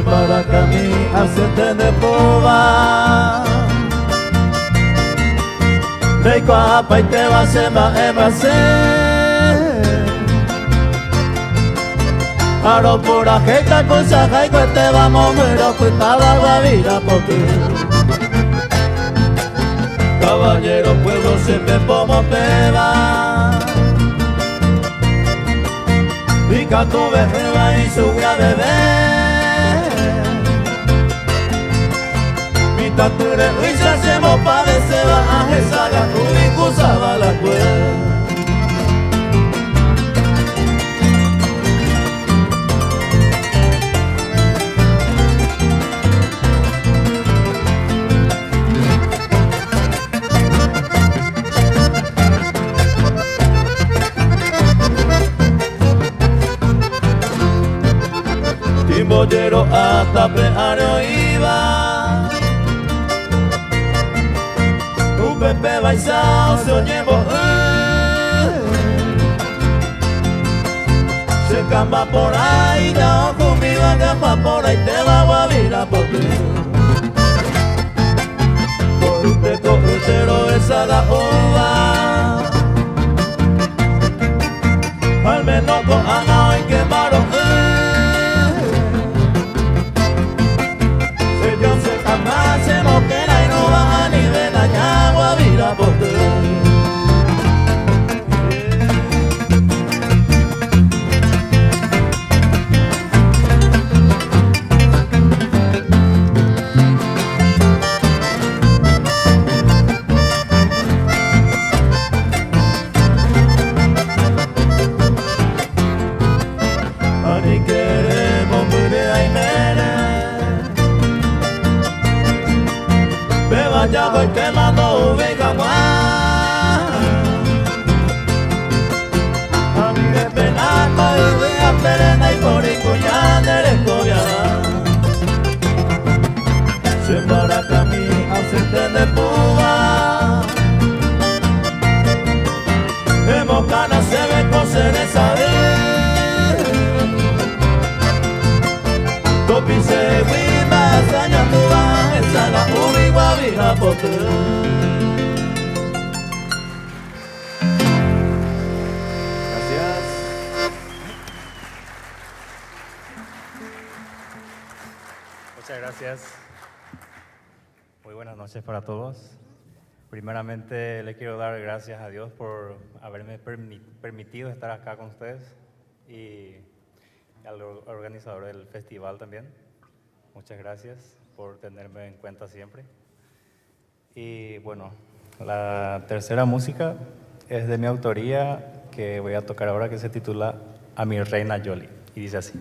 Para camí hacerte de pova Reiko apa y te va a ser más Aro pura jeta cosa jaico te va a mover o cuitaba la vida por ti Caballero pueblo siempre como peba Y canto beba y sube a beber Tature risa se mo parece va a esa gato usaba la cuerda Timbollero hasta peario iba Pepe baizao soñemos Se camba por ahí ya conmigo acá por ahí te va a guavira por ti Corrute corrutero esa la ova Al menos con Ana y quemaron Se camba se moquera y no va a ni ver allá guavira por ti Muchas gracias. Muy buenas noches para todos. Primeramente le quiero dar gracias a Dios por haberme permitido estar acá con ustedes y al organizador del festival también. Muchas gracias por tenerme en cuenta siempre. Y bueno, la tercera música es de mi autoría que voy a tocar ahora, que se titula A mi reina Yoli, y dice así.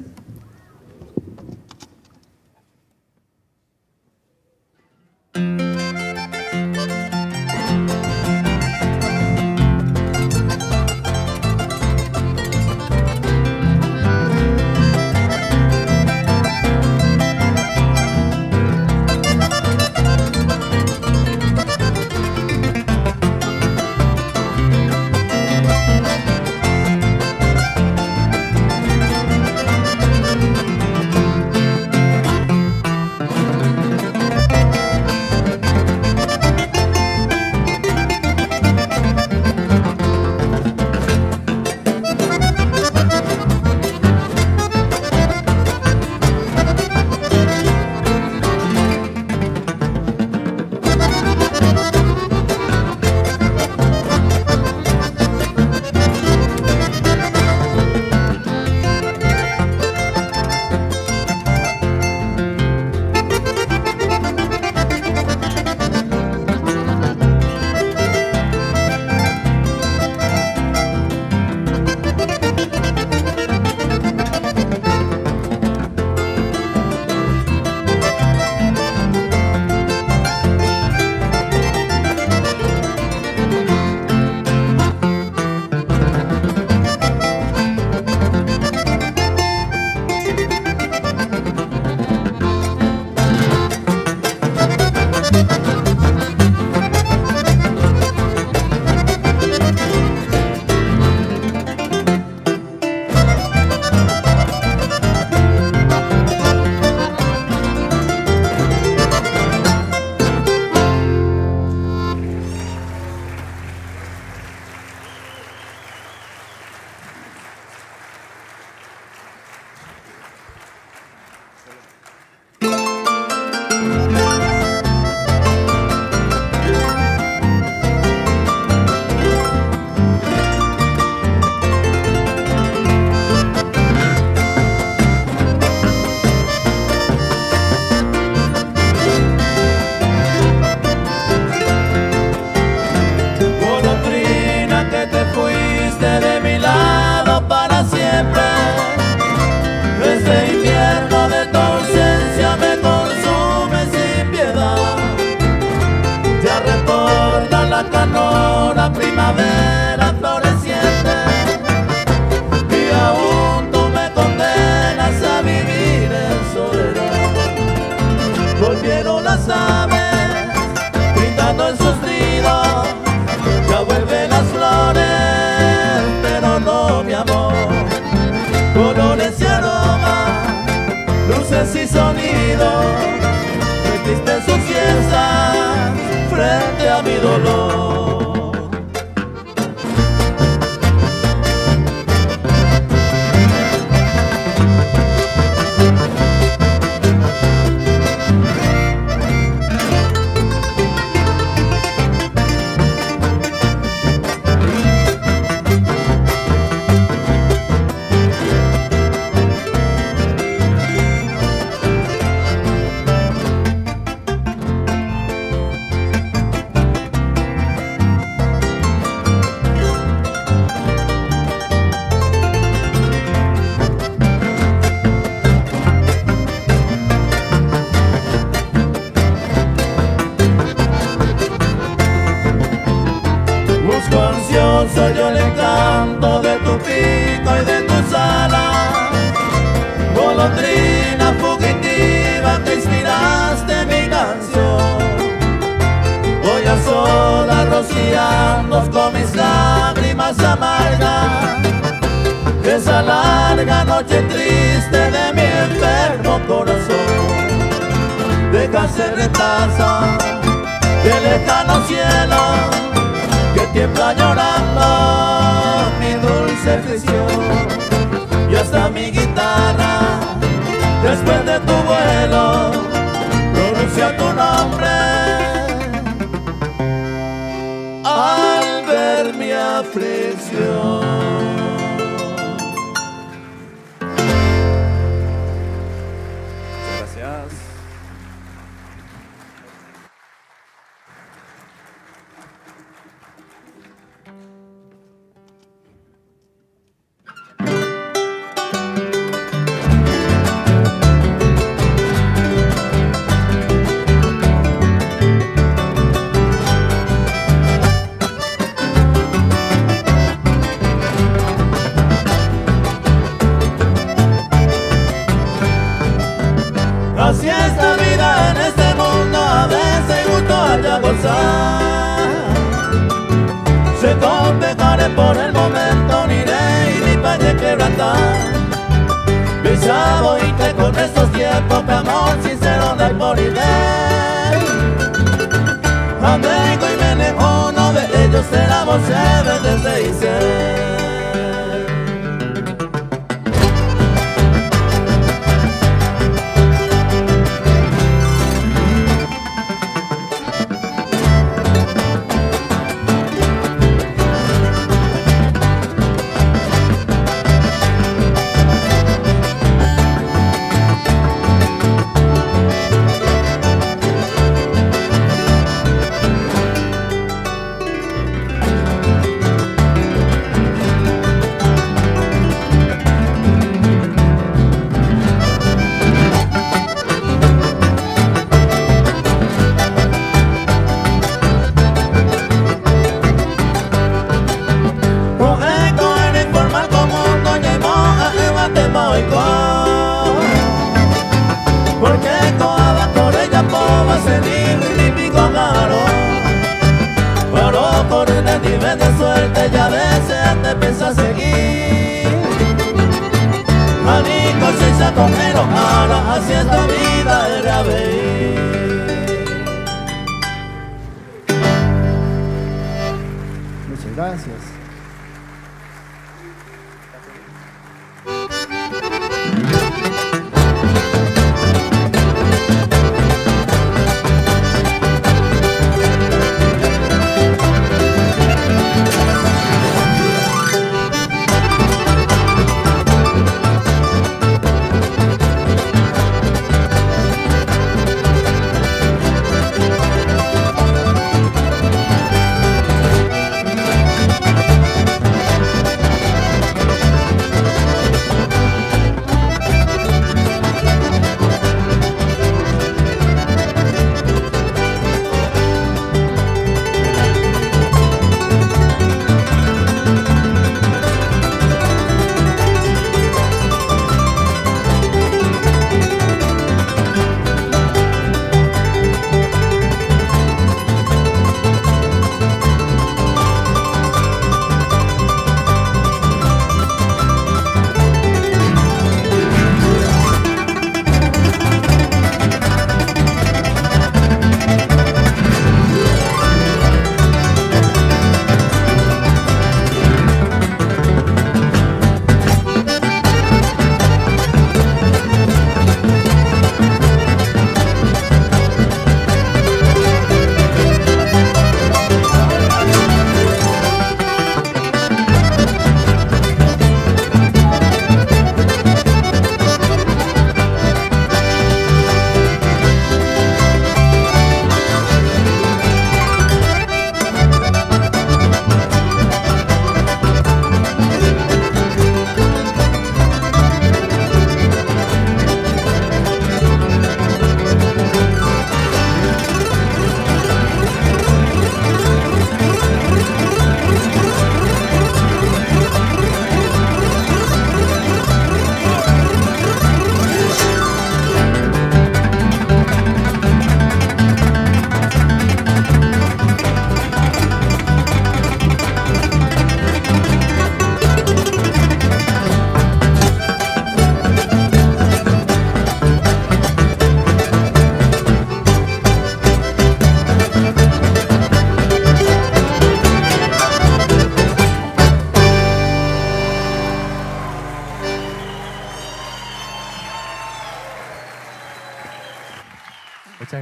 Deja se retaza del lejano cielo que tiembla llorando mi dulce prisión. Y hasta mi guitarra, después de tu vuelo, pronuncia tu nombre al ver mi aflicción. Así es la vida en este mundo, a veces gusto haya gozar. Se complicaré por el momento, ni iré ni para quebrantar. Besado y que con estos tiempos, mi amor sincero de por y ver. Amigo y me alejo, uno de ellos será vos, se desde y ser. Porque coaba por ella poba se y pico caro. Pero por un nivel de suerte ya a veces te piensa seguir. Amigo si se comieron ahora, así es la vida de reabrir. Muchas gracias.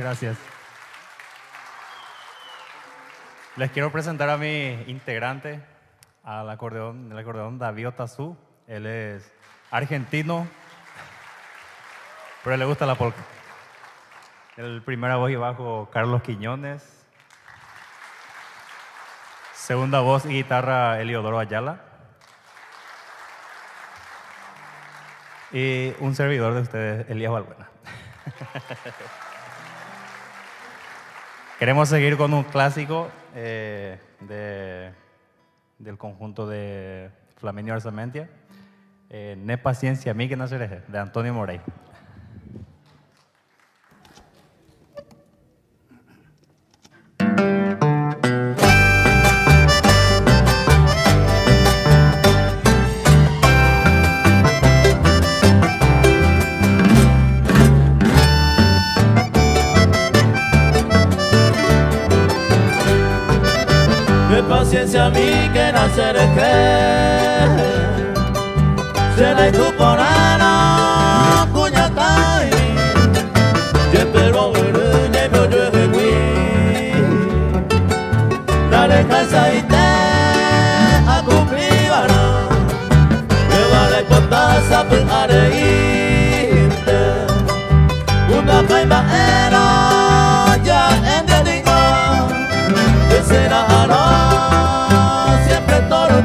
Gracias. Les quiero presentar a mi integrante, del acordeón David Otazú. Él es argentino, pero le gusta la polka. El primera voz y bajo, Carlos Quiñones. Segunda voz y guitarra, Eliodoro Ayala. Y un servidor de ustedes, Elías Balbuena. Queremos seguir con un clásico del conjunto de Flaminio Arzamentia, Ne Paciencia Mi que Nacereje, de Antonio Morey. Paciencia a mí que naceré que será tu porano cuñatai ye pero ne me oye de mí dale casa y te a cumplir me vale potasa per areinte una caima era ya en el digo que será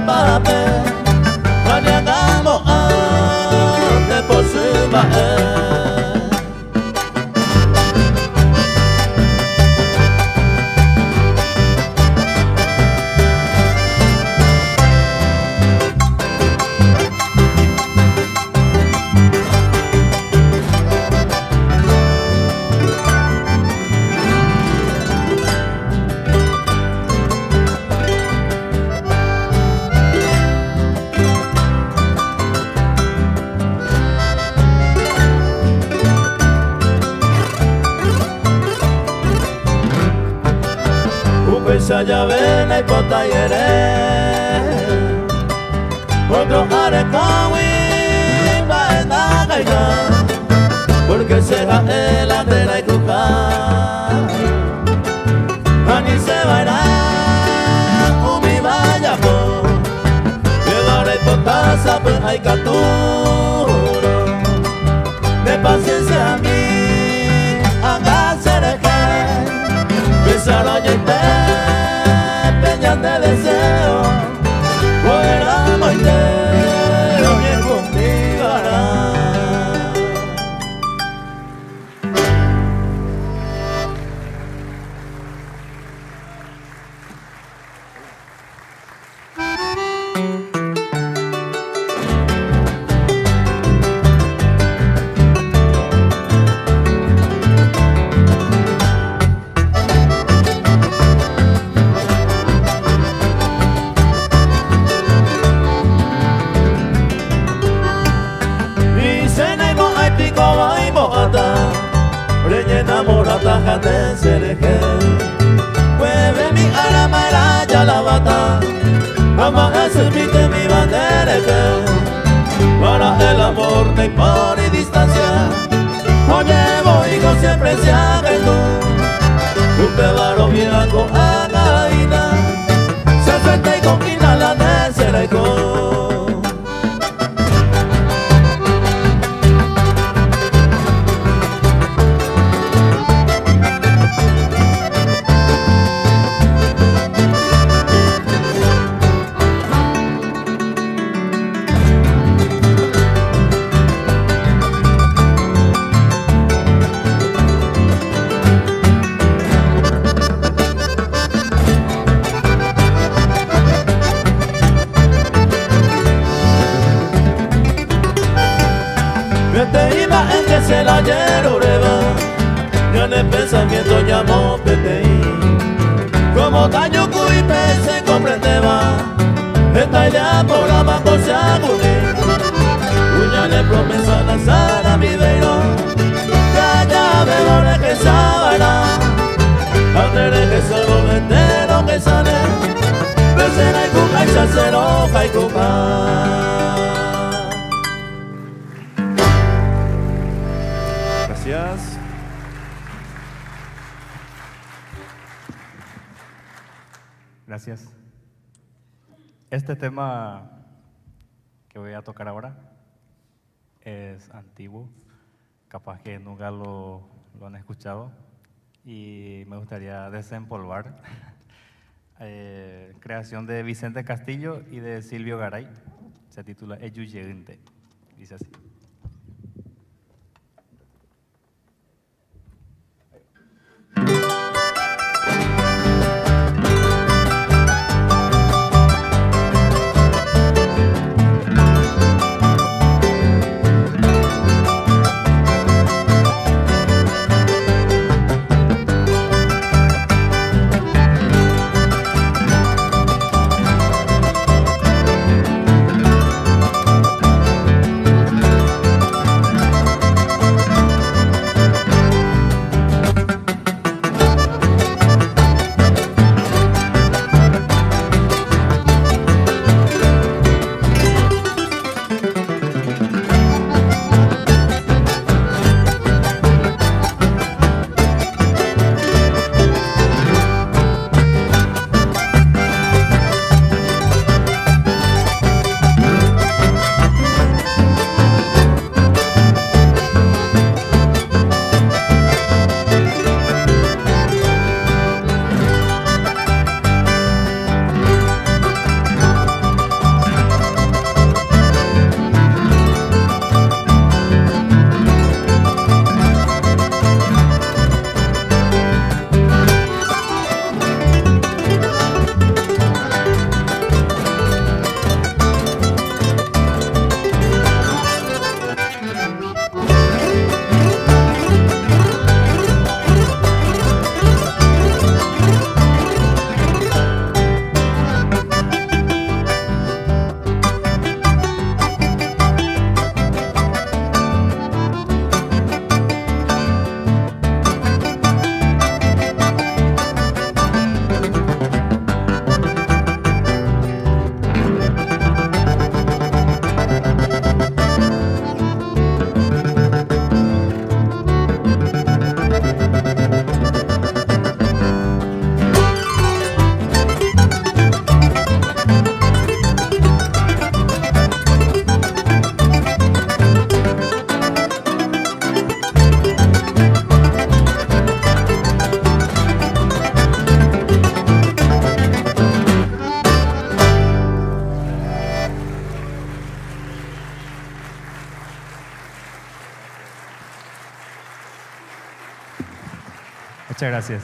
pape, maniagamo ante posuma ya ven y potayere otro arecawi va en la caiga porque será el antena y tu ani se vairá mi vaya que vara y potasa pues hay caturo de paciencia a mí haga ser que besará y de deseo, fuera moitero bien conmigo de Sereje, mueve mi alma ya la bata, ama ese mi bandera para el amor no impone distancia, oye voy con siempre se haga tú, un pebaro viejo a gaina, se suelta y combina la de Sereje. El ayer oreba, ya en el pensamiento llamó PTI. Como daño cuipe se comprendeba, esta idea por la mano se agude. Uña le promesa lanzar a mi veiro, ya veo que sábana, antes de que solo me entero que sale, besera y cuca y chacero, y cuca. Gracias. gracias. Este tema que voy a tocar ahora es antiguo, capaz que nunca lo han escuchado, y me gustaría desempolvar. Creación de Vicente Castillo y de Silvio Garay, se titula Eyuyente, dice así. Muchas gracias.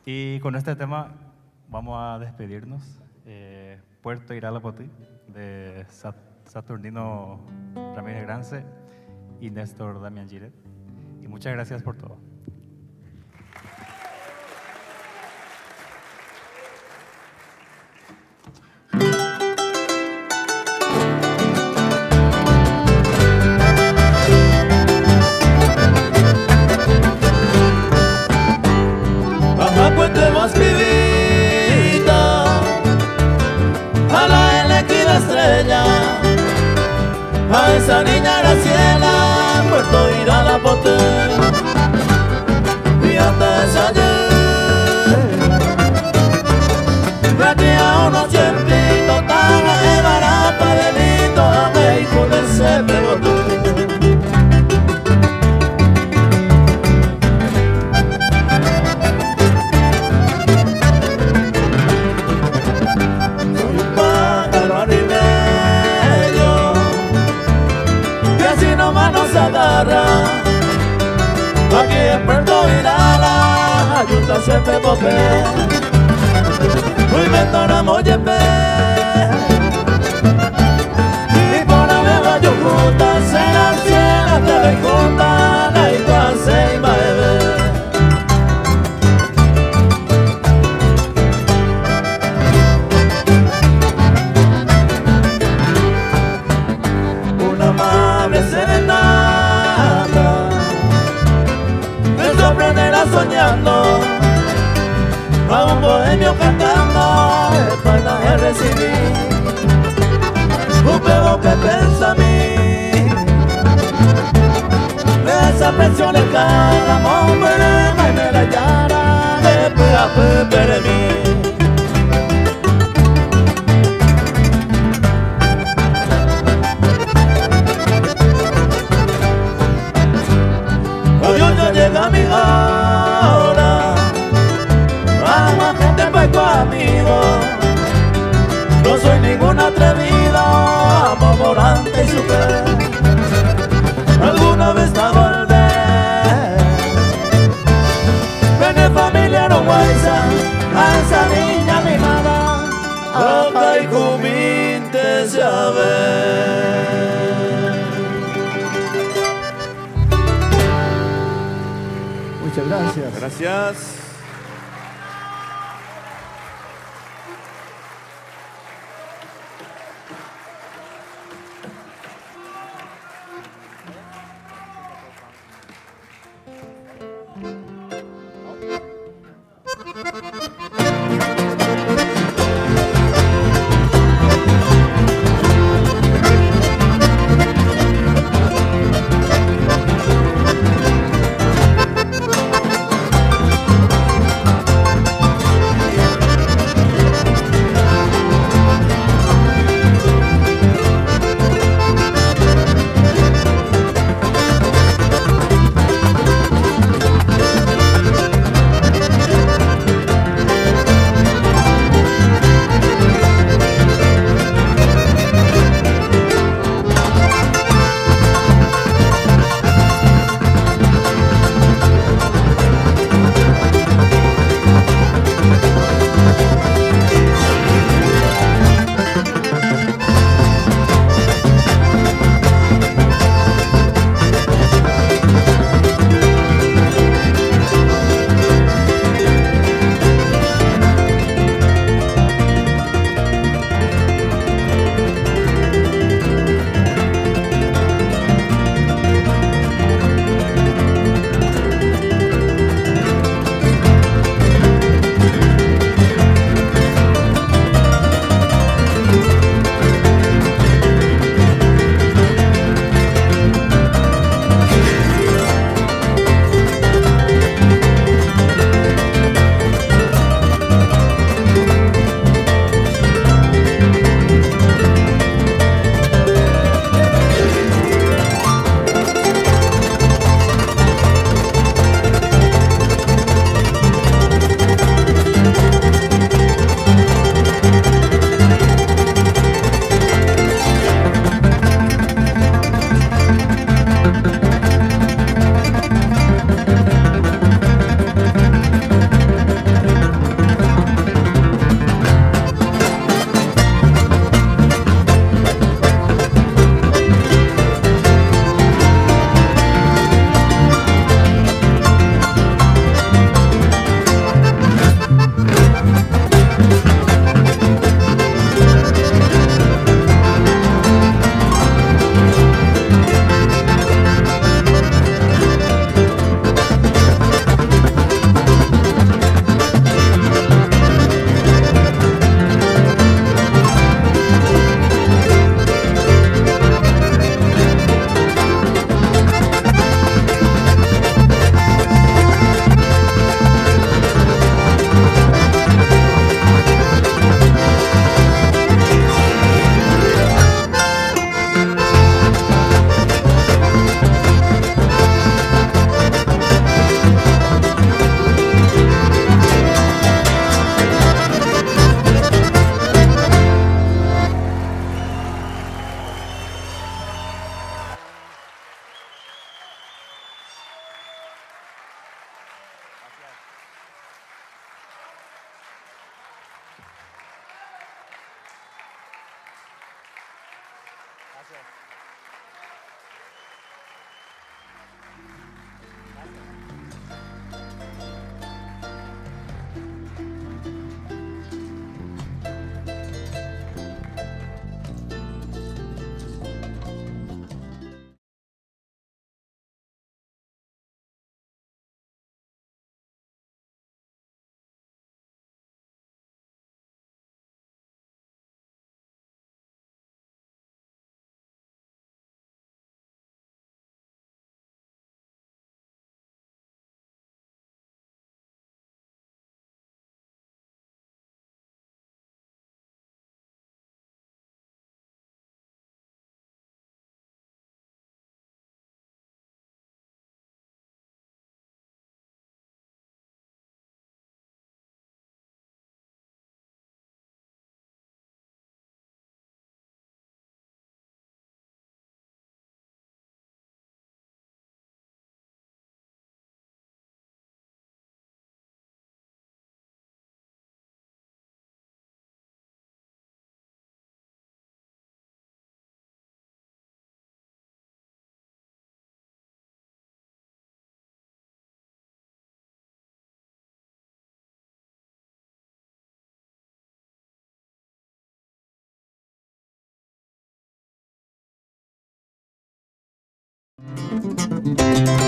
Y con este tema vamos a despedirnos. Puerto Iralapotí, de Saturnino Ramírez Grance y Néstor Damián Giret. Y muchas gracias por todo. A esa niña Graciela, Puerto Iralapotí, fíjate esa ayer, venía unos tiempitos, tan de barato, delito, a México del se pegó tú. Aquí en Puerto Irala, ayuda se me bope, muy me tornamos yepe, y por la nueva yucuta, se la ciela te ve junta, la igual se iba a beber. Una amable serenata me sorprenderá soñando, a un bohemio cantando el paisaje recibí, un bebo que pensa a mí, de esa presión en cada hombre, y me la llama de pura per mí. Hoy ya llega mi hora, vamos gente pues conmigo. No soy ningún atrevido, amo Morante y su fe. Alguna vez va a volver. Ven familia no guaysa, a esa niña mimada, acá y cuminte se a ver. Muchas gracias. Gracias. Thank you.